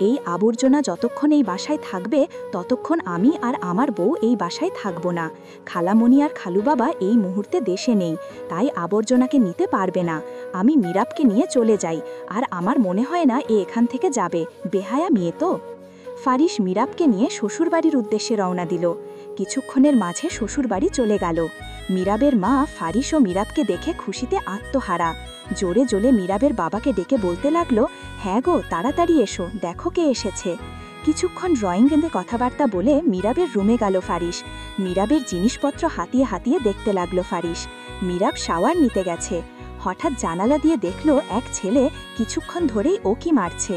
এই আবর্জনা যতক্ষণ এই বাসায় থাকবে ততক্ষণ আমি আর আমার বউ এই বাসায় থাকব না। খালামণি আর খালু বাবা এই মুহূর্তে দেশে নেই, তাই আবর্জনাকে নিতে পারবে না। আমি মীরাবকে নিয়ে চলে যাই, আর আমার মনে হয় না এ এখান থেকে যাবে, বেহায়া মেয়ে তো। ফারিস মীরাবকে নিয়ে শ্বশুরবাড়ির উদ্দেশ্যে রওনা দিল। কিছুক্ষণের মাঝে শ্বশুরবাড়ি চলে গেল। মীরাবের মা ফারিস ও মীরাবকে দেখে খুশিতে আত্মহারা। জোরে জোরে মীরাবের বাবাকে ডেকে বলতে লাগলো, হ্যাঁ গো, তাড়াতাড়ি এসো, দেখো কে এসেছে। কিছুক্ষণ ড্রয়িং রুমে কথাবার্তা বলে মীরাবের রুমে গেল ফারিস। মীরাবের জিনিসপত্র হাতিয়ে হাতিয়ে দেখতে লাগলো ফারিস। মীরাব শাওয়ার নিতে গেছে। হঠাৎ জানালা দিয়ে দেখল এক ছেলে কিছুক্ষণ ধরেই ওকি মারছে।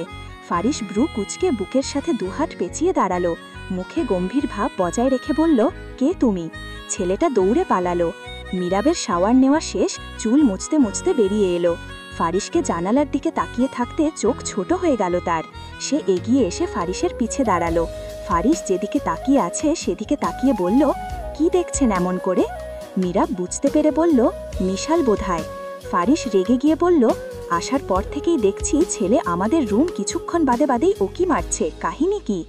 ফারিস ব্রু কুচকে বুকের সাথে দুহাত পেঁচিয়ে দাঁড়ালো। মুখে গম্ভীর ভাব বজায় রেখে বলল, কে তুমি? ছেলেটা দৌড়ে পালালো। মীরাবের শাওয়ার নেওয়া শেষ, চুল মুছতে মুছতে বেরিয়ে এলো। ফারিসকে জানালার দিকে তাকিয়ে থাকতে চোখ ছোট হয়ে গেল তার। সে এগিয়ে এসে ফারিসের পিছে দাঁড়ালো। ফারিস যেদিকে তাকিয়ে আছে সেদিকে তাকিয়ে বলল, কি দেখছেন এমন করে? মীরাব বুঝতে পেরে বলল, মিশাল বোধহয়। ফারিস রেগে গিয়ে বলল, আসার পর থেকেই দেখছি ছেলে আমাদের রুম কিছুক্ষণ বাদেই ওকি মারছে, কাহিনী কি?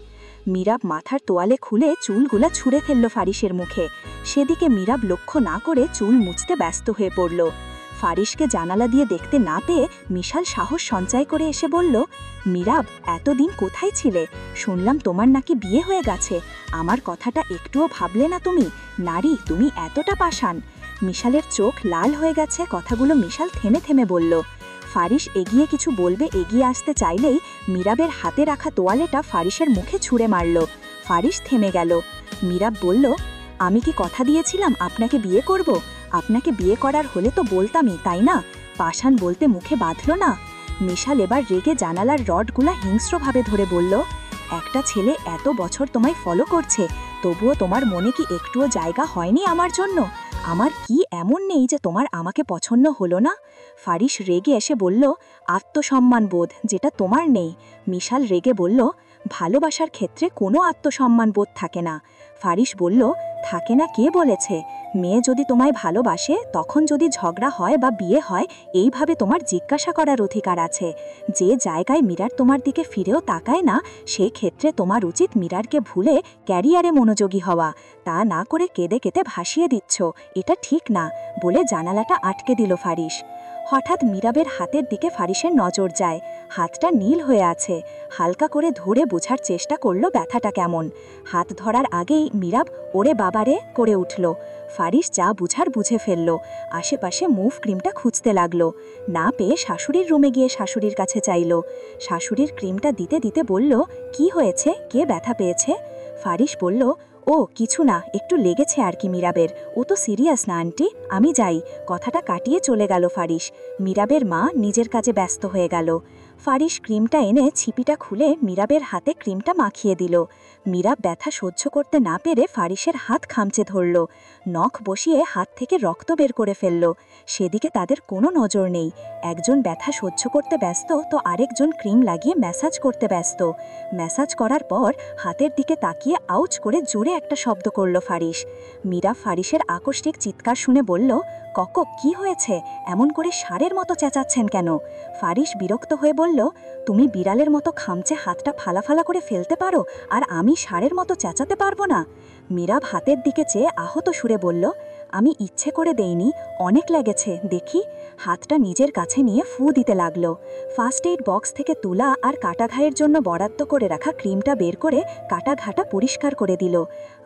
মীরাব মাথার তোয়ালে খুলে চুলগুলা ছুঁড়ে ফেলল ফারিসের মুখে। সেদিকে মীরাব লক্ষ্য না করে চুল মুছতে ব্যস্ত হয়ে পড়ল। ফারিসকে জানালা দিয়ে দেখতে না পেয়ে মিশাল সাহস সঞ্চয় করে এসে বলল, মীরাব, এতদিন কোথায় ছিলে? শুনলাম তোমার নাকি বিয়ে হয়ে গেছে। আমার কথাটা একটুও ভাবলে না তুমি? নারী, তুমি এতটা পাষাণ। মিশালের চোখ লাল হয়ে গেছে। কথাগুলো মিশাল থেমে থেমে বলল। ফারিস এগিয়ে কিছু বলবে এগিয়ে আসতে চাইলেই মীরাবের হাতে রাখা তোয়ালেটা ফারিসের মুখে ছুঁড়ে মারল। ফারিস থেমে গেল। মীরাব বলল, আমি কি কথা দিয়েছিলাম আপনাকে বিয়ে করব? আপনাকে বিয়ে করার হলে তো বলতামই, তাই না? পাষাণ বলতে মুখে বাঁধল না। মিশাল এবার রেগে জানালার রডগুলা হিংস্রভাবে ধরে বলল, একটা ছেলে এত বছর তোমায় ফলো করছে, তবুও তোমার মনে কি একটুও জায়গা হয়নি আমার জন্য? আমার কি এমন নেই যে তোমার আমাকে পছন্দ হলো না? ফারিস রেগে এসে বলল, আত্মসম্মান বোধ যেটা তোমার নেই। মিশাল রেগে বলল, ভালোবাসার ক্ষেত্রে কোনো আত্মসম্মান বোধ থাকে না। ফারিস বলল, থাকে না কে বলেছে? মেয়ে যদি তোমায় ভালোবাসে, তখন যদি ঝগড়া হয় বা বিয়ে হয়, এইভাবে তোমার জিজ্ঞাসা করার অধিকার আছে। যে জায়গায় মীরার তোমার দিকে ফিরেও তাকায় না, সেই ক্ষেত্রে তোমার উচিত মীরারকে ভুলে ক্যারিয়ারে মনোযোগী হওয়া। তা না করে কেঁদে কেটে ভাসিয়ে দিচ্ছ, এটা ঠিক না, বলে জানালাটা আটকে দিল ফারিস। হঠাৎ মীরাবের হাতের দিকে ফারিসের নজর যায়। হাতটা নীল হয়ে আছে। হালকা করে ধরে বোঝার চেষ্টা করল ব্যথাটা কেমন। হাত ধরার আগেই মীরাব ওরে বাবারে করে উঠল। ফারিস যা বুঝার বুঝে ফেলল। আশেপাশে মুভ ক্রিমটা খুঁজতে লাগলো। না পেয়ে শাশুড়ির রুমে গিয়ে শাশুড়ির কাছে চাইল। শাশুড়ির ক্রিমটা দিতে দিতে বলল, কি হয়েছে? কে ব্যথা পেয়েছে? ফারিস বলল, ও কিছু না, একটু লেগেছে আর কি মীরাবের। ও তো সিরিয়াস না আন্টি, আমি যাই। কথাটা কাটিয়ে চলে গেল ফারিস। মীরাবের মা নিজের কাজে ব্যস্ত হয়ে গেল। ফারিস ক্রিমটা এনে ছিপিটা খুলে মীরাবের হাতে ক্রিমটা মাখিয়ে দিল। মীরাব ব্যথা সহ্য করতে না পেরে ফারিসের হাত খামচে ধরল। নখ বসিয়ে হাত থেকে রক্ত বের করে ফেলল। সেদিকে তাদের কোনো নজর নেই। একজন ব্যথা সহ্য করতে ব্যস্ত তো আরেকজন ক্রিম লাগিয়ে ম্যাসাজ করতে ব্যস্ত। ম্যাসাজ করার পর হাতের দিকে তাকিয়ে আউচ করে জোরে একটা শব্দ করল ফারিস। মীরা ফারিসের আকস্মিক চিৎকার শুনে বলল, কক, কি হয়েছে? এমন করে ষাঁড়ের মতো চেঁচাচ্ছেন কেন? ফারিস বিরক্ত হয়ে বলল, তুমি বিড়ালের মতো খামচে হাতটা ফালাফালা করে ফেলতে পারো, আর আমি ষাঁড়ের মতো চেঁচাতে পারবো না? মীরাব হাতের দিকে চেয়ে আহত সুরে বলল, আমি ইচ্ছে করে দেইনি, অনেক লেগেছে দেখি। হাতটা নিজের কাছে নিয়ে ফু দিতে লাগলো। ফার্স্ট এইড বক্স থেকে তুলা আর কাটা ঘায়ের জন্য বরাদ্দ করে রাখা ক্রিমটা বের করে কাটা ঘাটা পরিষ্কার করে দিল।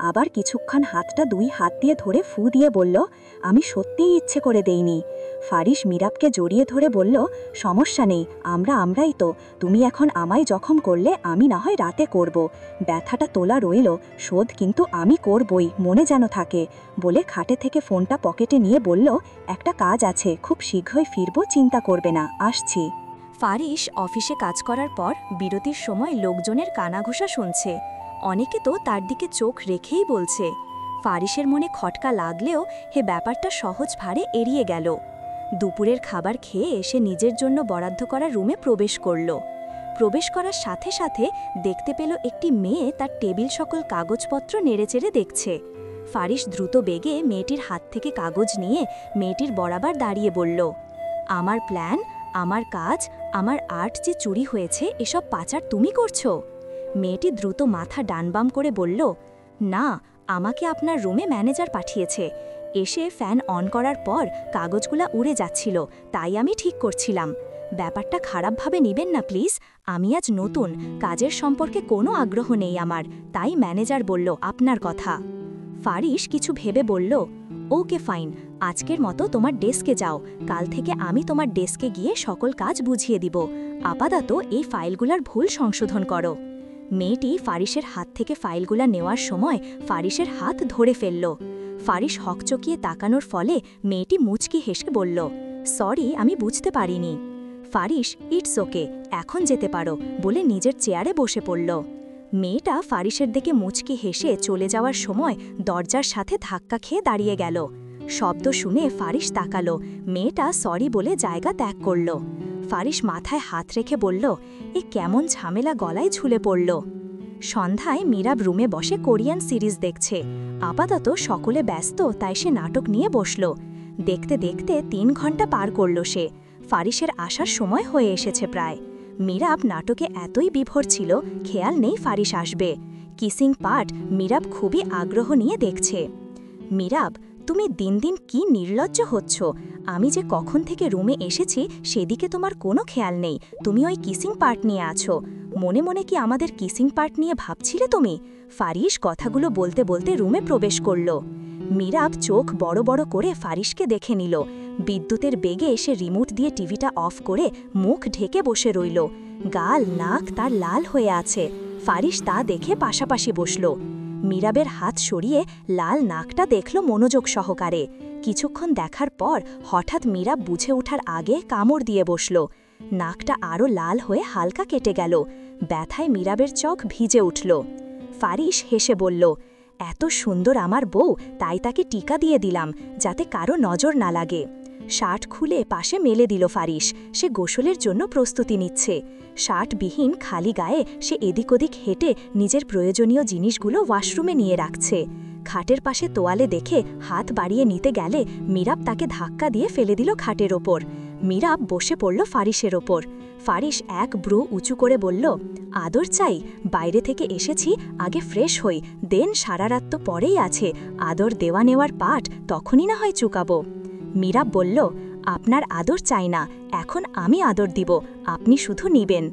আবার কিছুক্ষণ হাতটা দুই হাত দিয়ে ধরে ফু দিয়ে বলল, আমি সত্যিই ইচ্ছে করে দেইনি। ফারিস মীরাবকে জড়িয়ে ধরে বলল, সমস্যা নেই, আমরাই তো। তুমি এখন আমায় জখম করলে আমি না হয় রাতে করব। ব্যথাটা তোলা রইল, শোধ কিন্তু আমি করবই, মনে যেন থাকে। বলে খাটে থেকে ফোনটা পকেটে নিয়ে বলল, একটা কাজ আছে, খুব শীঘ্রই ফিরব, চিন্তা করবে না, আসছি। ফারিস অফিসে কাজ করার পর বিরতির সময় লোকজনের কানাঘুষা শুনছে। অনেকে তো তার দিকে চোখ রেখেই বলছে। ফারিসের মনে খটকা লাগলেও ব্যাপারটা সহজ ভারে এড়িয়ে গেল। দুপুরের খাবার খেয়ে এসে নিজের জন্য বরাদ্দ করা রুমে প্রবেশ করল। প্রবেশ করার সাথে সাথে দেখতে পেল একটি মেয়ে তার টেবিল সকল কাগজপত্র নেড়েচেড়ে দেখছে। ফারিস দ্রুত বেগে মেয়েটির হাত থেকে কাগজ নিয়ে মেয়েটির বরাবর দাঁড়িয়ে বলল, আমার প্ল্যান, আমার কাজ, আমার আর্ট যে চুরি হয়েছে, এসব পাচার তুমি করছো? মেয়েটি দ্রুত মাথা ডানবাম করে বলল, না, আমাকে আপনার রুমে ম্যানেজার পাঠিয়েছে। এসে ফ্যান অন করার পর কাগজগুলা উড়ে যাচ্ছিল, তাই আমি ঠিক করছিলাম। ব্যাপারটা খারাপভাবে নিবেন না প্লিজ, আমি আজ নতুন, কাজের সম্পর্কে কোনো আগ্রহ নেই আমার, তাই ম্যানেজার বলল আপনার কথা। ফারিস কিছু ভেবে বলল, ওকে ফাইন, আজকের মতো তোমার ডেস্কে যাও, কাল থেকে আমি তোমার ডেস্কে গিয়ে সকল কাজ বুঝিয়ে দিব। আপাতত এই ফাইলগুলার ভুল সংশোধন করো। মেয়েটি ফারিসের হাত থেকে ফাইলগুলা নেওয়ার সময় ফারিসের হাত ধরে ফেলল। ফারিস হকচকিয়ে তাকানোর ফলে মেয়েটি মুচকি হেসে বলল, সরি, আমি বুঝতে পারিনি। ফারিস, ইটস ওকে, এখন যেতে পারো, বলে নিজের চেয়ারে বসে পড়ল। মেয়েটা ফারিসের দিকে মুচকি হেসে চলে যাওয়ার সময় দরজার সাথে ধাক্কা খেয়ে দাঁড়িয়ে গেল। শব্দ শুনে ফারিস তাকালো। মেয়েটা সরি বলে জায়গা ত্যাগ করল। ফারিস মাথায় হাত রেখে বলল, এ কেমন ঝামেলা গলায় ঝুলে পড়ল। সন্ধ্যায় মীরাব রুমে বসে কোরিয়ান সিরিজ দেখছে। আপাতত সকলে ব্যস্ত, তাই সে নাটক নিয়ে বসল। দেখতে দেখতে 3 ঘন্টা পার করল সে। ফারিসের আসার সময় হয়ে এসেছে প্রায়। মীরাব নাটকে এতই বিভোর ছিল, খেয়াল নেই ফারিস আসবে। কিসিং পার্ট মীরাব খুবই আগ্রহ নিয়ে দেখছে। মীরাব, তুমি দিন দিন কি নির্লজ্জ হচ্ছ। আমি যে কখন থেকে রুমে এসেছি সেদিকে তোমার কোনো খেয়াল নেই। তুমি ওই কিসিং পার্ট নিয়ে আছো। মনে মনে কি আমাদের কিসিং পার্ট নিয়ে ভাবছিলে তুমি? ফারিস কথাগুলো বলতে বলতে রুমে প্রবেশ করল। মীরাব চোখ বড় বড় করে ফারিসকে দেখে নিল। বিদ্যুতের বেগে এসে রিমোট দিয়ে টিভিটা অফ করে মুখ ঢেকে বসে রইল। গাল নাক তার লাল হয়ে আছে। ফারিস তা দেখে পাশাপাশি বসল। মীরাবের হাত সরিয়ে লাল নাকটা দেখল মনোযোগ সহকারে। কিছুক্ষণ দেখার পর হঠাৎ মীরাব বুঝে ওঠার আগে কামড় দিয়ে বসল। নাকটা আরও লাল হয়ে হালকা কেটে গেল। ব্যথায় মীরাবের চোখ ভিজে উঠল। ফারিস হেসে বলল, এত সুন্দর আমার বউ, তাই তাকে টিকা দিয়ে দিলাম, যাতে কারো নজর না লাগে। শার্ট খুলে পাশে মেলে দিল ফারিস। সে গোসলের জন্য প্রস্তুতি নিচ্ছে। শার্টবিহীন খালি গায়ে সে এদিক ওদিক হেঁটে নিজের প্রয়োজনীয় জিনিসগুলো ওয়াশরুমে নিয়ে রাখছে। খাটের পাশে তোয়ালে দেখে হাত বাড়িয়ে নিতে গেলে মীরাব তাকে ধাক্কা দিয়ে ফেলে দিল খাটের ওপর। মীরাব বসে পড়ল ফারিসের ওপর। ফারিস এক ব্রু উঁচু করে বলল, আদর চাই? বাইরে থেকে এসেছি, আগে ফ্রেশ হই, দেন সারা রাত তো পরেই আছে। আদর দেওয়া নেওয়ার পাঠ তখনই না হয় চুকাবো। মীরাব বলল, আপনার আদর চাই না, এখন আমি আদর দিব, আপনি শুধু নিবেন।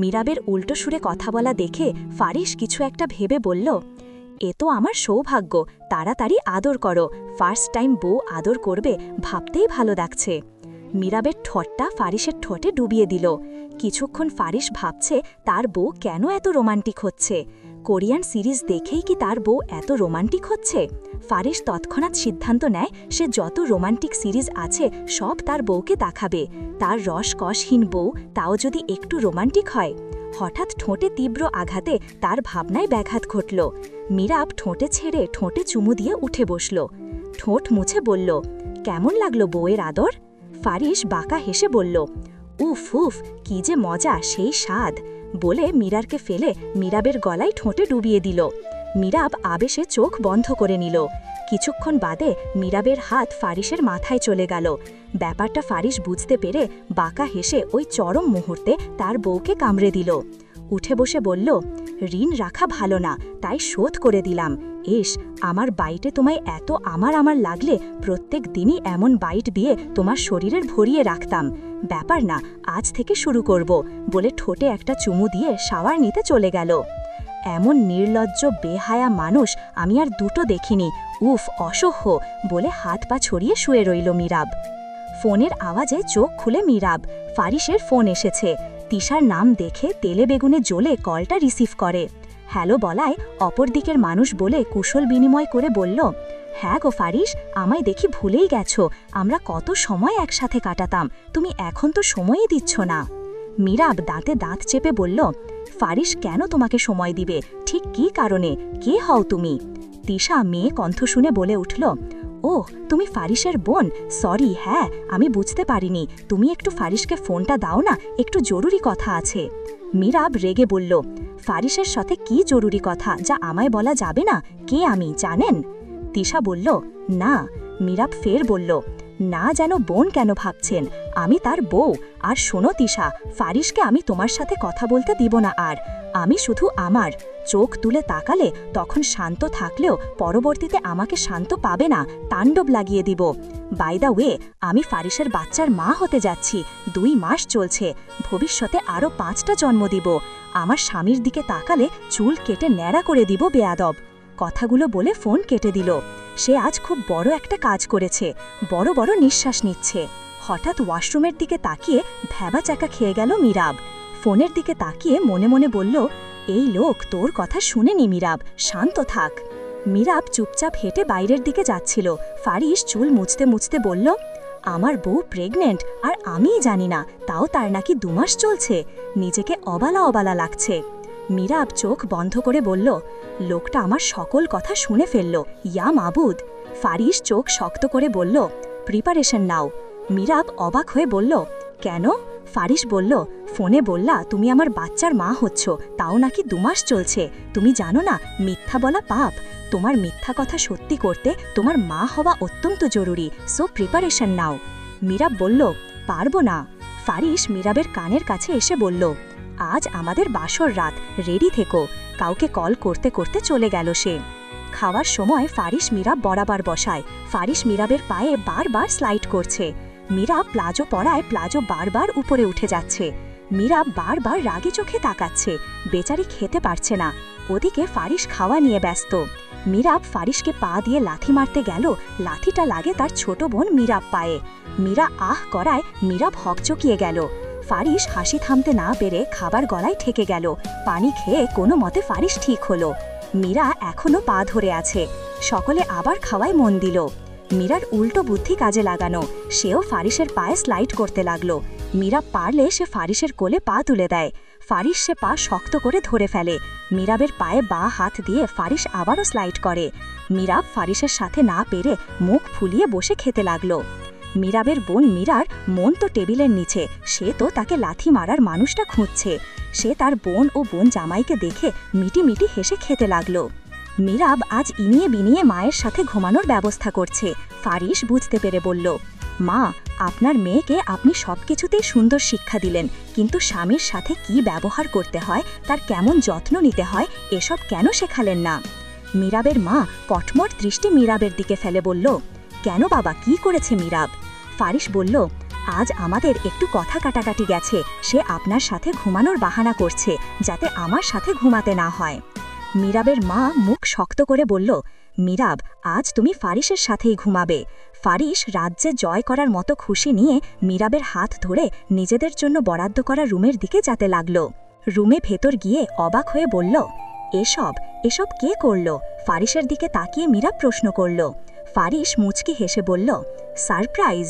মীরাবের উল্টো সুরে কথা বলা দেখে ফারিস কিছু একটা ভেবে বলল, এ তো আমার সৌভাগ্য, তাড়াতাড়ি আদর করো, ফার্স্ট টাইম বউ আদর করবে, ভাবতেই ভালো লাগছে। মীরাবের ঠোঁটটা ফারিসের ঠোঁটে ডুবিয়ে দিল। কিছুক্ষণ ফারিস ভাবছে তার বউ কেন এত রোমান্টিক হচ্ছে। কোরিয়ান সিরিজ দেখেই কি তার বউ এত রোমান্টিক হচ্ছে? ফারিস তৎক্ষণাৎ সিদ্ধান্ত নেয় সে যত রোমান্টিক সিরিজ আছে সব তার বউকে দেখাবে। তার রসকসহীন বউ, তাও যদি একটু রোমান্টিক হয়। হঠাৎ ঠোঁটে তীব্র আঘাতে তার ভাবনায় ব্যাঘাত ঘটল। মীরাব ঠোঁটে ছেড়ে ঠোঁটে চুমু দিয়ে উঠে বসল। ঠোঁট মুছে বলল, কেমন লাগলো বউয়ের আদর? ফারিস বাঁকা হেসে বলল, উফ উফ, কি যে মজা, সেই স্বাদ, বলে মীরারকে ফেলে মীরাবের গলায় ঠোঁটে ডুবিয়ে দিল। মীরাব আবেশে চোখ বন্ধ করে নিল। কিছুক্ষণ বাদে মীরাবের হাত ফারিসের মাথায় চলে গেল। ব্যাপারটা ফারিস বুঝতে পেরে বাঁকা হেসে ওই চরম মুহূর্তে তার বউকে কামড়ে দিল। উঠে বসে বলল, ঋণ রাখা ভালো না, তাই শোধ করে দিলাম। এস, আমার বাইটে তোমায় এত আমার লাগলে প্রত্যেক দিনই এমন বাইট দিয়ে তোমার শরীরের ভরিয়ে রাখতাম। ব্যাপার না, আজ থেকে শুরু করব, বলে ঠোঁটে একটা চুমু দিয়ে শাওয়ার নিতে চলে গেল। এমন নির্লজ্জ বেহায়া মানুষ আমি আর দুটো দেখিনি। উফ, অসহ্য, বলে হাত পা ছড়িয়ে শুয়ে রইল মীরাব। ফোনের আওয়াজে চোখ খুলে মীরাব। ফারিসের ফোন এসেছে। তিশার নাম দেখে তেলে বেগুনে জ্বলে কলটা রিসিভ করে। হ্যালো বলায় অপর দিকের মানুষ বলে কুশল বিনিময় করে বলল, হ্যাঁ গো ফারিস, আমায় দেখি ভুলেই গেছো, আমরা কত সময় একসাথে কাটাতাম, তুমি এখন তো সময়ই দিচ্ছ না। মীরাব দাঁতে দাঁত চেপে বলল, ফারিস কেন তোমাকে সময় দিবে? ঠিক কী কারণে? কে হও তুমি? তিশা মেয়ে কণ্ঠ শুনে বলে উঠল, ওহ, তুমি ফারিসের বোন, সরি, হ্যাঁ আমি বুঝতে পারিনি। তুমি একটু ফারিসকে ফোনটা দাও না, একটু জরুরি কথা আছে। মীরাব রেগে বলল, ফারিসের সাথে কি জরুরি কথা যা আমায় বলা যাবে না? কে আমি জানেন? তিশা বলল, না। মীরাব ফের বলল, না যেন বোন কেন ভাবছেন? আমি তার বউ। আর শোনো তিশা, ফারিসকে আমি তোমার সাথে কথা বলতে দিব না আর। আমি শুধু আমার। চোখ তুলে তাকালে তখন শান্ত থাকলেও পরবর্তীতে আমাকে শান্ত পাবে না, তাণ্ডব লাগিয়ে দিব। বাই দ্য ওয়ে, আমি ফারিসের বাচ্চার মা হতে যাচ্ছি। 2 মাস চলছে, ভবিষ্যতে আরও 5টা জন্ম দিব। আমার স্বামীর দিকে তাকালে চুল কেটে ন্যাড়া করে দিব বেয়াদব। কথাগুলো বলে ফোন কেটে দিল। সে আজ খুব বড় একটা কাজ করেছে। বড় বড় নিঃশ্বাস নিচ্ছে। হঠাৎ ওয়াশরুমের দিকে তাকিয়ে ভ্যাবা চাকা খেয়ে গেল মীরাব। ফোনের দিকে তাকিয়ে মনে মনে বলল, এই লোক তোর কথা শুনেনি মীরাব, শান্ত থাক। মীরাব চুপচাপ হেঁটে বাইরের দিকে যাচ্ছিল। ফারিস চুল মুছতে মুছতে বলল, আমার বউ প্রেগনেন্ট আর আমিই জানি না, তাও তার নাকি 2 মাস চলছে। নিজেকে অবালা অবালা লাগছে। মীরাব চোখ বন্ধ করে বলল, লোকটা আমার সকল কথা শুনে ফেলল, ইয়া মাবুদ। ফারিস চোখ শক্ত করে বলল, প্রিপারেশন নাও। মীরাব অবাক হয়ে বলল, কেন? ফারিস বলল, ফোনে বললা তুমি আমার বাচ্চার মা হচ্ছ, তাও নাকি 2 মাস চলছে। তুমি জানো না মিথ্যা বলা পাপ। তোমার মিথ্যা কথা সত্যি করতে তোমার মা হওয়া অত্যন্ত জরুরি, সো প্রিপারেশন নাও। মীরাব বলল, পারবো না। ফারিস মীরাবের কানের কাছে এসে বলল, আজ আমাদের বাসর রাত, রেডি থেকো। কাউকে কল করতে করতে চলে গেল সে। খাওয়ার সময় ফারিস মীরাব বরাবর বসায়। ফারিস মীরাবের পায়ে বারবার স্লাইড করছে। মীরাব প্লাজো পরায় প্লাজো বারবার উপরে উঠে যাচ্ছে। মীরাব বারবার রাগী চোখে তাকাচ্ছে। বেচারি খেতে পারছে না। ওদিকে ফারিস খাওয়া নিয়ে ব্যস্ত। মীরাব ফারিসকে পা দিয়ে লাথি মারতে গেল। লাথিটা লাগে তার ছোট বোন মীরাব পায়ে। মীরা আহ করায় মীরাব হকচকিয়ে গেল। ফারিস হাসি থামতে না পেরে খাবার গলায় ঠেকে গেল। পানি খেয়ে কোনো মতে ফারিস ঠিক হলো। মীরা এখনও পা ধরে আছে। সকলে আবার খাওয়ায় মন দিল। মীরার উল্টো বুদ্ধি কাজে লাগানো, সেও ফারিসের পায়ে স্লাইড করতে লাগলো। মীরা পারলে সে ফারিসের কোলে পা তুলে দেয়। ফারিস সে পা শক্ত করে ধরে ফেলে। মীরাবের পায়ে বাঁ হাত দিয়ে ফারিস আবারও স্লাইড করে। মীরাব ফারিসের সাথে না পেরে মুখ ফুলিয়ে বসে খেতে লাগলো। মীরাবের বোন মীরার মন তো টেবিলের নিচে, সে তো তাকে লাথি মারার মানুষটা খুঁজছে। সে তার বোন ও বোন জামাইকে দেখে মিটি মিটি হেসে খেতে লাগলো। মীরাব আজ ইনিয়ে বিনিয়ে মায়ের সাথে ঘুমানোর ব্যবস্থা করছে। ফারিস বুঝতে পেরে বলল, মা, আপনার মেয়েকে আপনি সব কিছুতেই সুন্দর শিক্ষা দিলেন, কিন্তু স্বামীর সাথে কি ব্যবহার করতে হয়, তার কেমন যত্ন নিতে হয়, এসব কেন শেখালেন না? মীরাবের মা কটমট দৃষ্টি মীরাবের দিকে ফেলে বলল, কেন বাবা, কি করেছে মীরাব? ফারিস বলল, আজ আমাদের একটু কথা কাটাকাটি গেছে। সে আপনার সাথে ঘুমানোর বাহানা করছে, যাতে আমার সাথে ঘুমাতে না হয়। মীরাবের মা মুখ শক্ত করে বলল, মীরাব, আজ তুমি ফারিসের সাথেই ঘুমাবে। ফারিস রাজ্যে জয় করার মতো খুশি নিয়ে মীরাবের হাত ধরে নিজেদের জন্য বরাদ্দ করা রুমের দিকে যেতে লাগল। রুমে ভেতর গিয়ে অবাক হয়ে বলল, এসব কে করল? ফারিসের দিকে তাকিয়ে মীরাব প্রশ্ন করল। ফারিস মুচকি হেসে বলল, সারপ্রাইজ।